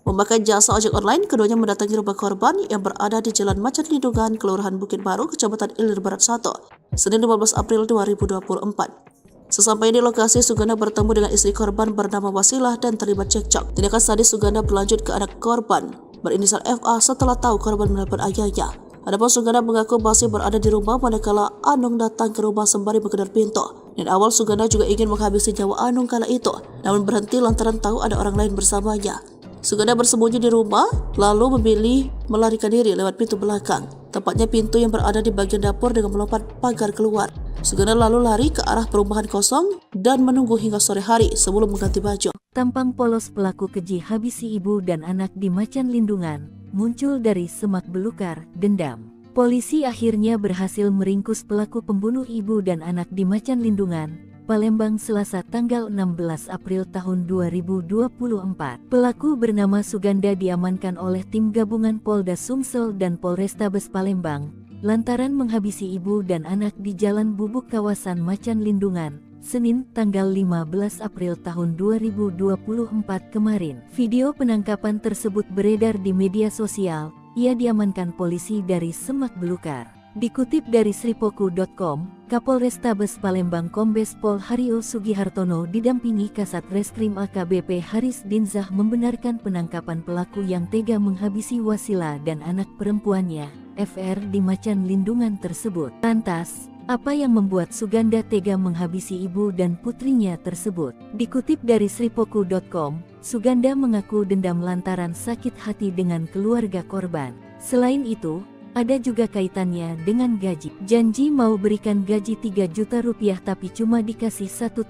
A: Memakai jasa ojek online, keduanya mendatangi rumah korban yang berada di Jalan Macan Lindungan, Kelurahan Bukit Baru, Kecamatan Ilir Barat 1, Senin 15 April 2024. Sesampai di lokasi, Suganda bertemu dengan istri korban bernama Wasilah dan terlibat cekcok. Tindakan sadis Suganda berlanjut ke anak korban berinisial FA setelah tahu korban menelpon ayahnya. Adapun Suganda mengaku masih berada di rumah manakala Anung datang ke rumah sembari menggedor pintu. Dan awal Suganda juga ingin menghabisi nyawa Anung kala itu, namun berhenti lantaran tahu ada orang lain bersamanya. Suganda bersembunyi di rumah, lalu memilih melarikan diri lewat pintu belakang, tepatnya pintu yang berada di bagian dapur dengan melompat pagar keluar. Suganda lalu lari ke arah perumahan kosong dan menunggu hingga sore hari sebelum mengganti baju.
B: Tampang polos pelaku keji habisi ibu dan anak di Macan Lindungan muncul dari semak belukar dendam. Polisi akhirnya berhasil meringkus pelaku pembunuh ibu dan anak di Macan Lindungan, Palembang, Selasa tanggal 16 April tahun 2024. Pelaku bernama Suganda diamankan oleh tim gabungan Polda Sumsel dan Polrestabes Palembang lantaran menghabisi ibu dan anak di Jalan Bubuk kawasan Macan Lindungan, Senin tanggal 15 April tahun 2024 kemarin. Video penangkapan tersebut beredar di media sosial. Ia diamankan polisi dari semak belukar. Dikutip dari sripoku.com, Kapolrestabes Palembang Kombes Pol Haryo Sugihartono didampingi Kasat Reskrim AKBP Haris Dinzah membenarkan penangkapan pelaku yang tega menghabisi Wasila dan anak perempuannya, FR, di Macan Lindungan tersebut. Lantas, apa yang membuat Suganda tega menghabisi ibu dan putrinya tersebut? Dikutip dari sripoku.com, Suganda mengaku dendam lantaran sakit hati dengan keluarga korban. Selain itu, ada juga kaitannya dengan gaji. Janji mau berikan gaji 3 juta rupiah tapi cuma dikasih 1,5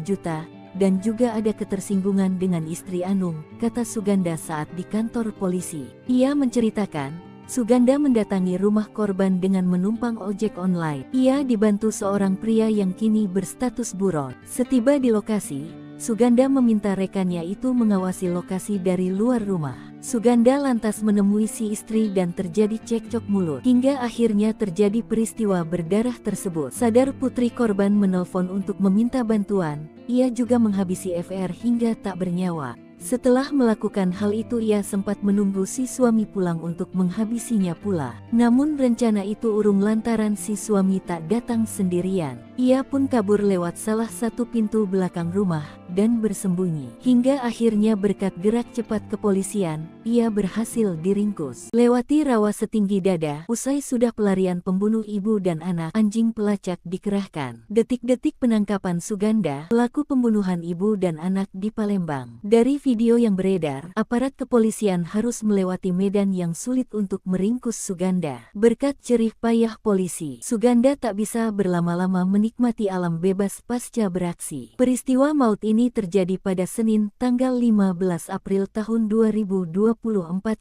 B: juta. dan juga ada ketersinggungan dengan istri Anung, kata Suganda saat di kantor polisi. Ia menceritakan, Suganda mendatangi rumah korban dengan menumpang ojek online. Ia dibantu seorang pria yang kini berstatus buron. Setiba di lokasi, Suganda meminta rekannya itu mengawasi lokasi dari luar rumah. Suganda lantas menemui si istri dan terjadi cekcok mulut. Hingga akhirnya terjadi peristiwa berdarah tersebut. Sadar putri korban menelpon untuk meminta bantuan, ia juga menghabisi FR hingga tak bernyawa. Setelah melakukan hal itu ia sempat menunggu si suami pulang untuk menghabisinya pula. Namun rencana itu urung lantaran si suami tak datang sendirian. Ia pun kabur lewat salah satu pintu belakang rumah dan bersembunyi. Hingga akhirnya berkat gerak cepat kepolisian, ia berhasil diringkus. Lewati rawa setinggi dada, usai sudah pelarian pembunuh ibu dan anak, anjing pelacak dikerahkan. Detik-detik penangkapan Suganda, pelaku pembunuhan ibu dan anak di Palembang. Dari video yang beredar, aparat kepolisian harus melewati medan yang sulit untuk meringkus Suganda. Berkat jerih payah polisi, Suganda tak bisa berlama-lama menikmati alam bebas pasca beraksi. Peristiwa maut ini terjadi pada Senin, tanggal 15 April tahun 2024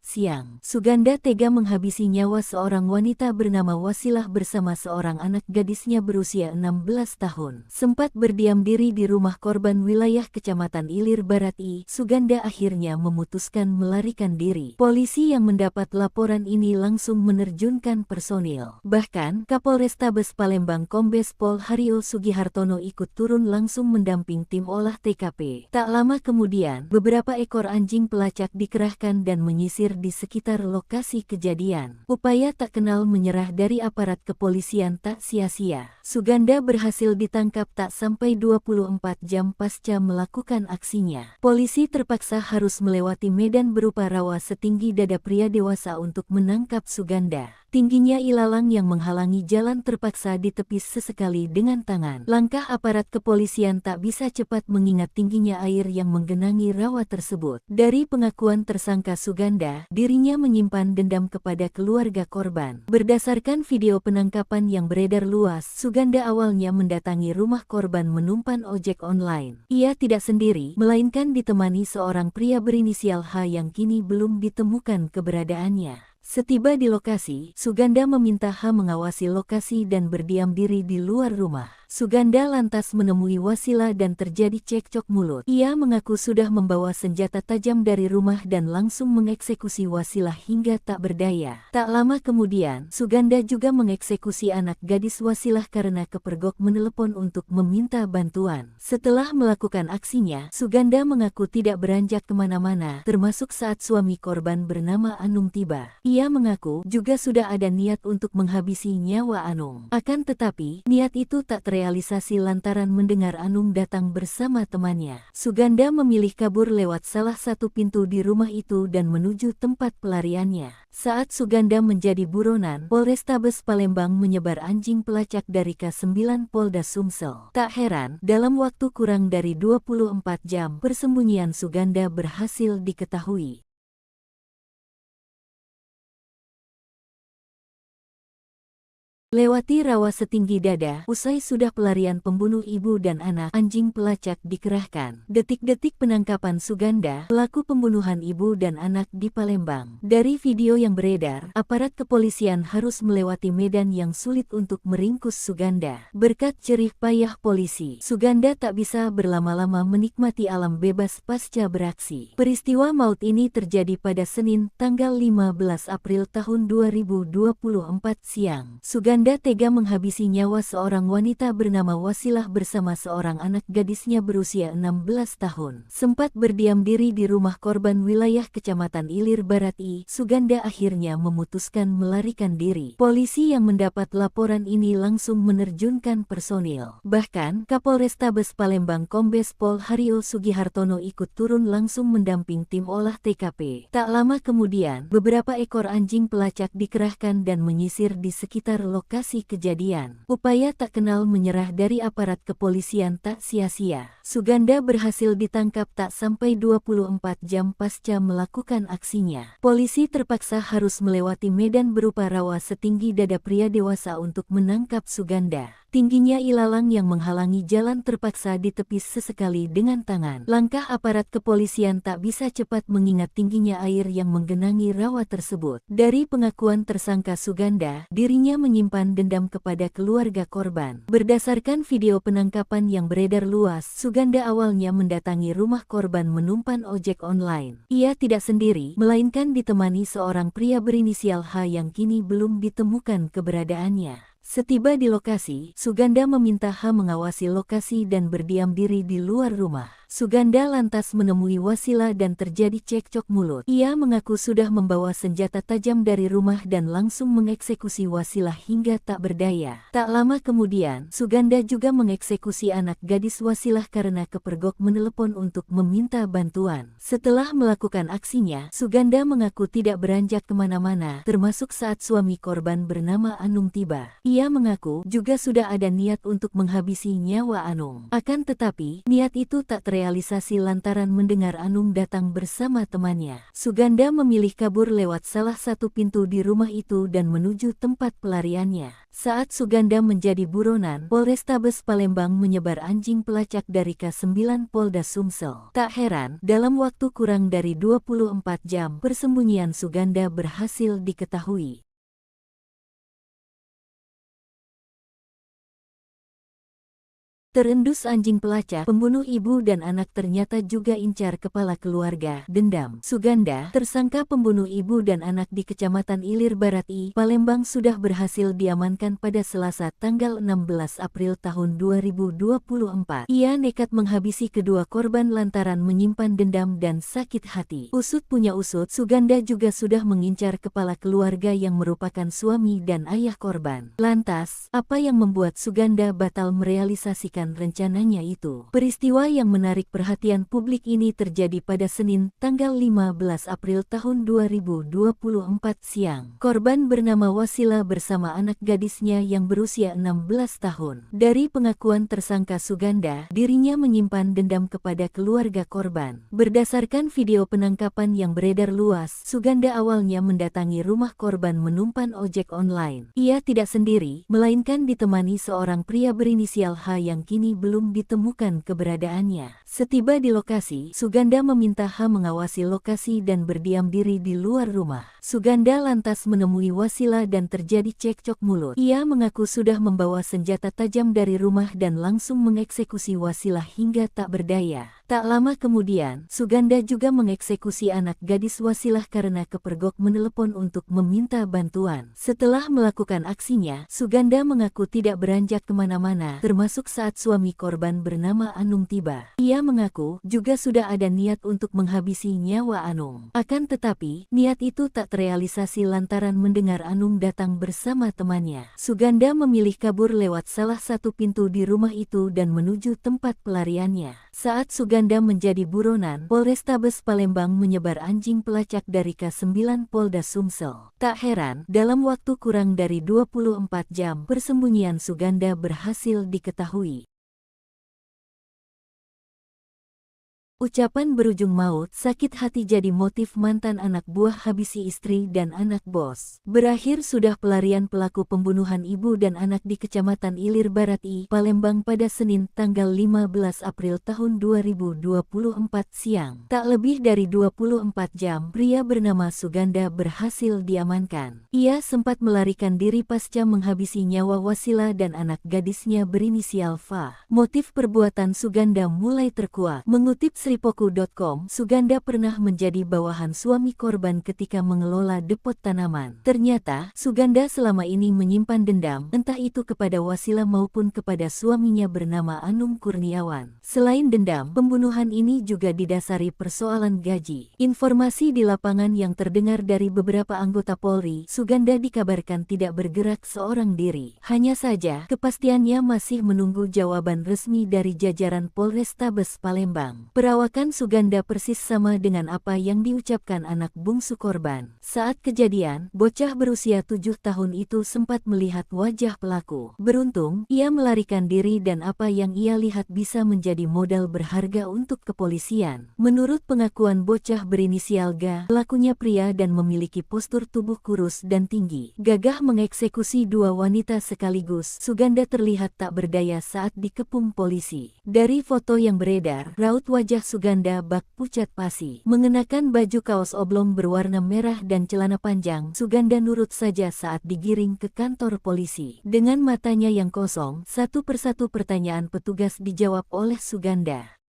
B: siang. Suganda tega menghabisi nyawa seorang wanita bernama Wasilah bersama seorang anak gadisnya berusia 16 tahun. Sempat berdiam diri di rumah korban wilayah Kecamatan Ilir Barat I, Suganda akhirnya memutuskan melarikan diri. Polisi yang mendapat laporan ini langsung menerjunkan personil. Bahkan, Kapolrestabes Palembang Kombes Pol Hario Sugihartono ikut turun langsung mendamping tim olah TKP. Tak lama kemudian, beberapa ekor anjing pelacak dikerahkan dan menyisir di sekitar lokasi kejadian. Upaya tak kenal menyerah dari aparat kepolisian tak sia-sia. Suganda berhasil ditangkap tak sampai 24 jam pasca melakukan aksinya. Polisi terpaksa harus melewati medan berupa rawa setinggi dada pria dewasa untuk menangkap Suganda. Tingginya ilalang yang menghalangi jalan terpaksa ditepis sesekali dengan tangan. Langkah aparat kepolisian tak bisa cepat mengingat tingginya air yang menggenangi rawa tersebut. Dari pengakuan tersangka Suganda, dirinya menyimpan dendam kepada keluarga korban. Berdasarkan video penangkapan yang beredar luas, Suganda awalnya mendatangi rumah korban menumpan ojek online. Ia tidak sendiri, melainkan ditemani seorang pria berinisial H yang kini belum ditemukan keberadaannya. Setiba di lokasi, Suganda meminta H mengawasi lokasi dan berdiam diri di luar rumah. Suganda lantas menemui Wasilah dan terjadi cekcok mulut. Ia mengaku sudah membawa senjata tajam dari rumah dan langsung mengeksekusi Wasilah hingga tak berdaya. Tak lama kemudian, Suganda juga mengeksekusi anak gadis Wasilah karena kepergok menelepon untuk meminta bantuan. Setelah melakukan aksinya, Suganda mengaku tidak beranjak kemana-mana, termasuk saat suami korban bernama Anung tiba. Ia mengaku juga sudah ada niat untuk menghabisi nyawa Anung. Akan tetapi, niat itu tak terrealisasi lantaran mendengar Anung datang bersama temannya. Suganda memilih kabur lewat salah satu pintu di rumah itu dan menuju tempat pelariannya. Saat Suganda menjadi buronan, Polrestabes Palembang menyebar anjing pelacak dari K9 Polda Sumsel. Tak heran, dalam waktu kurang dari 24 jam, persembunyian Suganda berhasil diketahui. Lewati rawa setinggi dada, usai sudah pelarian pembunuh ibu dan anak, anjing pelacak dikerahkan. Detik-detik penangkapan Suganda, pelaku pembunuhan ibu dan anak di Palembang. Dari video yang beredar, aparat kepolisian harus melewati medan yang sulit untuk meringkus Suganda. Berkat jerih payah polisi, Suganda tak bisa berlama-lama menikmati alam bebas pasca beraksi. Peristiwa maut ini terjadi pada Senin, tanggal 15 April tahun 2024 siang. Suganda tega menghabisi nyawa seorang wanita bernama Wasilah bersama seorang anak gadisnya berusia 16 tahun. Sempat berdiam diri di rumah korban wilayah Kecamatan Ilir Barat I, Suganda akhirnya memutuskan melarikan diri. Polisi yang mendapat laporan ini langsung menerjunkan personil. Bahkan, Kapolrestabes Palembang Kombes Pol Hario Sugihartono ikut turun langsung mendamping tim olah TKP. Tak lama kemudian, beberapa ekor anjing pelacak dikerahkan dan menyisir di sekitar lokasi lokasi kejadian. Upaya tak kenal menyerah dari aparat kepolisian tak sia-sia. Suganda berhasil ditangkap tak sampai 24 jam pasca melakukan aksinya. Polisi terpaksa harus melewati medan berupa rawa setinggi dada pria dewasa untuk menangkap Suganda. Tingginya ilalang yang menghalangi jalan terpaksa ditepis sesekali dengan tangan. Langkah aparat kepolisian tak bisa cepat mengingat tingginya air yang menggenangi rawa tersebut. Dari pengakuan tersangka Suganda, dirinya menyimpan dendam kepada keluarga korban. Berdasarkan video penangkapan yang beredar luas, Suganda awalnya mendatangi rumah korban menumpan ojek online. Ia tidak sendiri, melainkan ditemani seorang pria berinisial H yang kini belum ditemukan keberadaannya. Setiba di lokasi, Suganda meminta H mengawasi lokasi dan berdiam diri di luar rumah. Suganda lantas menemui Wasila dan terjadi cekcok mulut. Ia mengaku sudah membawa senjata tajam dari rumah dan langsung mengeksekusi Wasila hingga tak berdaya. Tak lama kemudian, Suganda juga mengeksekusi anak gadis Wasilah karena kepergok menelepon untuk meminta bantuan. Setelah melakukan aksinya, Suganda mengaku tidak beranjak kemana-mana, termasuk saat suami korban bernama Anung tiba. Ia mengaku juga sudah ada niat untuk menghabisi nyawa Anung. Akan tetapi, niat itu tak terrealisasi lantaran mendengar Anung datang bersama temannya. Suganda memilih kabur lewat salah satu pintu di rumah itu dan menuju tempat pelariannya. Saat Suganda menjadi buronan, Polrestabes Palembang menyebar anjing pelacak dari K9 Polda Sumsel. Tak heran, dalam waktu kurang dari 24 jam, persembunyian Suganda berhasil diketahui. Terendus anjing pelacak, pembunuh ibu dan anak ternyata juga incar kepala keluarga. Dendam. Suganda, tersangka pembunuh ibu dan anak di Kecamatan Ilir Barat I, Palembang sudah berhasil diamankan pada Selasa tanggal 16 April tahun 2024. Ia nekat menghabisi kedua korban lantaran menyimpan dendam dan sakit hati. Usut punya usut, Suganda juga sudah mengincar kepala keluarga yang merupakan suami dan ayah korban. Lantas, apa yang membuat Suganda batal merealisasikan rencananya itu? Peristiwa yang menarik perhatian publik ini terjadi pada Senin, tanggal 15 April tahun 2024 siang. Korban bernama Wasila bersama anak gadisnya yang berusia 16 tahun. Dari pengakuan tersangka Suganda, dirinya menyimpan dendam kepada keluarga korban. Berdasarkan video penangkapan yang beredar luas, Suganda awalnya mendatangi rumah korban menumpan ojek online. Ia tidak sendiri, melainkan ditemani seorang pria berinisial H yang kini belum ditemukan keberadaannya. Setiba di lokasi, Suganda meminta H mengawasi lokasi dan berdiam diri di luar rumah. Suganda lantas menemui Wasila dan terjadi cekcok mulut. Ia mengaku sudah membawa senjata tajam dari rumah dan langsung mengeksekusi Wasila hingga tak berdaya. Tak lama kemudian, Suganda juga mengeksekusi anak gadis Wasilah karena kepergok menelepon untuk meminta bantuan. Setelah melakukan aksinya, Suganda mengaku tidak beranjak kemana-mana, termasuk saat suami korban bernama Anung tiba. Ia mengaku juga sudah ada niat untuk menghabisi nyawa Anung. Akan tetapi, niat itu tak terrealisasi lantaran mendengar Anung datang bersama temannya. Suganda memilih kabur lewat salah satu pintu di rumah itu dan menuju tempat pelariannya. Saat Suganda menjadi buronan, Polrestabes Palembang menyebar anjing pelacak dari K9 Polda Sumsel. Tak heran, dalam waktu kurang dari 24 jam, persembunyian Suganda berhasil diketahui. Ucapan berujung maut, sakit hati jadi motif mantan anak buah habisi istri dan anak bos. Berakhir sudah pelarian pelaku pembunuhan ibu dan anak di Kecamatan Ilir Barat I, Palembang pada Senin tanggal 15 April tahun 2024 siang. Tak lebih dari 24 jam, pria bernama Suganda berhasil diamankan. Ia sempat melarikan diri pasca menghabisi nyawa Wasila dan anak gadisnya berinisial F. Motif perbuatan Suganda mulai terkuak. Mengutip Sripoku.com, Suganda pernah menjadi bawahan suami korban ketika mengelola depot tanaman. Ternyata, Suganda selama ini menyimpan dendam, entah itu kepada Wasila maupun kepada suaminya bernama Anung Kurniawan. Selain dendam, pembunuhan ini juga didasari persoalan gaji. Informasi di lapangan yang terdengar dari beberapa anggota Polri, Suganda dikabarkan tidak bergerak seorang diri. Hanya saja, kepastiannya masih menunggu jawaban resmi dari jajaran Polrestabes Palembang. Perawat Perawakan Suganda persis sama dengan apa yang diucapkan anak bungsu korban. Saat kejadian, bocah berusia 7 tahun itu sempat melihat wajah pelaku. Beruntung, ia melarikan diri dan apa yang ia lihat bisa menjadi modal berharga untuk kepolisian. Menurut pengakuan bocah berinisial G, pelakunya pria dan memiliki postur tubuh kurus dan tinggi. Gagah mengeksekusi dua wanita sekaligus. Suganda terlihat tak berdaya saat dikepung polisi. Dari foto yang beredar, raut wajah Suganda bak pucat pasi. Mengenakan baju kaos oblong berwarna merah dan celana panjang, Suganda nurut saja saat digiring ke kantor polisi. Dengan matanya yang kosong, satu persatu pertanyaan petugas dijawab oleh Suganda.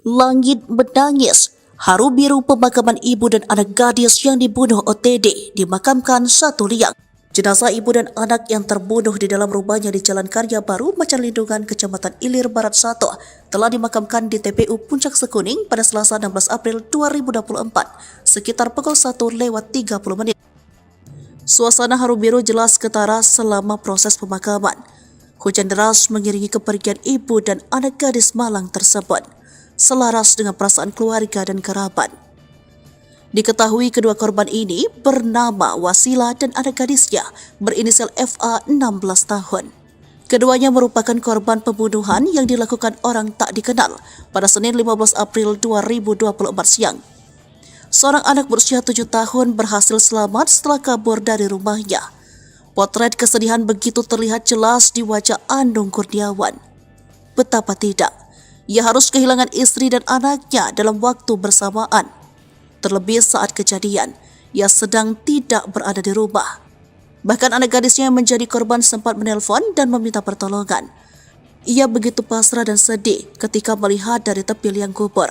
A: Langit menangis. Haru biru pemakaman ibu dan anak gadis yang dibunuh OTD dimakamkan 1 liang. Jenazah ibu dan anak yang terbunuh di dalam rumahnya di Jalan Karya Baru, Macan Lindungan, Kecamatan Ilir Barat 1 telah dimakamkan di TPU Puncak Sekuning pada Selasa 16 April 2024 sekitar pukul 1:30. Suasana haru biru jelas ketara selama proses pemakaman. Hujan deras mengiringi kepergian ibu dan anak gadis malang tersebut, selaras dengan perasaan keluarga dan kerabat. Diketahui kedua korban ini bernama Wasila dan anak gadisnya berinisial FA 16 tahun. Keduanya merupakan korban pembunuhan yang dilakukan orang tak dikenal pada Senin 15 April 2024 siang. Seorang anak berusia 7 tahun berhasil selamat setelah kabur dari rumahnya. Potret kesedihan begitu terlihat jelas di wajah Anung Kurniawan. Betapa tidak, ia harus kehilangan istri dan anaknya dalam waktu bersamaan. Terlebih saat kejadian, ia sedang tidak berada di rumah. Bahkan anak gadisnya yang menjadi korban sempat menelpon dan meminta pertolongan. Ia begitu pasrah dan sedih ketika melihat dari tepi liang kubur.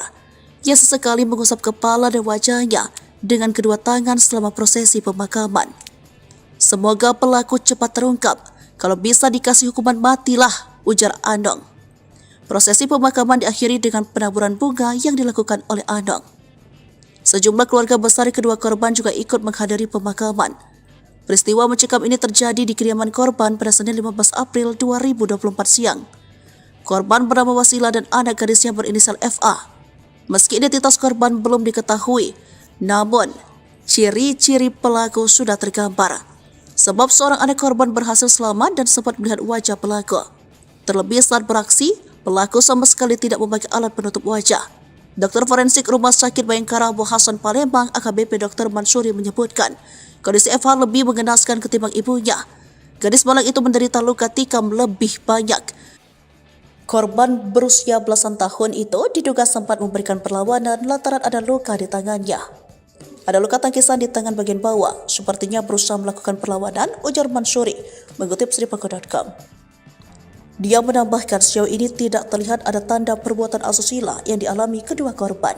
A: Ia sesekali mengusap kepala dan wajahnya dengan kedua tangan selama prosesi pemakaman. Semoga pelaku cepat terungkap. Kalau bisa dikasih hukuman matilah, ujar Anong. Prosesi pemakaman diakhiri dengan penaburan bunga yang dilakukan oleh Anong. Sejumlah keluarga besar kedua korban juga ikut menghadiri pemakaman. Peristiwa mencekam ini terjadi di kediaman korban pada Senin 15 April 2024 siang. Korban bernama Wasila dan anak gadisnya berinisial FA. Meski identitas korban belum diketahui, namun ciri-ciri pelaku sudah tergambar. Sebab seorang anak korban berhasil selamat dan sempat melihat wajah pelaku. Terlebih saat beraksi, pelaku sama sekali tidak memakai alat penutup wajah. Dokter forensik Rumah Sakit Bayangkara Abu Hasan Palembang AKBP Dr. Mansuri menyebutkan, kondisi FH lebih mengenaskan ketimbang ibunya. Gadis malang itu menderita luka tikam lebih banyak. Korban berusia belasan tahun itu diduga sempat memberikan perlawanan lantaran ada luka di tangannya. Ada luka tangkisan di tangan bagian bawah, sepertinya berusaha melakukan perlawanan, ujar Mansuri, mengutip Sripako.com. Dia menambahkan sejauh ini tidak terlihat ada tanda perbuatan asusila yang dialami kedua korban.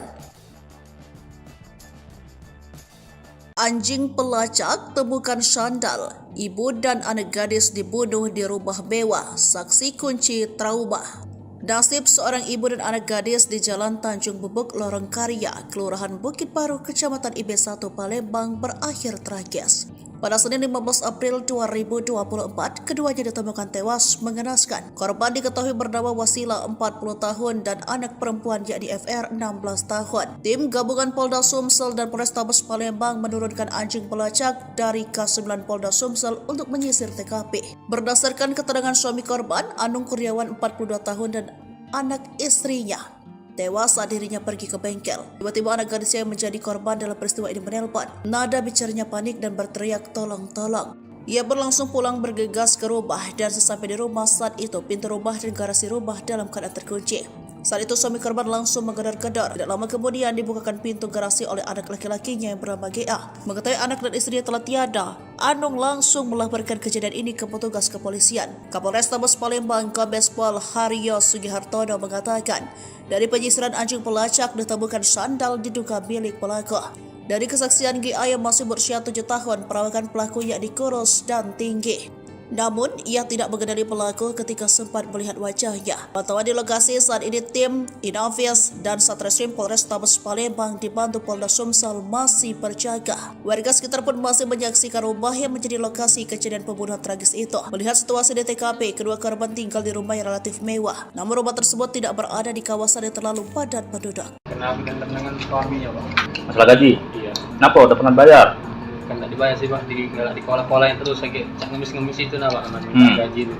A: Anjing pelacak temukan sandal. Ibu dan anak gadis dibunuh di rumah mewah. Saksi kunci trauma. Nasib seorang ibu dan anak gadis di Jalan Tanjung Bubuk, Lorong Karya, Kelurahan Bukit Baru, Kecamatan IB1 Palembang berakhir tragis. Pada Senin 15 April 2024, keduanya ditemukan tewas mengenaskan. Korban diketahui bernama Wasila 40 tahun dan anak perempuan yakni FR 16 tahun. Tim gabungan Polda Sumsel dan Polrestabes Palembang menurunkan anjing pelacak dari K9 Polda Sumsel untuk menyisir TKP. Berdasarkan keterangan suami korban, Anung Kurniawan 42 tahun dan anak istrinya tewas saat dirinya pergi ke bengkel. Tiba-tiba anak gadisnya yang menjadi korban dalam peristiwa ini menelpon. Nada bicaranya panik dan berteriak tolong-tolong. Ia berlangsung pulang bergegas ke rumah dan sesampai di rumah saat itu pintu rumah dan garasi rumah dalam keadaan terkunci. Saat itu suami korban langsung menggedor-gedor. Tidak lama kemudian dibukakan pintu garasi oleh anak laki-lakinya yang bernama GA. Mengetahui anak dan istrinya telah tiada, Anung langsung melaporkan kejadian ini ke petugas kepolisian. Kapolrestabes Palembang Kombes Pol Haryo Sugihartono mengatakan, dari penyisiran anjing pelacak ditemukan sandal diduga milik pelaku. Dari kesaksian GA yang masih berusia 7 tahun, perawakan pelaku yakni kurus dan tinggi. Namun, ia tidak mengenali pelaku ketika sempat melihat wajahnya. Pantauan di lokasi saat ini tim Inafis dan Satreskrim Polrestabes Palembang dibantu Polda Sumsel masih berjaga. Warga sekitar pun masih menyaksikan rumah yang menjadi lokasi kejadian pembunuhan tragis itu. Melihat situasi di TKP, kedua korban tinggal di rumah yang relatif mewah. Namun rumah tersebut tidak berada di kawasan yang terlalu padat penduduk.
C: Kenapa dengan suaminya, Pak?
D: Masalah gaji?
C: Iya.
D: Kenapa? Udah pernah bayar?
C: Kan tak dibayar sih, Pak. Di kola-kolain terus sakit cak ngemis-ngemis itu Pak, minta gaji itu.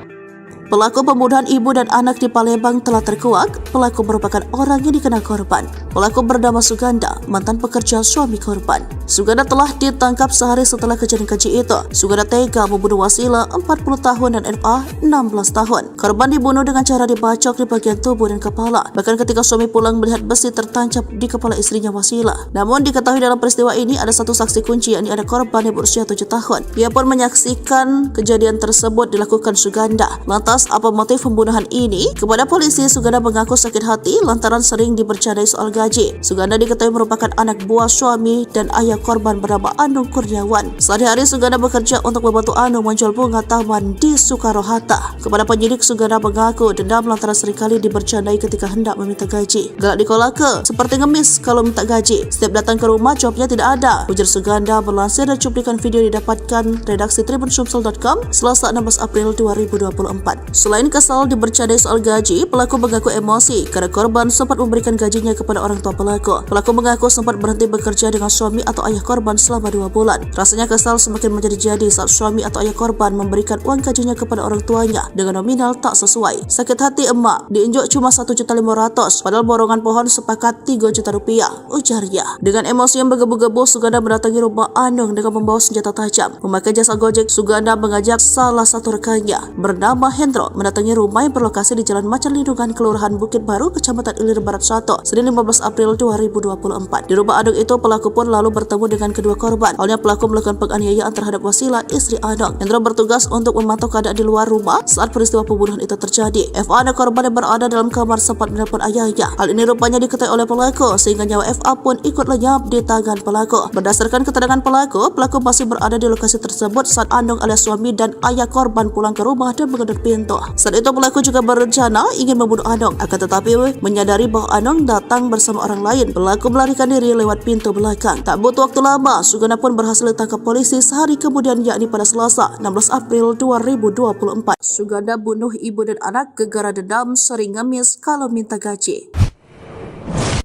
A: Pelaku pembunuhan ibu dan anak di Palembang telah terkuak. Pelaku merupakan orang yang dikenal korban. Pelaku bernama Suganda, mantan pekerja suami korban. Suganda telah ditangkap sehari setelah kejadian keji itu. Suganda tega membunuh Wasila 40 tahun dan FA 16 tahun. Korban dibunuh dengan cara dibacok di bagian tubuh dan kepala. Bahkan ketika suami pulang melihat besi tertancap di kepala istrinya Wasila. Namun diketahui dalam peristiwa ini ada satu saksi kunci, yakni ada korban yang berusia 7 tahun. Ia pun menyaksikan kejadian tersebut dilakukan Suganda. Lantas apa motif pembunuhan ini? Kepada polisi, Suganda mengaku sakit hati lantaran sering dibercandai soal gaji. Suganda diketahui merupakan anak buah suami dan ayah korban bernama Anung Kurniawan. Sehari-hari Suganda bekerja untuk membantu Anung menjual bunga taman di Soekarno-Hatta. Kepada penyidik, Suganda mengaku dendam lantaran seringkali dibercandai ketika hendak meminta gaji. Galak di kolaka, seperti ngemis kalau minta gaji. Setiap datang ke rumah, jawabnya tidak ada, ujar Suganda berlansir dari cuplikan video didapatkan redaksi tribunSumsel.com Selasa 16 April 2024. Selain kesal dibercandai soal gaji, pelaku mengaku emosi karena korban sempat memberikan gajinya kepada orang tua pelaku. Pelaku mengaku sempat berhenti bekerja dengan suami atau ayah korban selama 2 bulan. Rasanya kesal semakin menjadi-jadi saat suami atau ayah korban memberikan uang gajinya kepada orang tuanya dengan nominal tak sesuai. Sakit hati emak, diinjak cuma 1.500.000 padahal borongan pohon sepakat 3 juta rupiah, ujarnya. Dengan emosi yang bergebu-gebu, Suganda mendatangi rumah Anung dengan membawa senjata tajam. Memakai jasa Gojek, Suganda mengajak salah satu rekannya bernama Hendro mendatangi rumah yang berlokasi di Jalan Macan Lindungan, Kelurahan Bukit Baru, Kecamatan Ilir Barat 1, Senin 15 April 2024. Di rumah Anung itu, pelaku pun lalu bertemu dengan kedua korban. Awalnya pelaku melakukan penganiayaan terhadap Wasila, istri Anung. Hendro bertugas untuk memantau keadaan di luar rumah saat peristiwa pembunuhan itu terjadi. FA, anak korban yang berada dalam kamar, sempat menelpon ayahnya. Hal ini rupanya diketahui oleh pelaku sehingga nyawa FA pun ikut lenyap di tangan pelaku. Berdasarkan keterangan pelaku masih berada di lokasi tersebut saat Anung alias suami dan ayah korban pulang ke rumah dan menggedor pintu. Saat itu pelaku juga berencana ingin membunuh Anung, akan tetapi menyadari bahwa Anung datang bersama orang lain. Pelaku melarikan diri lewat pintu belakang. Tak butuh waktu lama, Suganda pun berhasil ditangkap polisi sehari kemudian, yakni pada Selasa 16 April 2024. Suganda bunuh ibu dan anak gegara dendam, sering ngemis kalau minta gaji.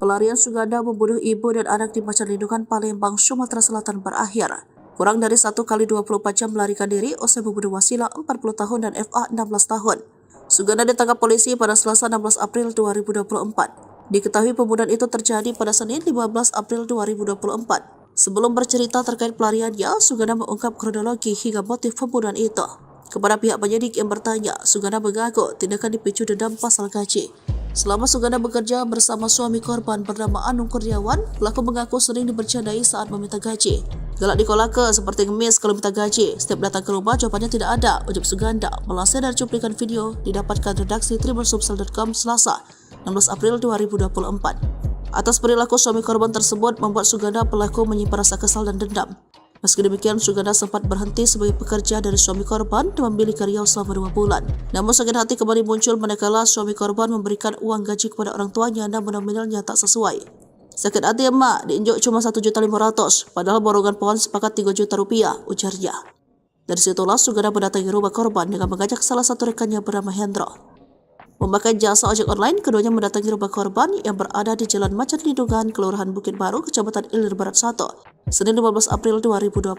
A: Pelarian Suganda membunuh ibu dan anak di Macan Lindungan, Palembang, Sumatera Selatan berakhir. Kurang dari 1 kali 24 jam melarikan diri usai membunuh Wasila 40 tahun dan FA 16 tahun. Suganda ditangkap polisi pada Selasa 16 April 2024. Diketahui pembunuhan itu terjadi pada Senin 15 April 2024. Sebelum bercerita terkait pelariannya, Suganda mengungkap kronologi hingga motif pembunuhan itu. Kepada pihak penyidik yang bertanya, Suganda mengaku tindakan dipicu dendam pasal gaji. Selama Suganda bekerja bersama suami korban bernama Anung Kurniawan, pelaku mengaku sering dibercandai saat meminta gaji. Galak di kolaka, seperti ngemis kalau minta gaji. Setiap datang ke rumah, jawabannya tidak ada, ujar Suganda. Melansir dari cuplikan video didapatkan redaksi tribunSumsel.com Selasa 16 April 2024. Atas perilaku suami korban tersebut membuat Suganda pelaku menyimpan rasa kesal dan dendam. Meski demikian, Suganda sempat berhenti sebagai pekerja dari suami korban dan memilih Riau selama 2 bulan. Namun sakit hati kembali muncul manakala suami korban memberikan uang gaji kepada orang tuanya namun nominalnya tak sesuai. Sakit hati emak, diinjak cuma 1.500.000 padahal borongan pohon sepakat 3 juta rupiah, ujarnya. Dari situlah Suganda mendatangi rumah korban dengan mengajak salah satu rekannya bernama Hendro. Memakai jasa ojek online, keduanya mendatangi rumah korban yang berada di Jalan Macan Lindungan, Kelurahan Bukit Baru, Kecamatan Ilir Barat 1, Senin 15 April 2024.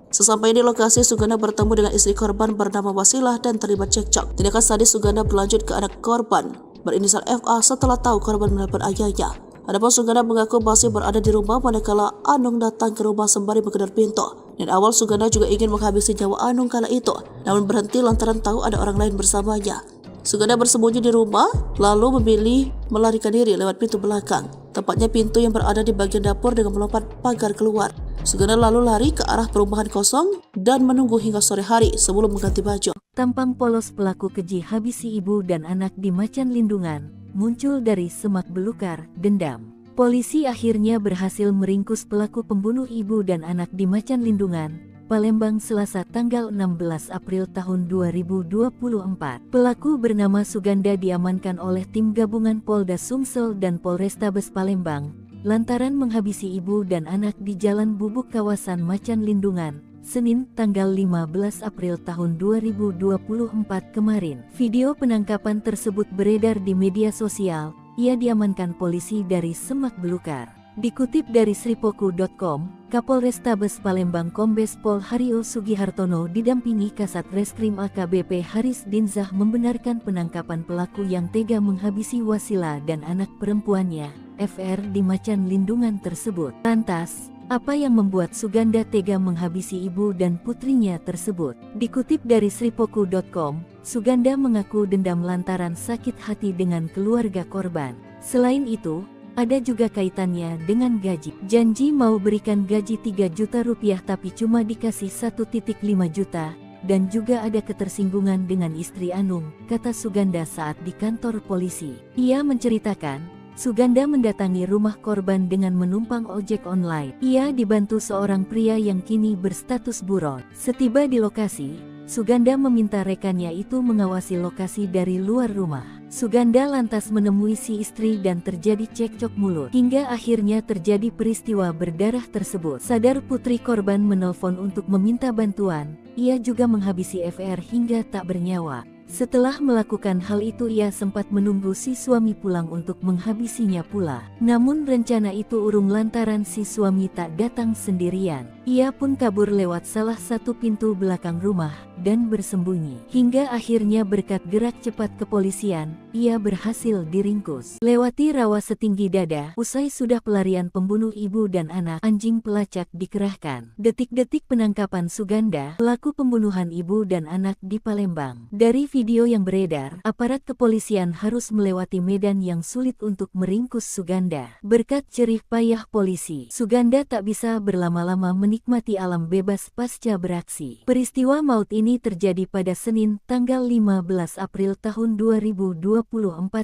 A: Sesampai di lokasi, Suganda bertemu dengan istri korban bernama Wasila dan terlibat cekcok. Tindakan sadis Suganda berlanjut ke anak korban berinisial FA setelah tahu korban menelpon ayahnya. Adapun Suganda mengaku masih berada di rumah manakala Anung datang ke rumah sembari menggedor pintu. Dan awal Suganda juga ingin menghabisi nyawa Anung kala itu, namun berhenti lantaran tahu ada orang lain bersamanya. Suganda bersembunyi di rumah, lalu memilih melarikan diri lewat pintu belakang. Tepatnya pintu yang berada di bagian dapur dengan melompat pagar keluar. Suganda lalu lari ke arah perumahan kosong dan menunggu hingga sore hari sebelum mengganti baju.
B: Tampang polos pelaku keji habisi ibu dan anak di Macan Lindungan muncul dari semak belukar dendam. Polisi akhirnya berhasil meringkus pelaku pembunuh ibu dan anak di Macan Lindungan Palembang Selasa tanggal 16 April tahun 2024. Pelaku bernama Suganda diamankan oleh tim gabungan Polda Sumsel dan Polrestabes Palembang lantaran menghabisi ibu dan anak di Jalan Bubuk kawasan Macan Lindungan, Senin tanggal 15 April tahun 2024 kemarin. Video penangkapan tersebut beredar di media sosial. Ia diamankan polisi dari Semak Belukar. Dikutip dari sripoku.com, Kapolrestabes Palembang Kombes Pol Hario Sugihartono didampingi Kasat Reskrim AKBP Haris Dinzah membenarkan penangkapan pelaku yang tega menghabisi Wasila dan anak perempuannya, FR di Macan Lindungan tersebut. Lantas, apa yang membuat Suganda tega menghabisi ibu dan putrinya tersebut? Dikutip dari sripoku.com, Suganda mengaku dendam lantaran sakit hati dengan keluarga korban. Selain itu, ada juga kaitannya dengan gaji. Janji mau berikan gaji 3 juta rupiah tapi cuma dikasih 1,5 juta, dan juga ada ketersinggungan dengan istri Anung, kata Suganda saat di kantor polisi. Ia menceritakan, Suganda mendatangi rumah korban dengan menumpang ojek online. Ia dibantu seorang pria yang kini berstatus buron. Setiba di lokasi, Suganda meminta rekannya itu mengawasi lokasi dari luar rumah. Suganda lantas menemui si istri dan terjadi cekcok mulut. Hingga akhirnya terjadi peristiwa berdarah tersebut. Sadar putri korban menelpon untuk meminta bantuan, ia juga menghabisi FR hingga tak bernyawa. Setelah melakukan hal itu ia sempat menunggu si suami pulang untuk menghabisinya pula. Namun rencana itu urung lantaran si suami tak datang sendirian. Ia pun kabur lewat salah satu pintu belakang rumah dan bersembunyi. Hingga akhirnya berkat gerak cepat kepolisian, ia berhasil diringkus. Lewati rawa setinggi dada, usai sudah pelarian pembunuh ibu dan anak, anjing pelacak dikerahkan. Detik-detik penangkapan Suganda, pelaku pembunuhan ibu dan anak di Palembang. Dari video yang beredar, aparat kepolisian harus melewati medan yang sulit untuk meringkus Suganda. Berkat jerih payah polisi, Suganda tak bisa berlama-lama menikmati alam bebas pasca beraksi. Peristiwa maut ini terjadi pada Senin, tanggal 15 April tahun 2024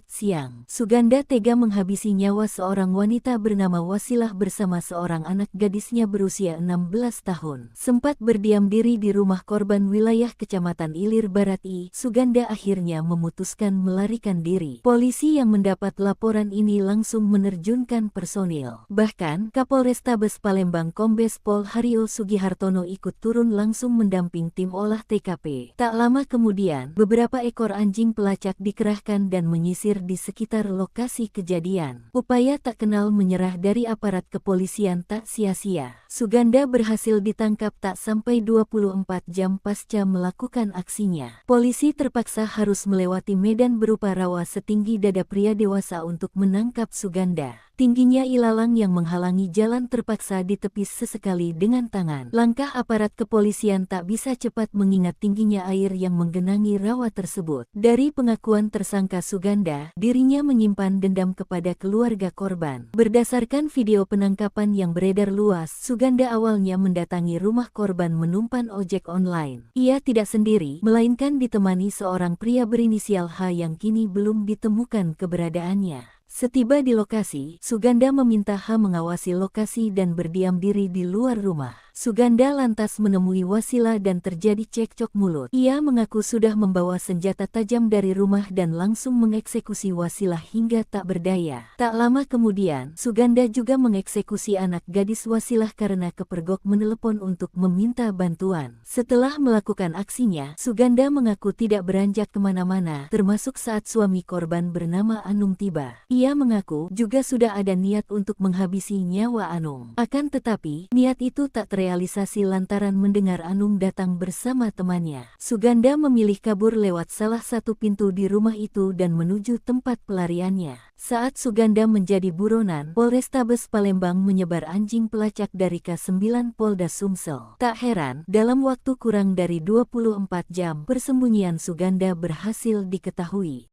B: siang. Suganda tega menghabisi nyawa seorang wanita bernama Wasilah bersama seorang anak gadisnya berusia 16 tahun. Sempat berdiam diri di rumah korban wilayah Kecamatan Ilir Barat I, Suganda akhirnya memutuskan melarikan diri. Polisi yang mendapat laporan ini langsung menerjunkan personil. Bahkan, Kapolrestabes Palembang Kombes Pol Hario Sugihartono ikut turun langsung mendamping tim olah TKP. Tak lama kemudian, beberapa ekor anjing pelacak dikerahkan dan menyisir di sekitar lokasi kejadian. Upaya tak kenal menyerah dari aparat kepolisian tak sia-sia. Suganda berhasil ditangkap tak sampai 24 jam pasca melakukan aksinya. Polisi terpaksa harus melewati medan berupa rawa setinggi dada pria dewasa untuk menangkap Suganda. Tingginya ilalang yang menghalangi jalan terpaksa ditepis sesekali dengan tangan. Langkah aparat kepolisian tak bisa cepat mengingat tingginya air yang menggenangi rawa tersebut. Dari pengakuan tersangka Suganda, dirinya menyimpan dendam kepada keluarga korban. Berdasarkan video penangkapan yang beredar luas, Suganda awalnya mendatangi rumah korban menumpan ojek online. Ia tidak sendiri, melainkan ditemani seorang pria berinisial H yang kini belum ditemukan keberadaannya. Setiba di lokasi, Suganda meminta H mengawasi lokasi dan berdiam diri di luar rumah. Suganda lantas menemui Wasila dan terjadi cekcok mulut. Ia mengaku sudah membawa senjata tajam dari rumah dan langsung mengeksekusi Wasila hingga tak berdaya. Tak lama kemudian, Suganda juga mengeksekusi anak gadis Wasilah karena kepergok menelepon untuk meminta bantuan. Setelah melakukan aksinya, Suganda mengaku tidak beranjak kemana-mana, termasuk saat suami korban bernama Anung tiba. Ia mengaku juga sudah ada niat untuk menghabisi nyawa Anung. Akan tetapi, niat itu tak terrealisasi lantaran mendengar Anung datang bersama temannya. Suganda memilih kabur lewat salah satu pintu di rumah itu dan menuju tempat pelariannya. Saat Suganda menjadi buronan, Polrestabes Palembang menyebar anjing pelacak dari K9 Polda Sumsel. Tak heran, dalam waktu kurang dari 24 jam, persembunyian Suganda berhasil diketahui.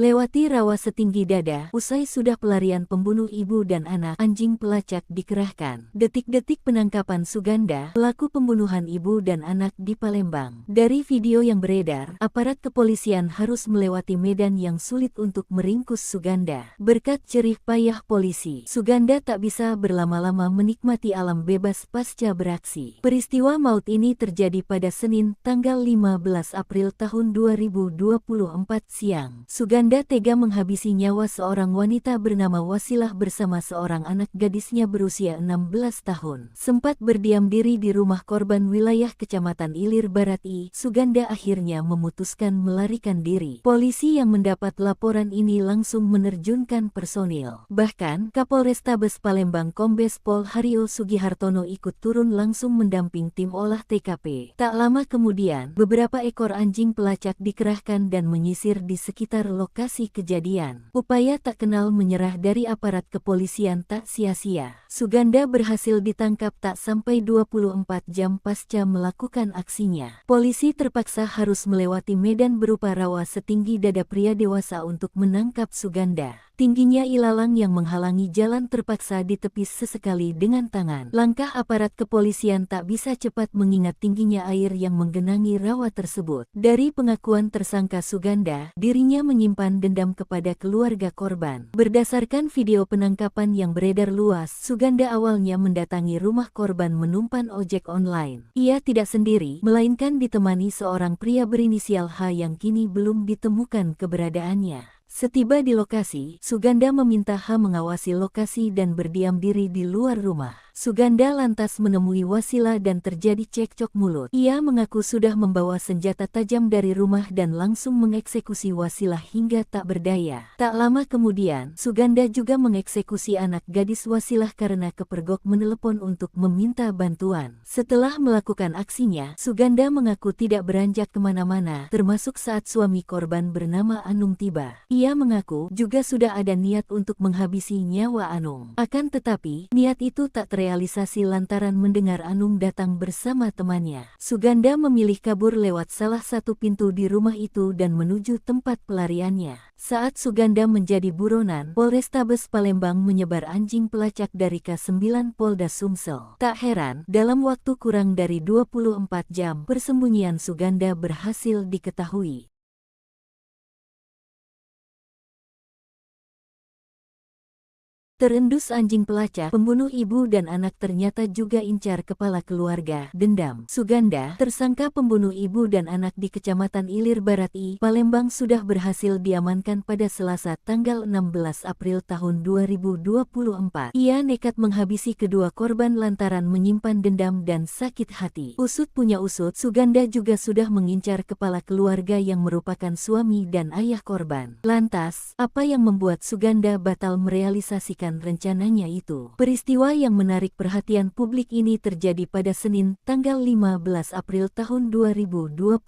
B: Lewati rawa setinggi dada, usai sudah pelarian pembunuh ibu dan anak, anjing pelacak dikerahkan. Detik-detik penangkapan Suganda, pelaku pembunuhan ibu dan anak di Palembang. Dari video yang beredar, aparat kepolisian harus melewati medan yang sulit untuk meringkus Suganda. Berkat jerih payah polisi, Suganda tak bisa berlama-lama menikmati alam bebas pasca beraksi. Peristiwa maut ini terjadi pada Senin, tanggal 15 April tahun 2024 siang. Suganda tega menghabisi nyawa seorang wanita bernama Wasilah bersama seorang anak gadisnya berusia 16 tahun. Sempat berdiam diri di rumah korban wilayah Kecamatan Ilir Barat I, Suganda akhirnya memutuskan melarikan diri. Polisi yang mendapat laporan ini langsung menerjunkan personil. Bahkan, Kapolrestabes Palembang Kombes Pol Hario Sugihartono ikut turun langsung mendamping tim olah TKP. Tak lama kemudian, beberapa ekor anjing pelacak dikerahkan dan menyisir di sekitar lokasi kejadian. Upaya tak kenal menyerah dari aparat kepolisian tak sia-sia. Suganda berhasil ditangkap tak sampai 24 jam pasca melakukan aksinya. Polisi terpaksa harus melewati medan berupa rawa setinggi dada pria dewasa untuk menangkap Suganda. Tingginya ilalang yang menghalangi jalan terpaksa ditepis sesekali dengan tangan. Langkah aparat kepolisian tak bisa cepat mengingat tingginya air yang menggenangi rawa tersebut. Dari pengakuan tersangka Suganda, dirinya menyimpan dendam kepada keluarga korban. Berdasarkan video penangkapan yang beredar luas, Suganda awalnya mendatangi rumah korban menumpan ojek online. Ia tidak sendiri, melainkan ditemani seorang pria berinisial H yang kini belum ditemukan keberadaannya. Setiba di lokasi, Suganda meminta H mengawasi lokasi dan berdiam diri di luar rumah. Suganda lantas menemui Wasilah dan terjadi cekcok mulut. Ia mengaku sudah membawa senjata tajam dari rumah dan langsung mengeksekusi Wasilah hingga tak berdaya. Tak lama kemudian, Suganda juga mengeksekusi anak gadis Wasilah karena kepergok menelepon untuk meminta bantuan. Setelah melakukan aksinya, Suganda mengaku tidak beranjak kemana-mana, termasuk saat suami korban bernama Anung tiba. Ia mengaku juga sudah ada niat untuk menghabisi nyawa Anung. Akan tetapi, niat itu tak terrealisasi lantaran mendengar Anung datang bersama temannya. Suganda memilih kabur lewat salah satu pintu di rumah itu dan menuju tempat pelariannya. Saat Suganda menjadi buronan, Polrestabes Palembang menyebar anjing pelacak dari K9 Polda Sumsel. Tak heran, dalam waktu kurang dari 24 jam, persembunyian Suganda berhasil diketahui. Terendus anjing pelacak, pembunuh ibu dan anak ternyata juga incar kepala keluarga. Dendam. Suganda, tersangka pembunuh ibu dan anak di Kecamatan Ilir Barat I, Palembang sudah berhasil diamankan pada Selasa tanggal 16 April tahun 2024. Ia nekat menghabisi kedua korban lantaran menyimpan dendam dan sakit hati. Usut punya usut, Suganda juga sudah mengincar kepala keluarga yang merupakan suami dan ayah korban. Lantas, apa yang membuat Suganda batal merealisasikan rencananya itu? Peristiwa yang menarik perhatian publik ini terjadi pada Senin, tanggal 15 April tahun 2024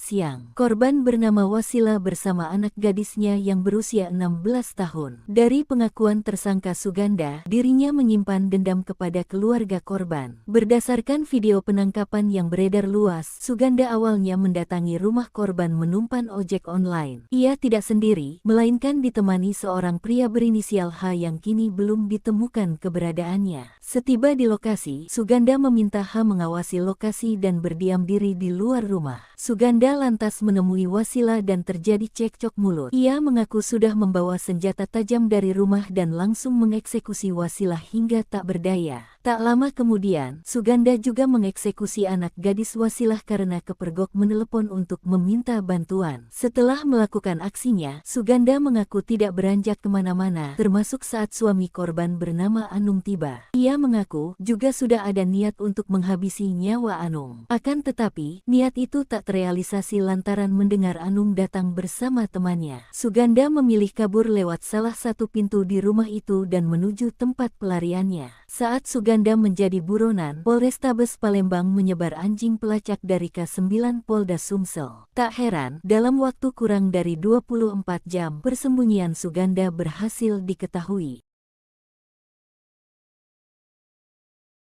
B: siang. Korban bernama Wasilah bersama anak gadisnya yang berusia 16 tahun. Dari pengakuan tersangka Suganda, dirinya menyimpan dendam kepada keluarga korban. Berdasarkan video penangkapan yang beredar luas, Suganda awalnya mendatangi rumah korban menumpan ojek online. Ia tidak sendiri, melainkan ditemani seorang pria berinisial H yang kini belum ditemukan keberadaannya. Setiba di lokasi, Suganda meminta H mengawasi lokasi dan berdiam diri di luar rumah. Suganda lantas menemui Wasilah dan terjadi cekcok mulut. Ia mengaku sudah membawa senjata tajam dari rumah dan langsung mengeksekusi Wasilah hingga tak berdaya. Tak lama kemudian, Suganda juga mengeksekusi anak gadis Wasilah karena kepergok menelepon untuk meminta bantuan. Setelah melakukan aksinya, Suganda mengaku tidak beranjak kemana-mana, termasuk saat suami korban bernama Anung tiba. Ia mengaku juga sudah ada niat untuk menghabisi nyawa Anung. Akan tetapi, niat itu tak terrealisasi lantaran mendengar Anung datang bersama temannya. Suganda memilih kabur lewat salah satu pintu di rumah itu dan menuju tempat pelariannya. Saat Suganda menjadi buronan, Polrestabes Palembang menyebar anjing pelacak dari K9 Polda Sumsel. Tak heran, dalam waktu kurang dari 24 jam, persembunyian Suganda berhasil diketahui.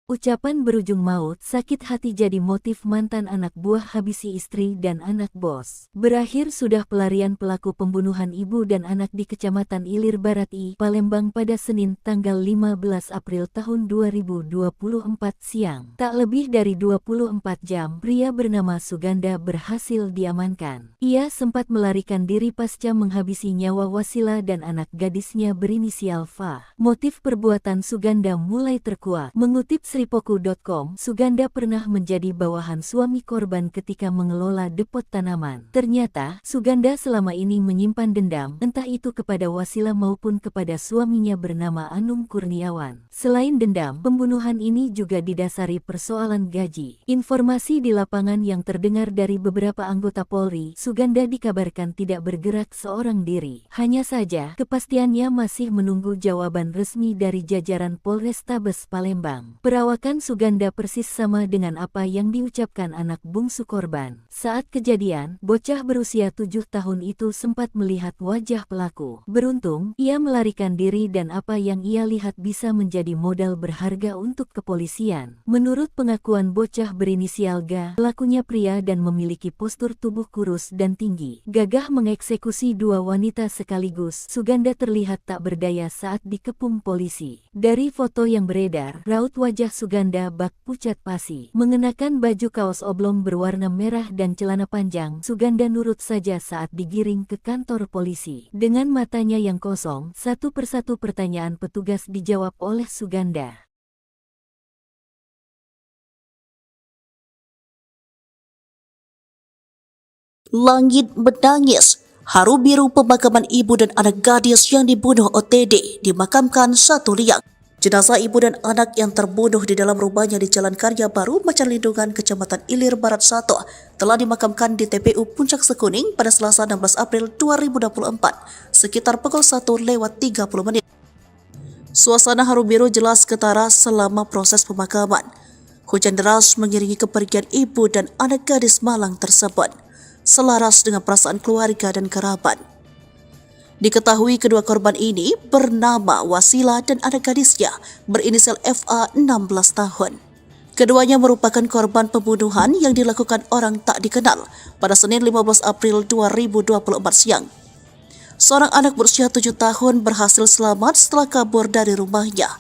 B: Ucapan berujung maut, sakit hati jadi motif mantan anak buah habisi istri dan anak bos. Berakhir sudah pelarian pelaku pembunuhan ibu dan anak di Kecamatan Ilir Barat I, Palembang pada Senin tanggal 15 April tahun 2024 siang. Tak lebih dari 24 jam, pria bernama Suganda berhasil diamankan. Ia sempat melarikan diri pasca menghabisi nyawa Wasila dan anak gadisnya berinisial Fah. Motif perbuatan Suganda mulai terkuak. Mengutip Sripoku.com, Suganda pernah menjadi bawahan suami korban ketika mengelola depot tanaman. Ternyata, Suganda selama ini menyimpan dendam, entah itu kepada Wasila maupun kepada suaminya bernama Anum Kurniawan. Selain dendam, pembunuhan ini juga didasari persoalan gaji. Informasi di lapangan yang terdengar dari beberapa anggota Polri, Suganda dikabarkan tidak bergerak seorang diri. Hanya saja, kepastiannya masih menunggu jawaban resmi dari jajaran Polrestabes Palembang. Perawakan Suganda persis sama dengan apa yang diucapkan anak bungsu korban. Saat kejadian, bocah berusia 7 tahun itu sempat melihat wajah pelaku. Beruntung, ia melarikan diri dan apa yang ia lihat bisa menjadi modal berharga untuk kepolisian. Menurut pengakuan bocah berinisial G, pelakunya pria dan memiliki postur tubuh kurus dan tinggi. Gagah mengeksekusi 2 wanita sekaligus, Suganda terlihat tak berdaya saat dikepung polisi. Dari foto yang beredar, raut wajah Suganda bak pucat pasi. Mengenakan baju kaos oblong berwarna merah dan celana panjang, Suganda nurut saja saat digiring ke kantor polisi. Dengan matanya yang kosong, satu persatu pertanyaan petugas dijawab oleh Suganda.
A: Langit menangis. Haru biru pemakaman ibu dan anak gadis yang dibunuh OTD dimakamkan satu liang. Jenazah ibu dan anak yang terbunuh di dalam rumahnya di Jalan Karya Baru, Macan Lindungan, Kecamatan Ilir Barat 1 telah dimakamkan di TPU Puncak Sekuning pada Selasa 16 April 2024 sekitar pukul 1:30. Suasana haru biru jelas ketara selama proses pemakaman. Hujan deras mengiringi kepergian ibu dan anak gadis malang tersebut, selaras dengan perasaan keluarga dan kerabat. Diketahui kedua korban ini bernama Wasila dan anak gadisnya berinisial FA 16 tahun. Keduanya merupakan korban pembunuhan yang dilakukan orang tak dikenal pada Senin 15 April 2024 siang. Seorang anak berusia 7 tahun berhasil selamat setelah kabur dari rumahnya.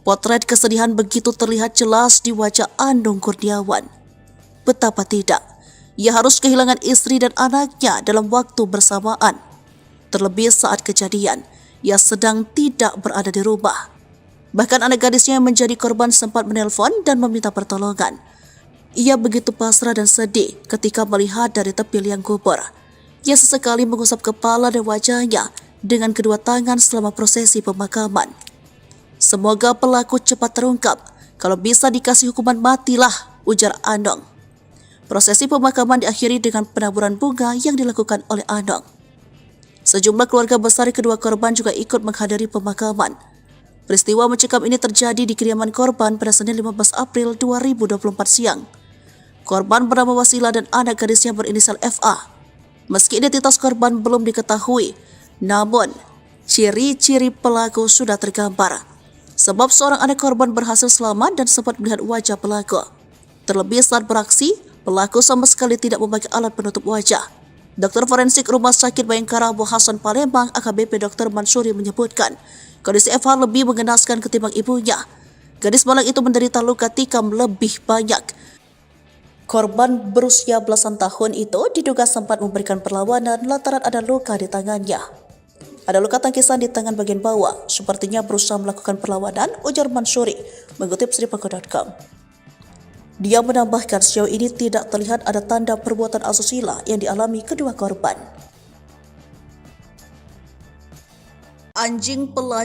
A: Potret kesedihan begitu terlihat jelas di wajah Anung Kurniawan. Betapa tidak, ia harus kehilangan istri dan anaknya dalam waktu bersamaan. Terlebih saat kejadian, ia sedang tidak berada di rumah. Bahkan anak gadisnya yang menjadi korban sempat menelpon dan meminta pertolongan. Ia begitu pasrah dan sedih ketika melihat dari tepi liang kubur. Ia sesekali mengusap kepala dan wajahnya dengan kedua tangan selama prosesi pemakaman. Semoga pelaku cepat terungkap. Kalau bisa dikasih hukuman matilah, ujar Anung. Prosesi pemakaman diakhiri dengan penaburan bunga yang dilakukan oleh Anung. Sejumlah keluarga besar kedua korban juga ikut menghadiri pemakaman. Peristiwa mencekam ini terjadi di kediaman korban pada Senin 15 April 2024 siang. Korban bernama Wasila dan anak gadisnya berinisial FA. Meski identitas korban belum diketahui, namun ciri-ciri pelaku sudah tergambar. Sebab seorang anak korban berhasil selamat dan sempat melihat wajah pelaku. Terlebih saat beraksi, pelaku sama sekali tidak memakai alat penutup wajah. Dokter forensik Rumah Sakit Bayangkara Abu Hasan Palembang AKBP Dr. Mansuri menyebutkan, kondisi FH lebih mengenaskan ketimbang ibunya. Gadis malang itu menderita luka tikam lebih banyak. Korban berusia belasan tahun itu diduga sempat memberikan perlawanan lantaran ada luka di tangannya. Ada luka tangkisan di tangan bagian bawah, sepertinya berusaha melakukan perlawanan, ujar Mansuri, mengutip Sripoku.com. Dia menambahkan sejauh ini tidak terlihat ada tanda perbuatan asusila yang dialami kedua korban. Anjing pelacur